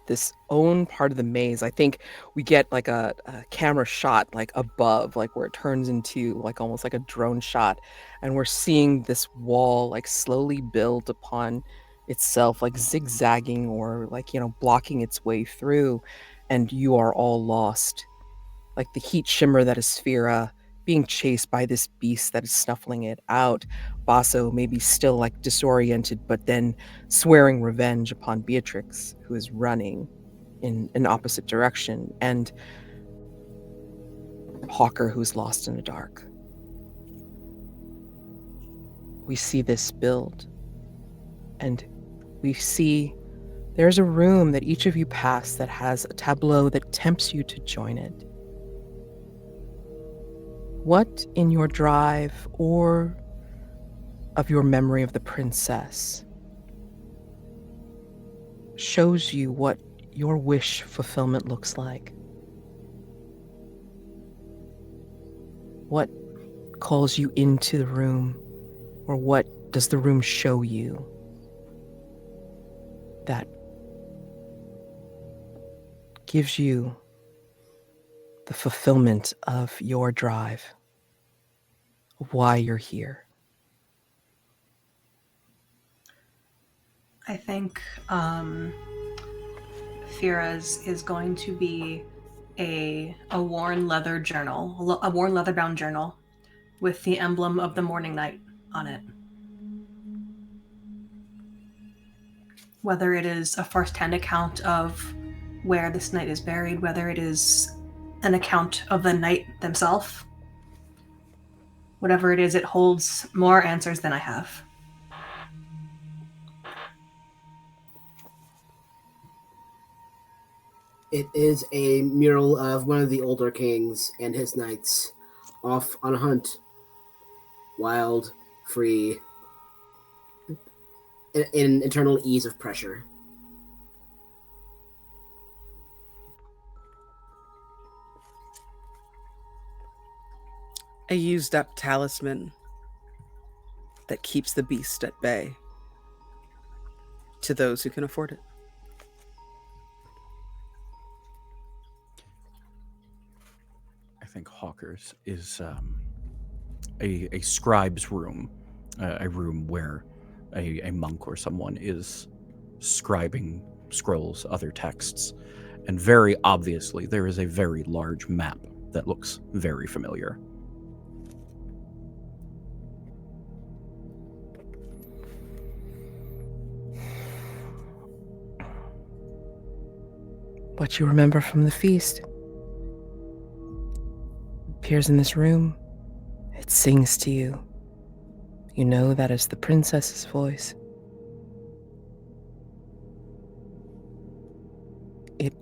this own part of the maze, I think we get like a camera shot like above, like where it turns into like almost like a drone shot, and we're seeing this wall like slowly build upon itself, like zigzagging or like, you know, blocking its way through, and you are all lost. Like the heat shimmer that is Sphera being chased by this beast that is snuffling it out. Basso maybe still like disoriented, but then swearing revenge upon Beatrix, who is running in an opposite direction, and Hawker, who's lost in the dark. We see this build, and we see there's a room that each of you pass that has a tableau that tempts you to join it. What in your drive or of your memory of the princess shows you what your wish fulfillment looks like? What calls you into the room, or what does the room show you that gives you the fulfillment of your drive, of why you're here? I think Fira's is going to be a worn leather journal, a worn leather-bound journal with the emblem of the morning night on it. Whether it is a first-hand account of where this knight is buried, whether it is an account of the knight themselves, whatever it is, it holds more answers than I have. It is a mural of one of the older kings and his knights off on a hunt. Wild, free, in eternal ease of pressure. A used up talisman that keeps the beast at bay to those who can afford it. I think Hawker's is a scribe's room, a room where a monk or someone is scribing scrolls, other texts, and very obviously there is a very large map that looks very familiar. What you remember from the feast appears in this room. It sings to you. You know that is the princess's voice. It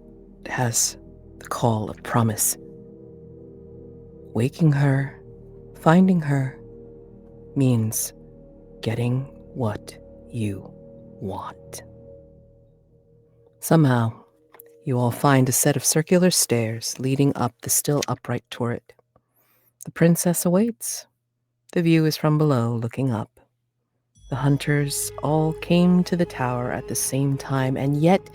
has the call of promise. Waking her, finding her, means getting what you want. Somehow, you all find a set of circular stairs leading up the still upright turret. The princess awaits. The view is from below, looking up. The hunters all came to the tower at the same time, and yet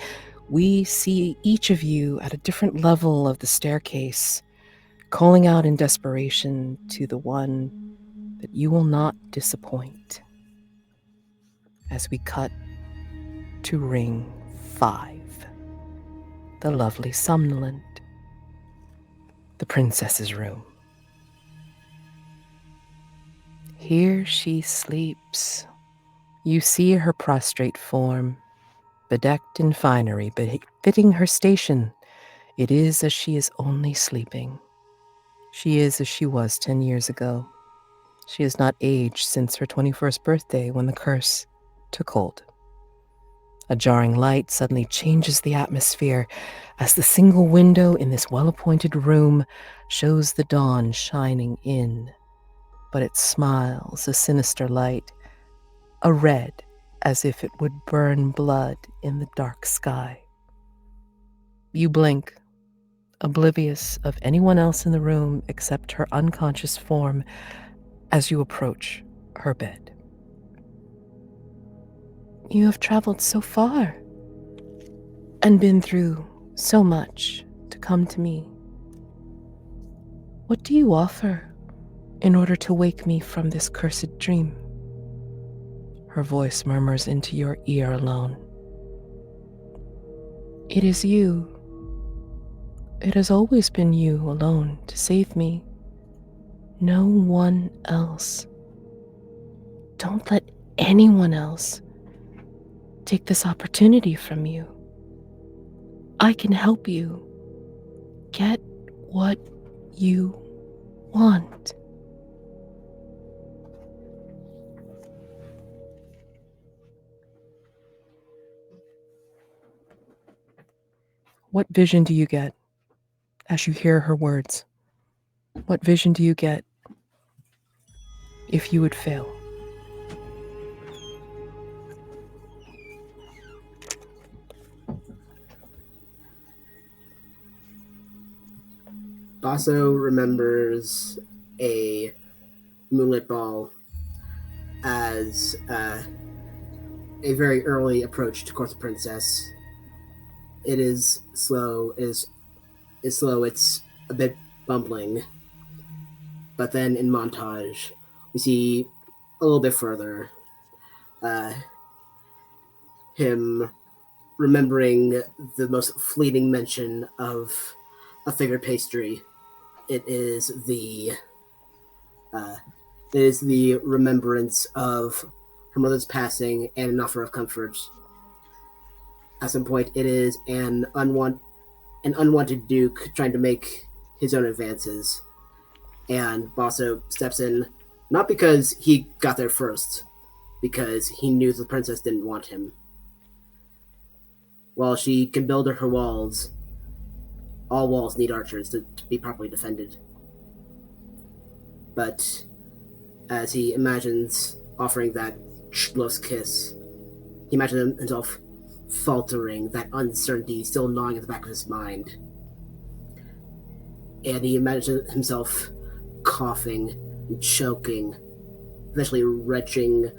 we see each of you at a different level of the staircase, calling out in desperation to the one that you will not disappoint. As we cut to ring 5, the lovely somnolent, the princess's room. Here she sleeps. You see her prostrate form, bedecked in finery, befitting her station. It is as she is only sleeping. She is as she was 10 years ago. She has not aged since her 21st birthday when the curse took hold. A jarring light suddenly changes the atmosphere as the single window in this well-appointed room shows the dawn shining in. But it smiles a sinister light, a red as if it would burn blood in the dark sky. You blink, oblivious of anyone else in the room except her unconscious form as you approach her bed. You have traveled so far and been through so much to come to me. What do you offer in order to wake me from this cursed dream? Her voice murmurs into your ear alone. It is you. It has always been you alone to save me. No one else. Don't let anyone else take this opportunity from you. I can help you get what you want. What vision do you get as you hear her words? What vision do you get if you would fail? Basso remembers a moonlit ball as a very early approach to court the princess. It is slow. It's a bit bumbling. But then in montage, we see a little bit further him remembering the most fleeting mention of a figured pastry. It is the remembrance of her mother's passing and an offer of comfort. At some point, it is an unwanted duke trying to make his own advances, and Basso steps in, not because he got there first, because he knew the princess didn't want him. While she can build her walls, all walls need archers to be properly defended. But as he imagines offering that close kiss, he imagines himself faltering, that uncertainty still gnawing at the back of his mind. And he imagines himself coughing and choking, eventually retching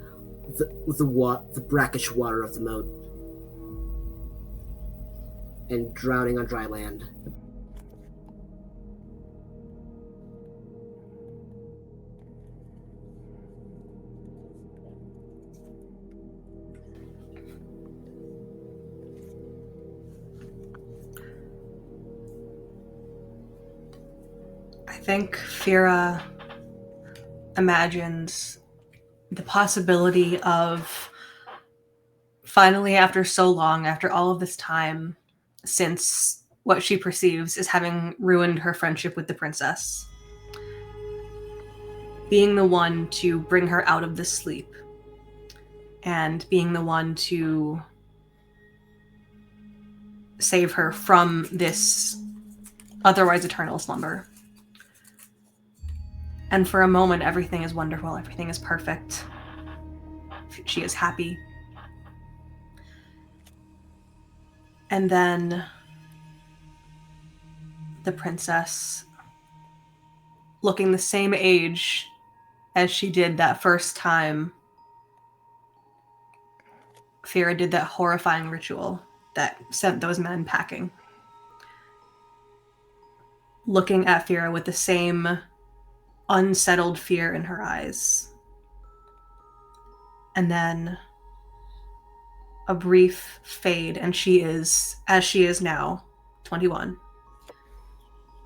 the brackish water of the moat and drowning on dry land. I think Fira imagines the possibility of finally, after so long, after all of this time, since what she perceives is having ruined her friendship with the princess, being the one to bring her out of this sleep and being the one to save her from this otherwise eternal slumber. And for a moment, everything is wonderful, everything is perfect. She is happy. And then the princess, looking the same age as she did that first time Fira did that horrifying ritual that sent those men packing. Looking at Fira with the same unsettled fear in her eyes. And then a brief fade, and she is, as she is now, 21.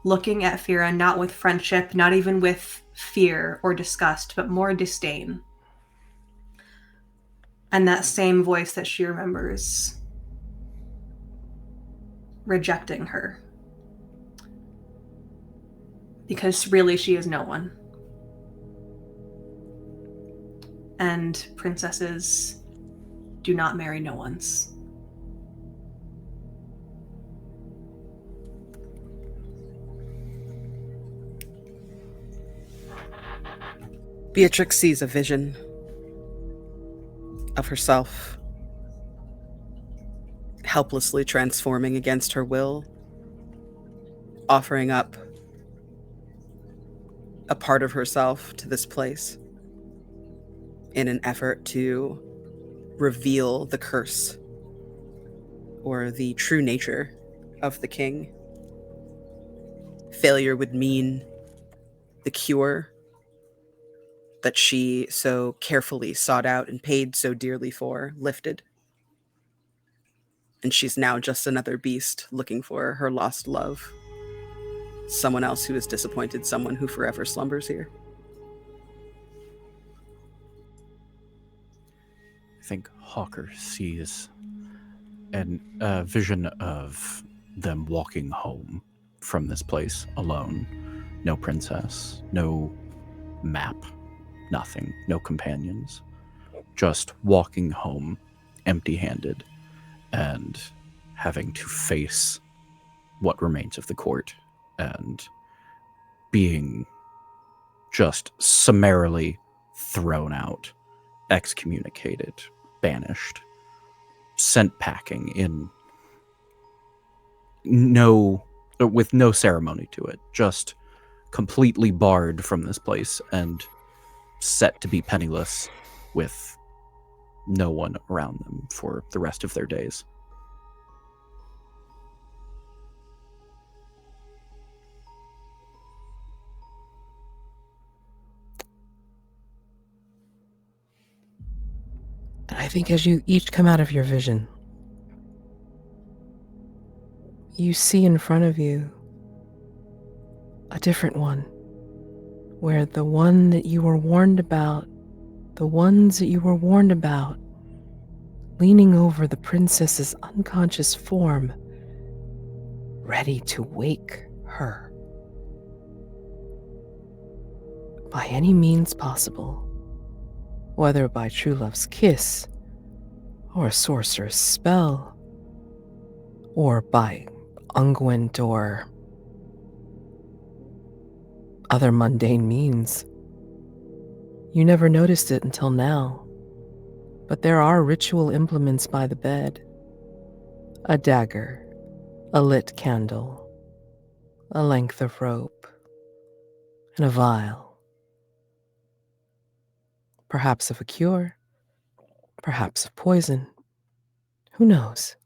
Looking at Fira not with friendship, not even with fear or disgust, but more disdain. And that same voice that she remembers rejecting her. Because really she is no one. And princesses do not marry no ones. Beatrix sees a vision of herself helplessly transforming against her will, offering up a part of herself to this place in an effort to reveal the curse or the true nature of the king. Failure would mean the cure that she so carefully sought out and paid so dearly for lifted. And she's now just another beast looking for her lost love. Someone else who is disappointed, someone who forever slumbers here. I think Hawker sees a vision of them walking home from this place alone. No princess, no map, nothing, no companions. Just walking home empty-handed and having to face what remains of the court and being just summarily thrown out, excommunicated, banished, sent packing with no ceremony to it, just completely barred from this place and set to be penniless with no one around them for the rest of their days. I think as you each come out of your vision, you see in front of you a different one, where the one that you were warned about, the ones that you were warned about, leaning over the princess's unconscious form, ready to wake her. By any means possible, whether by true love's kiss, or a sorcerer's spell, or by unguent or other mundane means. You never noticed it until now, but there are ritual implements by the bed. A dagger, a lit candle, a length of rope, and a vial. Perhaps of a cure, perhaps of poison. Who knows?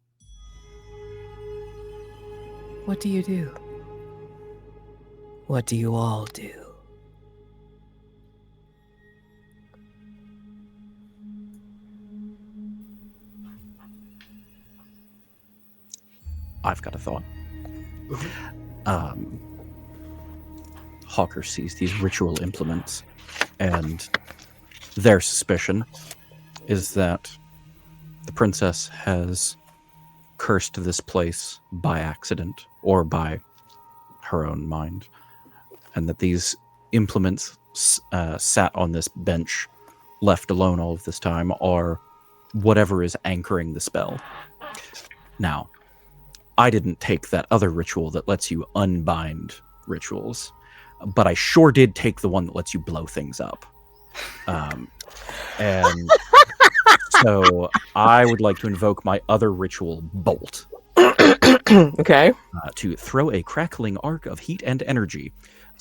What do you do? What do you all do? I've got a thought. Hawker sees these ritual implements, and their suspicion is that the princess has cursed this place by accident or by her own mind, and that these implements sat on this bench, left alone all of this time, are whatever is anchoring the spell. Now, I didn't take that other ritual that lets you unbind rituals, but I sure did take the one that lets you blow things up. And so I would like to invoke my other ritual, Bolt. Okay. To throw a crackling arc of heat and energy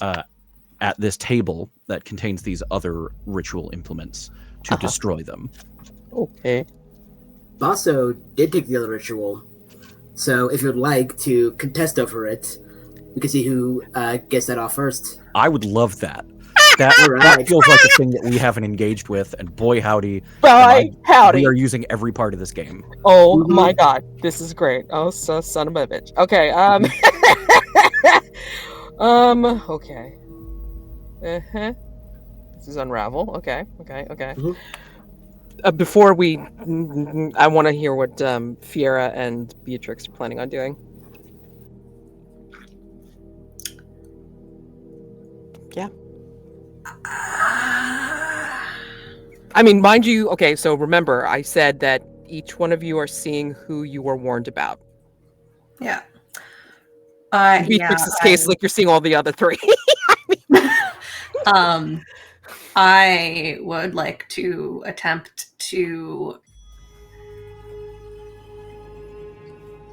at this table that contains these other ritual implements to destroy them. Okay. Basso did take the other ritual, so if you'd like to contest over it, we can see who gets that off first. I would love that. That feels like a thing that we haven't engaged with, and boy howdy, howdy. We are using every part of this game. Oh my god, this is great. Oh, so son of a bitch. Okay, okay. This is Unravel. Okay. Mm-hmm. Before we, I want to hear what Fiera and Beatrix are planning on doing. Yeah. I mean, mind you, okay, so remember, I said that each one of you are seeing who you were warned about. Yeah. In Beatrix's case, like you're seeing all the other three. I would like to attempt to...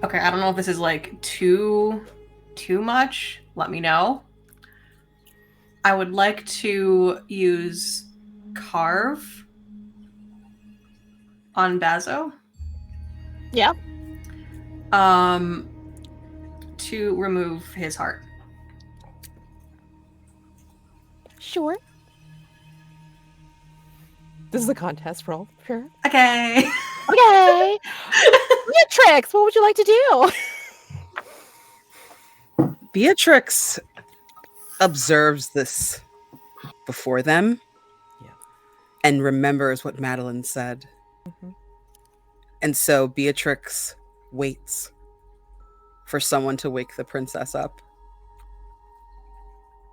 Okay, I don't know if this is like too much. Let me know. I would like to use Carve on Bazo. Yeah. To remove his heart. Sure. This is a contest roll, sure. Okay. Okay. Beatrix, what would you like to do? Beatrix observes this before them, and remembers what Madeline said. Mm-hmm. And so Beatrix waits for someone to wake the princess up,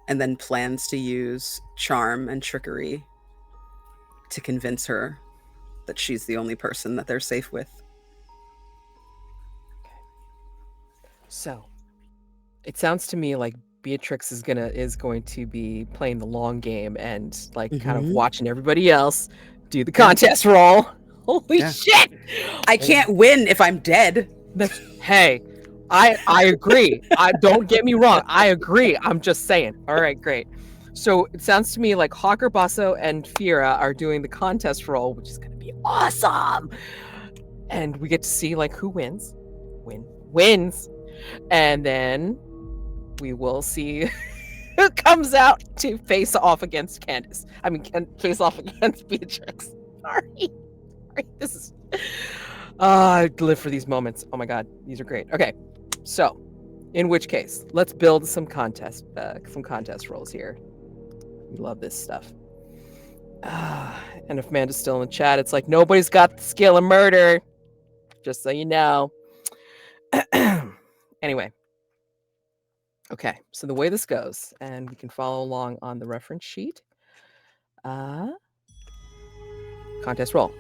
and then plans to use charm and trickery to convince her that she's the only person that they're safe with. So, it sounds to me like Beatrix is going to be playing the long game and kind of watching everybody else do the contest roll. Holy shit! I can't win if I'm dead. Hey, I agree. Don't get me wrong. I agree. I'm just saying. All right, great. So it sounds to me like Hawker, Basso, and Fiera are doing the contest roll, which is going to be awesome. And we get to see who wins. Wins. And then we will see who comes out to face off against Candace. I mean, face off against Beatrix. Sorry. This is... I live for these moments. Oh my god, these are great. Okay, so in which case, let's build some contest rolls here. We love this stuff. And if Amanda's still in the chat, it's like nobody's got the skill of murder. Just so you know. Anyway. Okay, so the way this goes, and we can follow along on the reference sheet. Contest roll.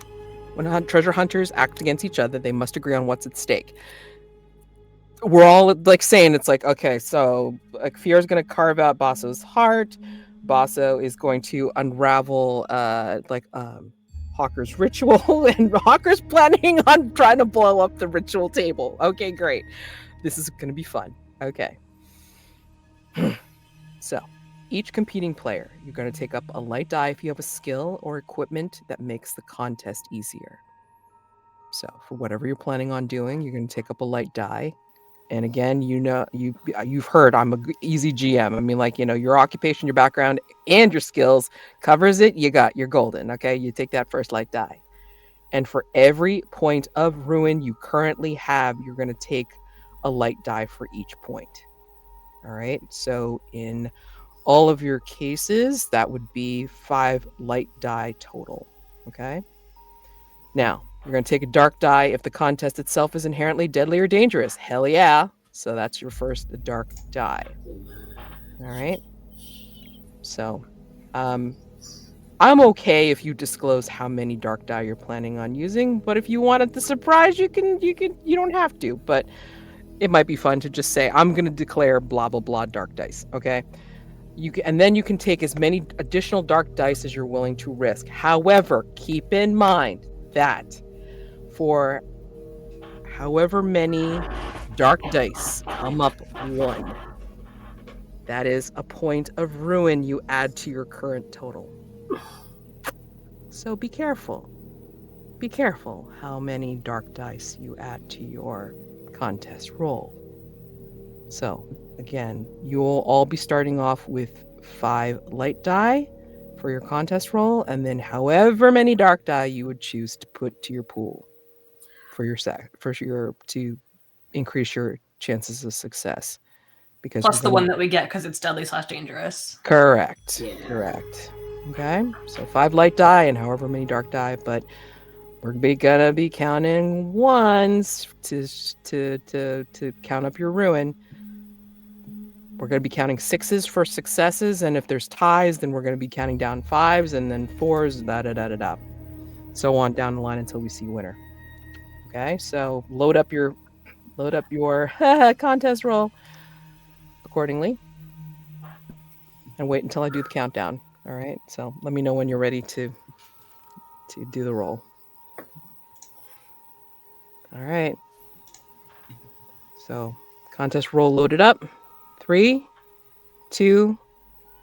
When treasure hunters act against each other, they must agree on what's at stake. We're all saying it's okay, so Fierra's going to carve out Basso's heart. Basso is going to unravel Hawker's ritual, and Hawker's planning on trying to blow up the ritual table. Okay, great. This is going to be fun. Okay. So, each competing player, you're going to take up a light die if you have a skill or equipment that makes the contest easier. So, for whatever you're planning on doing, you're going to take up a light die. And again, you've heard I'm an easy GM. I mean, your occupation, your background, and your skills covers it. You're golden. Okay, you take that first light die. And for every point of ruin you currently have, you're going to take a light die for each point. All right. So in all of your cases, that would be 5 light die total. Okay. Now, you're going to take a dark die if the contest itself is inherently deadly or dangerous. Hell yeah. So that's your first dark die. All right. So, I'm okay if you disclose how many dark die you're planning on using, but if you wanted the surprise, you don't have to, but it might be fun to just say, I'm going to declare blah, blah, blah dark dice. Okay. And then you can take as many additional dark dice as you're willing to risk. However, keep in mind that for however many dark dice come up 1, that is a point of ruin you add to your current total. So be careful. Be careful how many dark dice you add to your contest roll. So, again, you'll all be starting off with 5 light die for your contest roll, and then however many dark die you would choose to put to your pool to increase your chances of success. Because plus the one that we get because it's deadly/dangerous. Correct. Yeah. Correct. Okay, so 5 light die and however many dark die, but we're gonna be counting ones to count up your ruin. We're gonna be counting 6s for successes, and if there's ties, then we're gonna be counting down 5s and then 4s, da. So on down the line until we see winner. Okay, so load up your contest roll accordingly, and wait until I do the countdown. All right, so let me know when you're ready to do the roll. All right. So contest roll loaded up. 3, 2,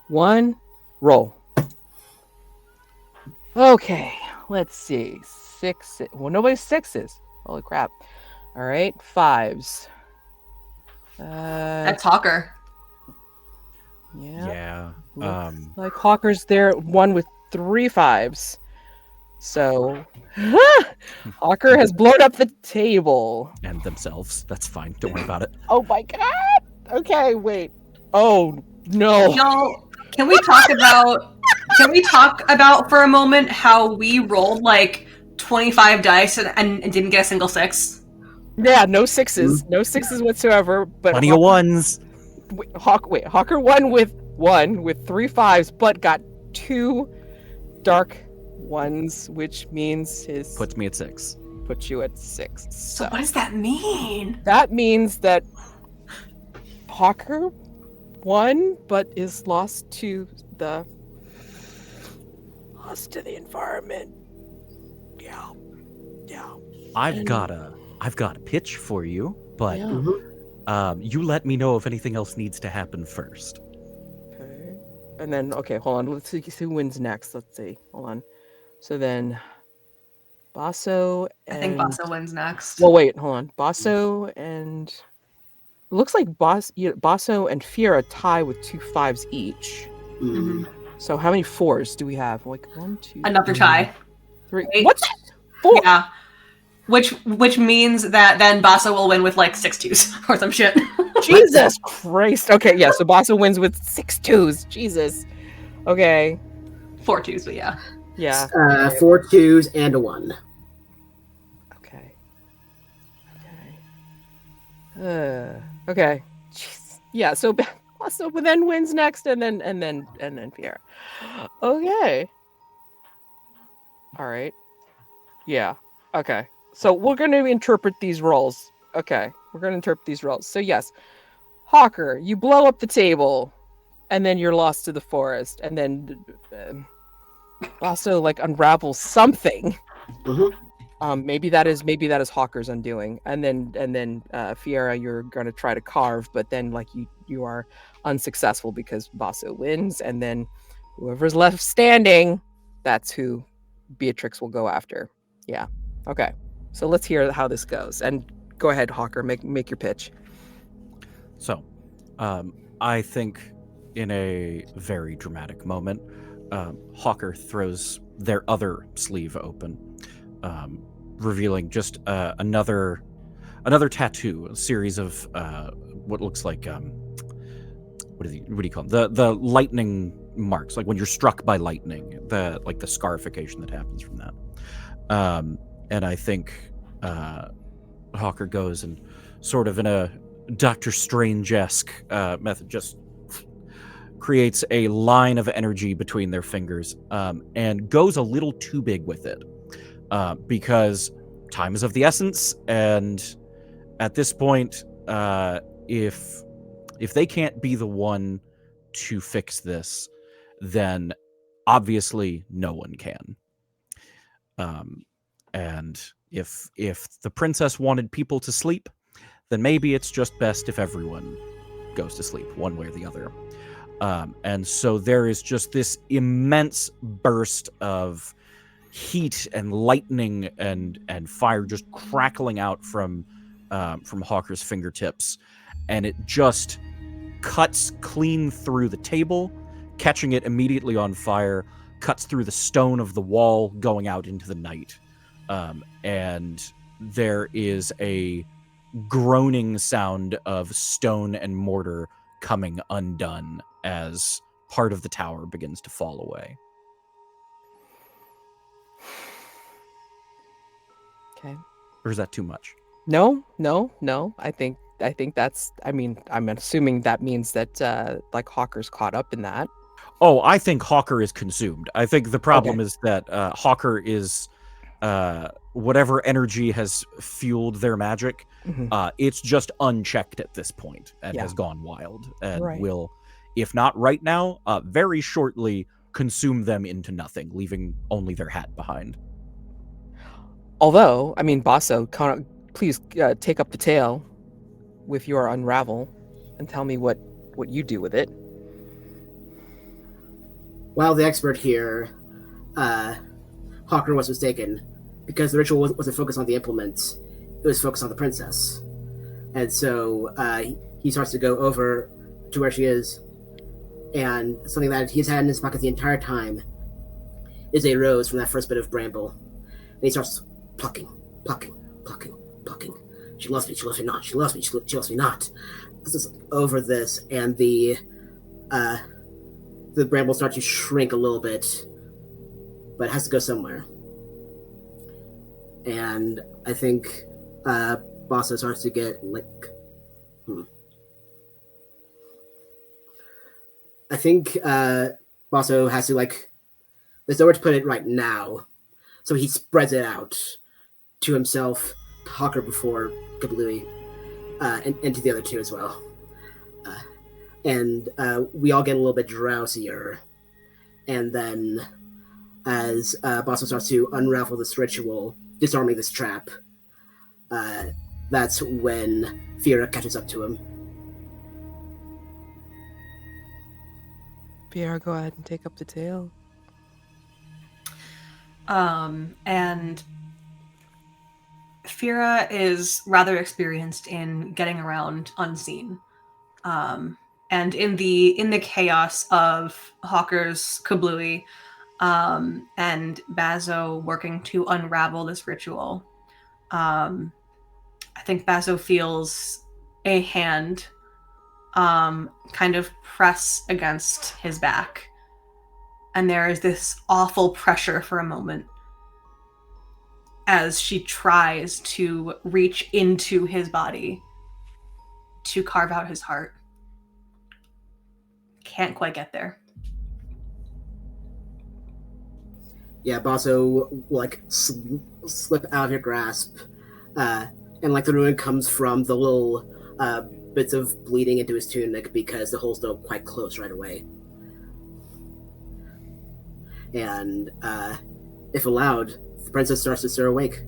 1, roll. Okay, let's see. 6. Well, nobody's 6s. Holy crap. All right, 5s. That's Hawker. Yeah. Like Hawker's there, one with 3 5s. So Hawker has blown up the table. And themselves. That's fine. Don't worry about it. Oh my god. Okay, wait. Oh no. Y'all, can we talk about for a moment how we rolled like 25 dice and didn't get a single 6? Yeah, no 6s. No 6s whatsoever. But Plenty of 1s. Hawker won with 3 5s, but got 2 dark 1s, which means his puts me at 6. Puts you at 6. So what does that mean? That means that Hawker won, but is lost to the environment. Yeah. I've got a pitch for you, but yeah. You let me know if anything else needs to happen first. Okay. And then hold on. Let's see who wins next. Let's see. Hold on. So then Basso and... I think Basso wins next. Well, wait, hold on. Basso and... It looks like Basso and Fiera tie with 2 5s each. Mm-hmm. So how many 4s do we have? Like 1, 2... Another tie. 3... What? 4? Yeah. Which means that then Basso will win with like 6 2s or some shit. Jesus Christ. Okay, yeah, so Basso wins with 6 2s. Jesus. Okay. 4 2s, but yeah. Yeah. 4 2s and a 1. Okay. Okay. Jeez. Yeah, so Basso then wins next and then Fiera. Okay. All right. Yeah. Okay. So we're going to interpret these rolls. Okay. We're going to interpret these rolls. So yes, Hawker, you blow up the table and then you're lost to the forest, and then also like unravels something. Mm-hmm. Maybe that is Hawker's undoing. And then Fiera, you're going to try to carve, but then like you are unsuccessful because Basso wins, and then whoever's left standing, that's who Beatrix will go after. Yeah. Okay. So let's hear how this goes. And go ahead, Hawker, make your pitch. So, I think in a very dramatic moment, Hawker throws their other sleeve open, revealing just another tattoo, a series of what looks like what do you call them? The lightning marks, like when you're struck by lightning, the scarification that happens from that. And I think Hawker goes and sort of in a Doctor Strange-esque method just creates a line of energy between their fingers, and goes a little too big with it, because time is of the essence, and at this point, if they can't be the one to fix this, then obviously no one can. And if the princess wanted people to sleep, then maybe it's just best if everyone goes to sleep one way or the other. And so there is just this immense burst of heat and lightning and fire just crackling out from Hawker's fingertips, and it just cuts clean through the table, catching it immediately on fire, cuts through the stone of the wall, going out into the night. And there is a groaning sound of stone and mortar coming undone as part of the tower begins to fall away. Okay. Or is that too much? No. I think that's. I mean, I'm assuming that means that like Hawker's caught up in that. Oh, I think Hawker is consumed. I think the problem is that Hawker is whatever energy has fueled their magic. It's just unchecked at this point and has gone wild, and will, if not right now, very shortly consume them into nothing, leaving only their hat behind. Although, I mean, Basso, please take up the tale with your unravel and tell me what you do with it. While the expert here, Hawker was mistaken, because the ritual wasn't focused on the implements, it was focused on the princess. And so he starts to go over to where she is, and something that he's had in his pocket the entire time is a rose from that first bit of bramble. And he starts plucking. She loves me not. She loves me not. This is over this, and the bramble starts to shrink a little bit, but it has to go somewhere. And I think Basso starts to get like, I think Basso has to there's nowhere to put it right now, so he spreads it out to himself, Hawker before Kablooey, and to the other two as well. And we all get a little bit drowsier. And then as Basso starts to unravel this ritual, disarming this trap, that's when Fira catches up to him. Fira, go ahead and take up the tale. And Fira is rather experienced in getting around unseen. And in the chaos of Hawker's Kablooey, and Basso working to unravel this ritual, I think Basso feels a hand kind of press against his back. And there is this awful pressure for a moment as she tries to reach into his body to carve out his heart. Can't quite get there. Yeah, Basso will slip out of your grasp, and the ruin comes from the little bits of bleeding into his tunic because the holes don't quite close right away. And if allowed, the princess starts to stir awake.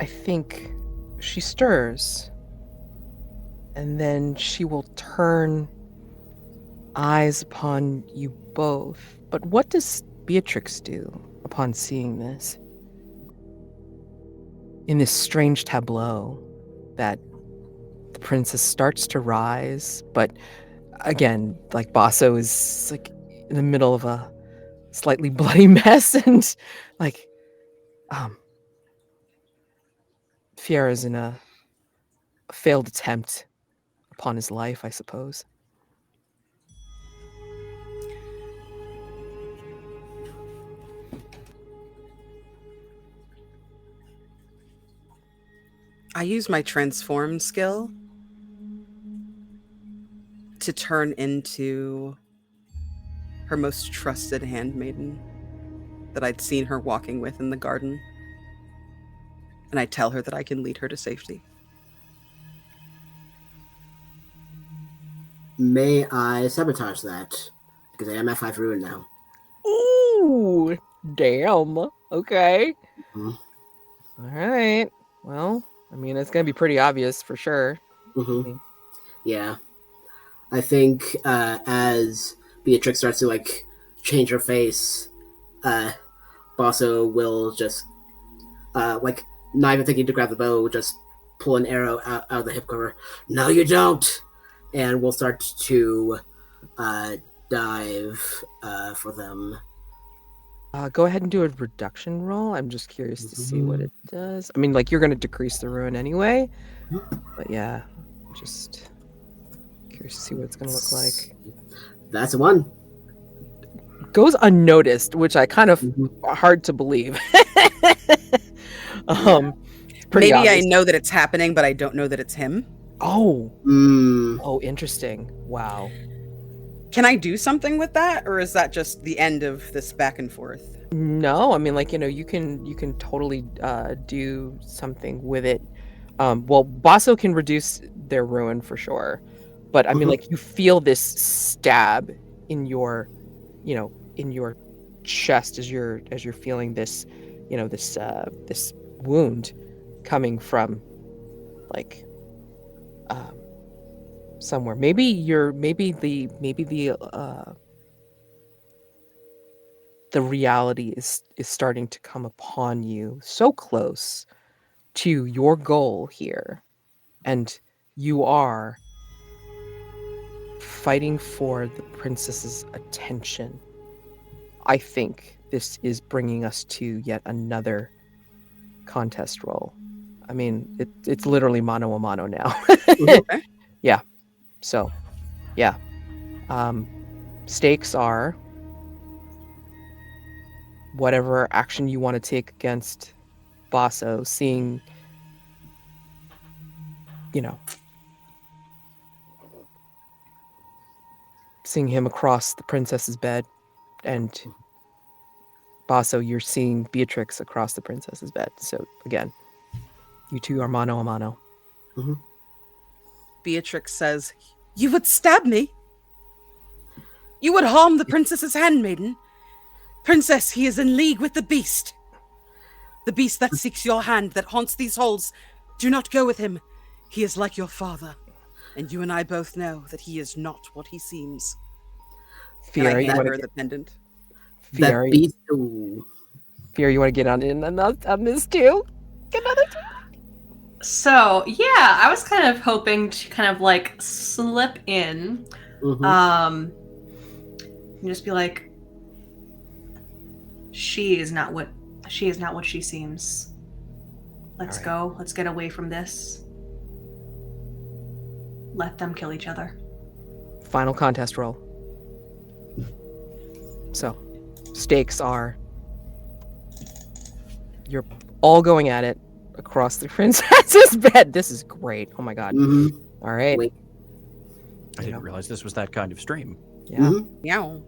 I think she stirs, and then she will turn eyes upon you both. But what does Beatrix do upon seeing this? In this strange tableau that the princess starts to rise, but again, Basso is in the middle of a slightly bloody mess, and Fiera's in a failed attempt upon his life, I suppose. I use my transform skill to turn into her most trusted handmaiden that I'd seen her walking with in the garden. And I tell her that I can lead her to safety. May I sabotage that? Because I am at 5 ruin now. Ooh, damn. Okay. Mhm. All right. Well, I mean, it's gonna be pretty obvious for sure. Mm-hmm. Yeah. I think as Beatrix starts to like change her face, Basso will just like not even thinking to grab the bow, just pull an arrow out of the hip cover. No, you don't. And we'll start to dive for them. Go ahead and do a reduction roll. I'm just curious to see what it does. I mean, like, you're going to decrease the ruin anyway. But yeah, just curious to see what it's going to look like. That's a 1. Goes unnoticed, which I kind of hard to believe. Pretty Maybe obvious. I know that it's happening, but I don't know that it's him. Oh. Mm. Oh, interesting. Wow. Can I do something with that, or is that just the end of this back and forth? No, I mean, like, you know, you can totally do something with it. Well, Basso can reduce their ruin for sure, but I mean, like, you feel this stab in your, you know, in your chest as you're feeling this, you know, this wound coming from, like, somewhere. Maybe the reality is starting to come upon you so close to your goal here, and you are fighting for the princess's attention. I think this is bringing us to yet another contest roll. I mean, it's literally mano a mano now. Okay. Yeah. So, yeah. Stakes are whatever action you want to take against Basso, seeing, you know, seeing him across the princess's bed, and Basso, you're seeing Beatrix across the princess's bed. So again, you two are mano a mano. Beatrix says, "You would stab me? You would harm the princess's handmaiden? Princess, he is in league with the beast. The beast that seeks your hand, that haunts these halls. Do not go with him. He is like your father. And you and I both know that he is not what he seems." Fiora, and I you hand want her to the pendant. That Fiora, beast. Ooh. Fiora, you want to get on this too? Get another two? So, yeah, I was kind of hoping to kind of like slip in. And just be like, she is not what she seems. Let's go. Let's get away from this. Let them kill each other. Final contest roll. So, stakes are you're all going at it across the princess's bed. This is great. Oh my god. All right. Wait. I didn't realize this was that kind of stream. Yeah. Meow.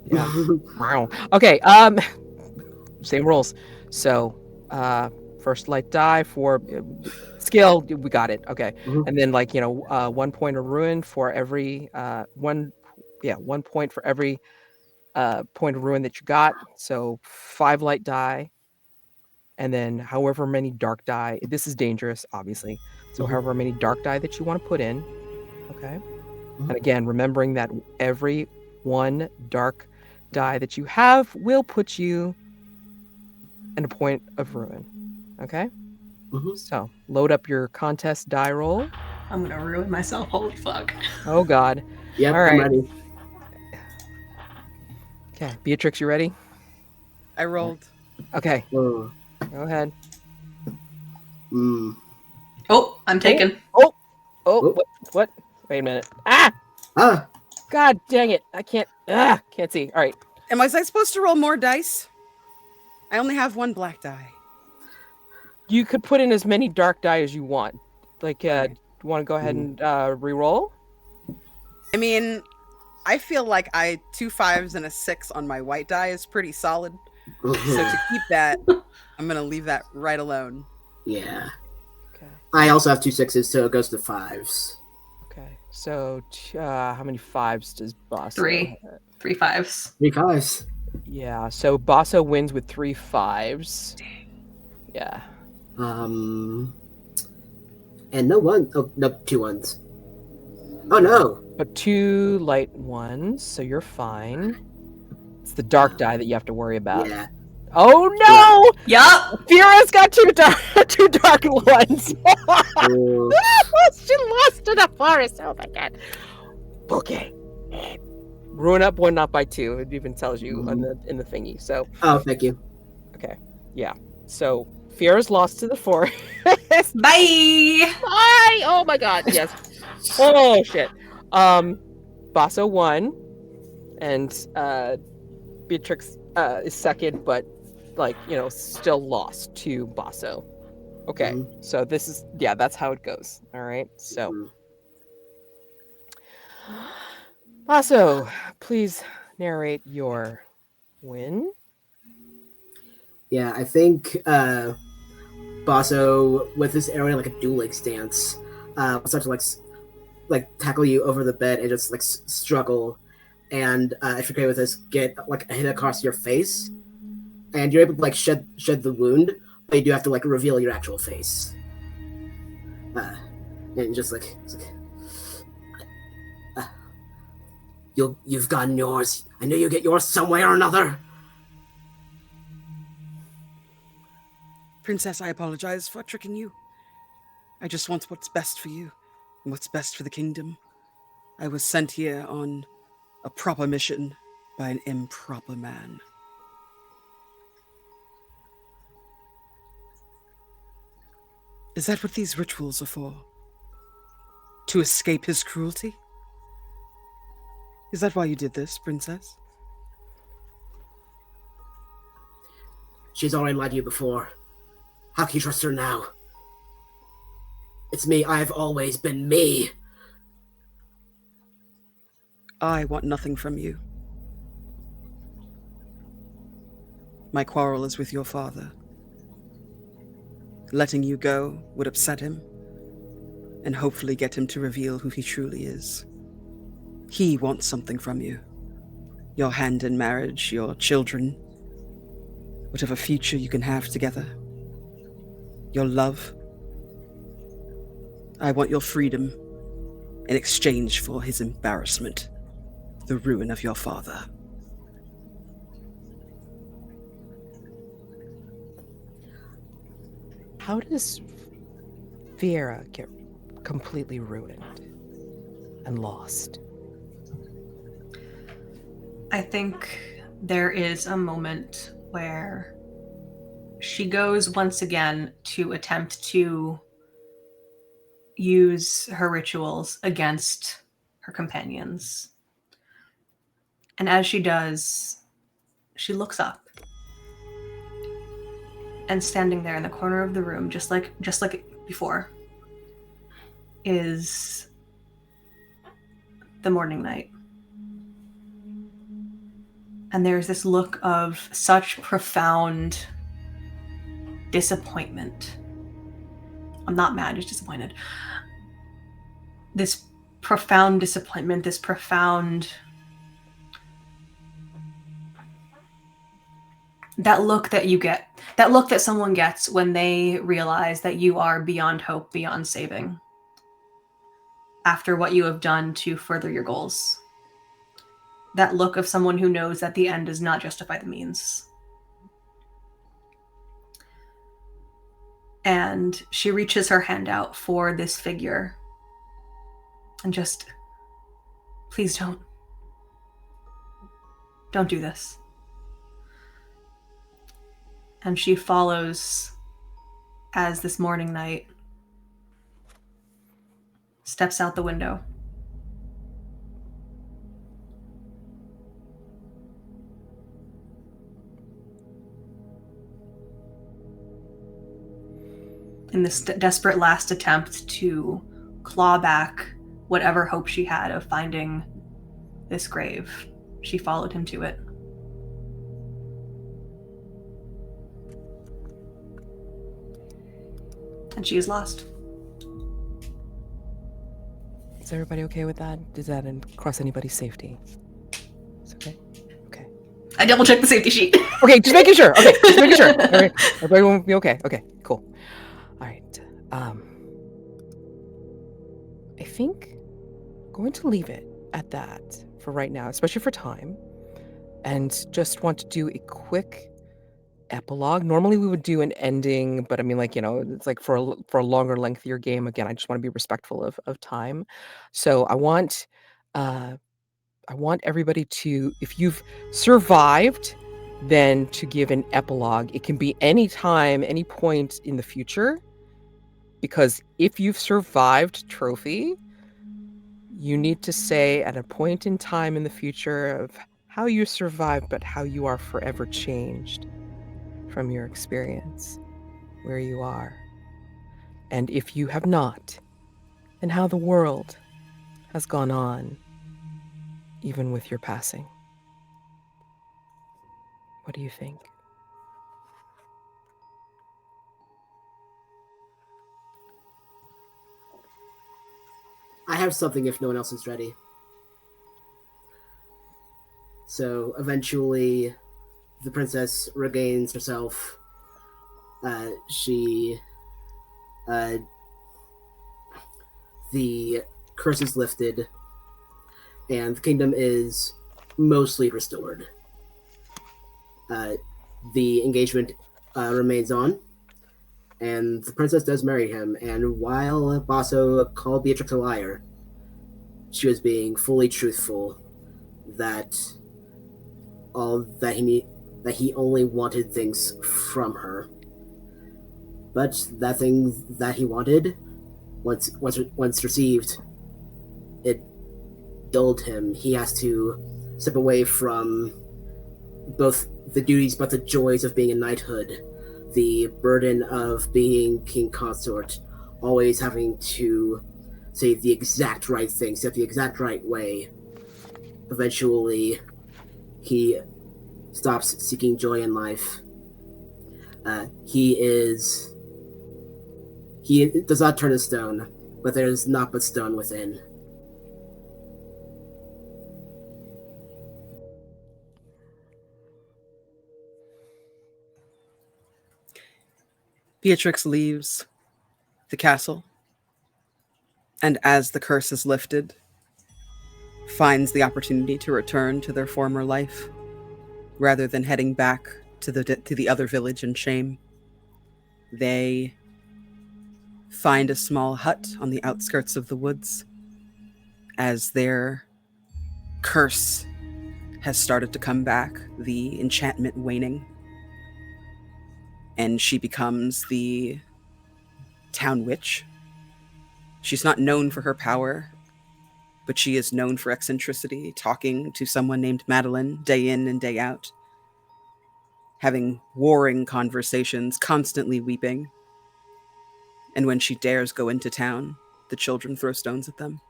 Yeah. Wow. Okay. Same rules. So, first light die for skill. We got it. Okay. And then, like, you know, 1 point of ruin for every 1 point for every point of ruin that you got. So 5 light die, and then however many dark die. This is dangerous, obviously. So however many dark die that you want to put in. Okay. And again, remembering that every 1 dark die that you have will put you in a point of ruin. Okay? So, load up your contest die roll. I'm gonna ruin myself. Holy fuck. Oh, God. Yep, all right. I'm ready. Okay, Beatrix, you ready? I rolled. Okay, Oh. go ahead. Oh, I'm taken. Oh, what? Wait a minute. Ah! God dang it. I can't see. All right. Was I supposed to roll more dice? I only have 1 black die. You could put in as many dark die as you want. Like, you want to go ahead and re-roll? I mean, I feel like 2 5s and a 6 on my white die is pretty solid. So to keep that, I'm gonna leave that right alone. Yeah. Okay. I also have 2 6s, so it goes to 5s. Okay. So, how many 5s does Basso 3. have? 3 5s. 3 5s. Yeah. So Basso wins with 3 5s. Yeah. And no one. Oh no, 2 1s. Oh no. But 2 light ones, so you're fine. It's the dark die that you have to worry about. Yeah. Oh no! Yup. Fira's got 2 dark ones. Oh, She lost to the forest. Oh my god. Okay. Ruin up 1, not by 2. It even tells you in the thingy. So. oh, thank you. Okay. Yeah. So Fira's lost to the forest. Bye. Bye! Oh my god. Yes. Oh shit. Basso won, and Beatrix is second, but still lost to Basso. Okay, so this is that's how it goes. All right, so Basso, please narrate your win. Yeah, I think Basso, with this area like a dueling stance, starts to like tackle you over the bed and just like struggle, and if you're okay with this, get like a hit across your face, and you're able to like shed the wound, but you do have to like reveal your actual face, and just like you've gotten yours. I know you get yours some way or another. Princess, I apologize for tricking you. I just want what's best for you and what's best for the kingdom. I was sent here on a proper mission by an improper man. Is that what these rituals are for? To escape his cruelty? Is that why you did this, princess? She's already lied to you before. How can you trust her now? It's me. I've always been me. I want nothing from you. My quarrel is with your father. Letting you go would upset him, and hopefully get him to reveal who he truly is. He wants something from you. Your hand in marriage, your children, whatever future you can have together. Your love. I want your freedom in exchange for his embarrassment, the ruin of your father. How does Fira get completely ruined and lost? I think there is a moment where she goes once again to attempt to use her rituals against her companions. And as she does, she looks up. And standing there in the corner of the room, just like before, is the Morning Knight. And there's this look of such profound disappointment. I'm not mad, just disappointed. This profound disappointment, this profound... that look that you get, that look that someone gets when they realize that you are beyond hope, beyond saving, after what you have done to further your goals. That look of someone who knows that the end does not justify the means. And she reaches her hand out for this figure. And just, please don't do this. And she follows as this Morning Knight steps out the window. in this desperate last attempt to claw back whatever hope she had of finding this grave, she followed him to it. And she is lost. Is everybody okay with that? Does that cross anybody's safety? It's okay? Okay. I double-checked the safety sheet. Okay, just making sure. Okay, just making sure. All right. Everybody will be okay. Okay, cool. All right. I think I'm going to leave it at that for right now, especially for time. And just want to do a quick epilogue. Normally we would do an ending, but I mean, like, it's like for a longer, lengthier game. Again, I just want to be respectful of time. So I want everybody to, if you've survived, then to give an epilogue. It can be any time, any point in the future, because if you've survived Trophy, you need to say at a point in time in the future of how you survived, but how you are forever changed from your experience, where you are. And if you have not, then how the world has gone on, even with your passing. What do you think? I have something if no one else is ready. So eventually, the princess regains herself. The curse is lifted, and the kingdom is mostly restored. The engagement remains on, and the princess does marry him. And while Basso called Beatrix a liar, she was being fully truthful that he only wanted things from her. But that thing that he wanted, once received, it dulled him. He has to step away from both the duties but the joys of being a knighthood, the burden of being king consort, always having to say the exact right thing, step the exact right way. Eventually, he stops seeking joy in life. He does not turn to stone, but there is naught but stone within. Beatrix leaves the castle, and as the curse is lifted, finds the opportunity to return to their former life, rather than heading back to the other village in shame. They find a small hut on the outskirts of the woods, as their curse has started to come back, the enchantment waning, and she becomes the town witch. She's not known for her power, but she is known for eccentricity, talking to someone named Madeline day in and day out, having warring conversations, constantly weeping. And when she dares go into town, the children throw stones at them.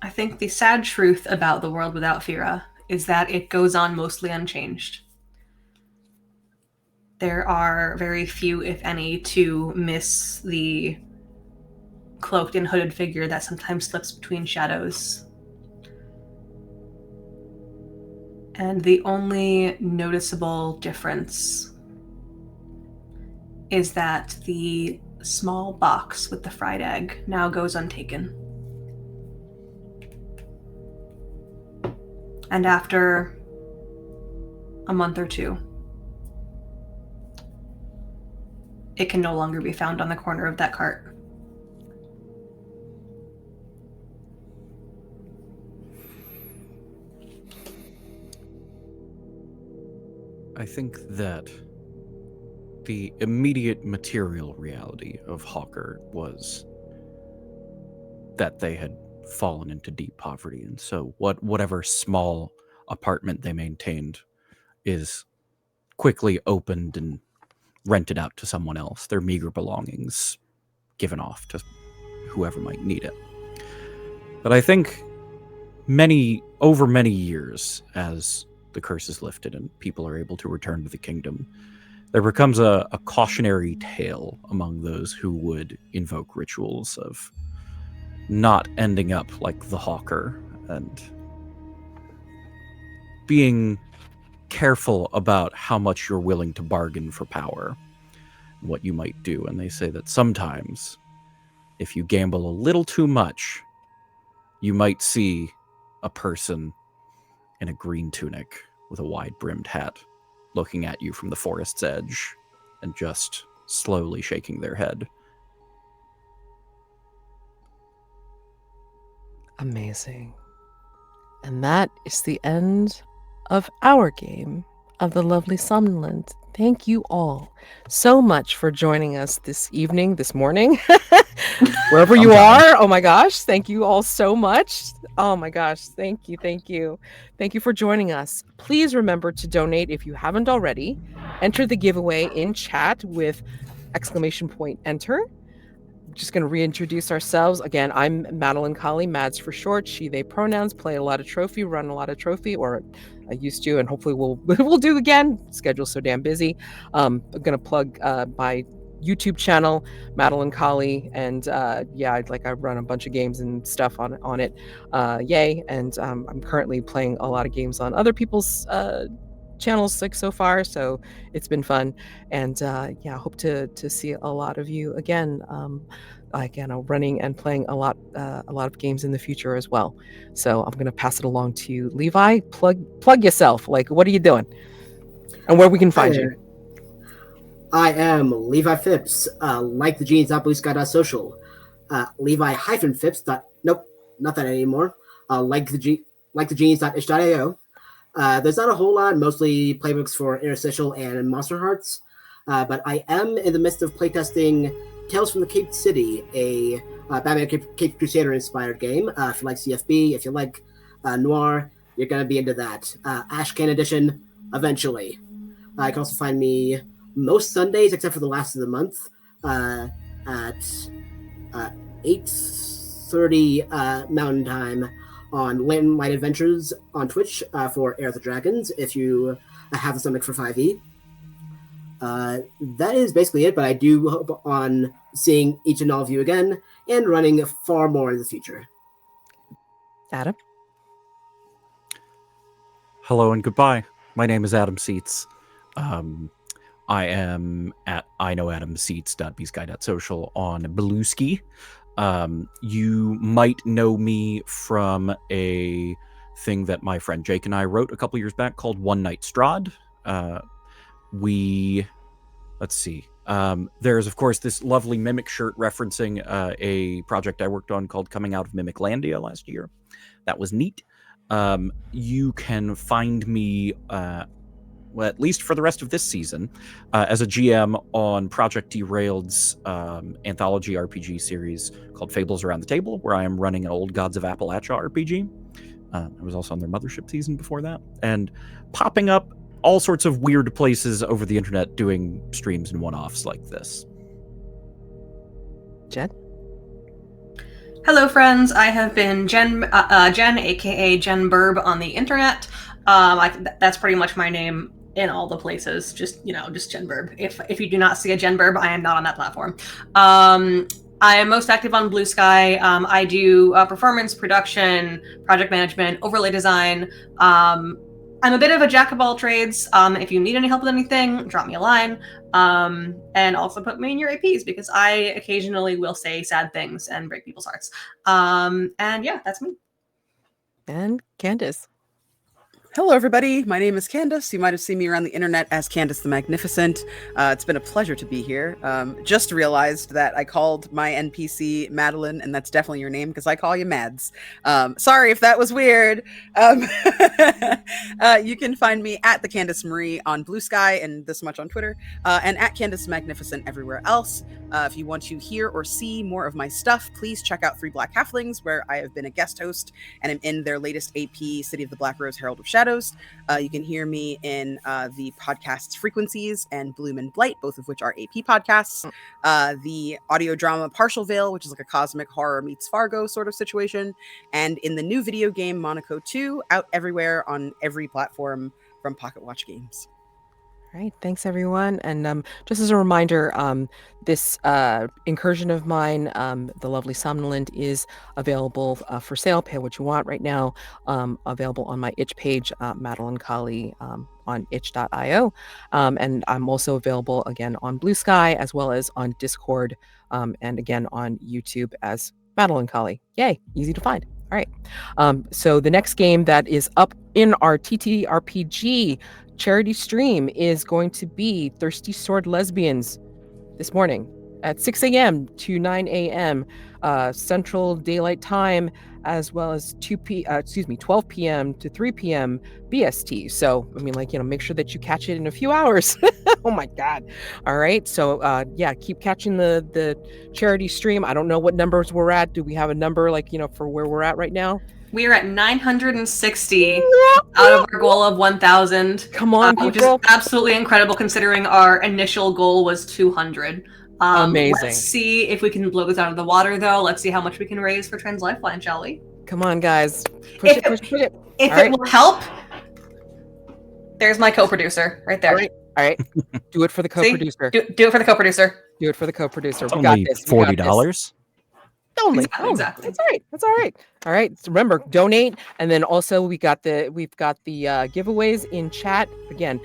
I think the sad truth about the world without Fira is that it goes on mostly unchanged. There are very few, if any, to miss the cloaked and hooded figure that sometimes slips between shadows. And the only noticeable difference is that the small box with the fried egg now goes untaken. And after a month or two, it can no longer be found on the corner of that cart. I think that the immediate material reality of Hawker was that they had fallen into deep poverty, and so whatever small apartment they maintained is quickly opened and rented out to someone else, their meager belongings given off to whoever might need it. But I think over many years, as the curse is lifted and people are able to return to the kingdom, there becomes a cautionary tale among those who would invoke rituals of not ending up like the Hawker and being careful about how much you're willing to bargain for power and what you might do. And they say that sometimes, if you gamble a little too much, you might see a person in a green tunic with a wide-brimmed hat looking at you from the forest's edge and just slowly shaking their head. Amazing. And that is the end of our game of the lovely Somnolent. Thank you all so much for joining us this evening, this morning, wherever you are. Oh my gosh, thank you all so much. Oh my gosh, thank you, thank you. Thank you for joining us. Please remember to donate if you haven't already. Enter the giveaway in chat with !enter. Just going to reintroduce ourselves. Again, I'm Madeline Colley, Mads for short, she, they pronouns, play a lot of trophy, run a lot of trophy, or I used to, and hopefully we'll do again. Schedule's so damn busy. I'm going to plug my YouTube channel, Madeline Colley, and I run a bunch of games and stuff on it. Yay. And I'm currently playing a lot of games on other people's channels so far, so it's been fun, and hope to see a lot of you again. Running and playing a lot of games in the future as well. So I'm gonna pass it along to Levi. Plug yourself. Like, what are you doing, and where we can find you? I am Levi Phipps. Like the Genes.bluesky.social. Levi-Phipps. Nope, not that anymore. Like the Genes.itch.io. There's not a whole lot, mostly playbooks for Interstitial and Monster Hearts, but I am in the midst of playtesting Tales from the Cape City, a Batman Cape Crusader inspired game. If you like CFB, if you like Noir, you're going to be into that. Ashcan Edition, eventually. You can also find me most Sundays, except for the last of the month, at 8:30 Mountain Time on Lantern Light Adventures on Twitch for Air of the Dragons, if you have the stomach for 5e. That is basically it, but I do hope on seeing each and all of you again and running far more in the future. Adam? Hello and goodbye. My name is Adam Seats. I am at iknowadamseats.bsky.social on Bluesky. You might know me from a thing that my friend Jake and I wrote a couple years back called One Night Strahd. Let's see. There's, of course, this lovely Mimic shirt referencing a project I worked on called Coming Out of Mimiclandia last year. That was neat. You can find me, at least for the rest of this season, as a GM on Project Derailed's anthology RPG series called Fables Around the Table, where I am running an Old Gods of Appalachia RPG. I was also on their Mothership season before that, and popping up all sorts of weird places over the internet doing streams and one-offs like this. Jen? Hello, friends. I have been Jen, aka Jen Burb, on the internet. That's pretty much my name in all the places. Just Jen Burb. If you do not see a Jen Burb, I am not on that platform. I am most active on Blue Sky. I do performance, production, project management, overlay design. I'm a bit of a jack of all trades. If you need any help with anything, drop me a line. And also put me in your APs, because I occasionally will say sad things and break people's hearts. And yeah, that's me. And Candace. Hello, everybody. My name is Candace. You might have seen me around the internet as Candace the Magnificent. It's been a pleasure to be here. Just realized that I called my NPC Madeline, and that's definitely your name because I call you Mads. Sorry if that was weird. You can find me at the Candace Marie on Blue Sky and this much on Twitter, and at Candace Magnificent everywhere else. If you want to hear or see more of my stuff, please check out Three Black Halflings, where I have been a guest host and am in their latest AP, City of the Black Rose, Herald of Shadows. You can hear me in the podcasts Frequencies and Bloom and Blight, both of which are AP podcasts. The audio drama Partial Veil, which is like a cosmic horror meets Fargo sort of situation. And in the new video game Monaco 2, out everywhere on every platform from Pocket Watch Games. All right, thanks everyone. And just as a reminder, this incursion of mine, the lovely Somnolent, is available for sale. Pay what you want right now. Available on my itch page, Madeline Colley, on itch.io. And I'm also available again on Blue Sky, as well as on Discord, and again on YouTube as Madeline Colley. Yay, easy to find. All right. So the next game that is up in our TTRPG charity stream is going to be Thirsty Sword Lesbians this morning at 6 a.m. to 9 a.m. Central Daylight Time, as well as 12 p.m. to 3 p.m. BST. So, I mean, like, make sure that you catch it in a few hours. Oh my God. All right. So, yeah, keep catching the charity stream. I don't know what numbers we're at. Do we have a number, like, for where we're at right now? We are at 960 out of our goal of 1,000. Come on, people. Which is absolutely incredible considering our initial goal was 200. Amazing. Let's see if we can blow this out of the water, though. Let's see how much we can raise for Trans Lifeline, shall we? Come on, guys. Push it. If it will help, there's my co-producer right there. All right. Do it for the co-producer. Do it for the co-producer. Do it for the co-producer. It's We got only this. $40. Only. Exactly. That's all right. That's all right. All right. So remember, donate, and then also we've got the giveaways in chat again. !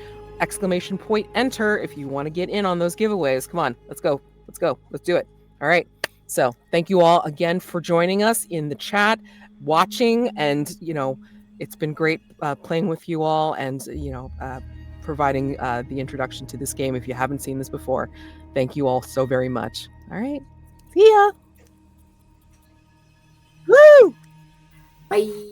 Enter if you want to get in on those giveaways. Come on, let's go. Let's do it. All right. So thank you all again for joining us in the chat, watching, and it's been great playing with you all, and providing the introduction to this game. If you haven't seen this before, thank you all so very much. All right. See ya. Woo! Bye.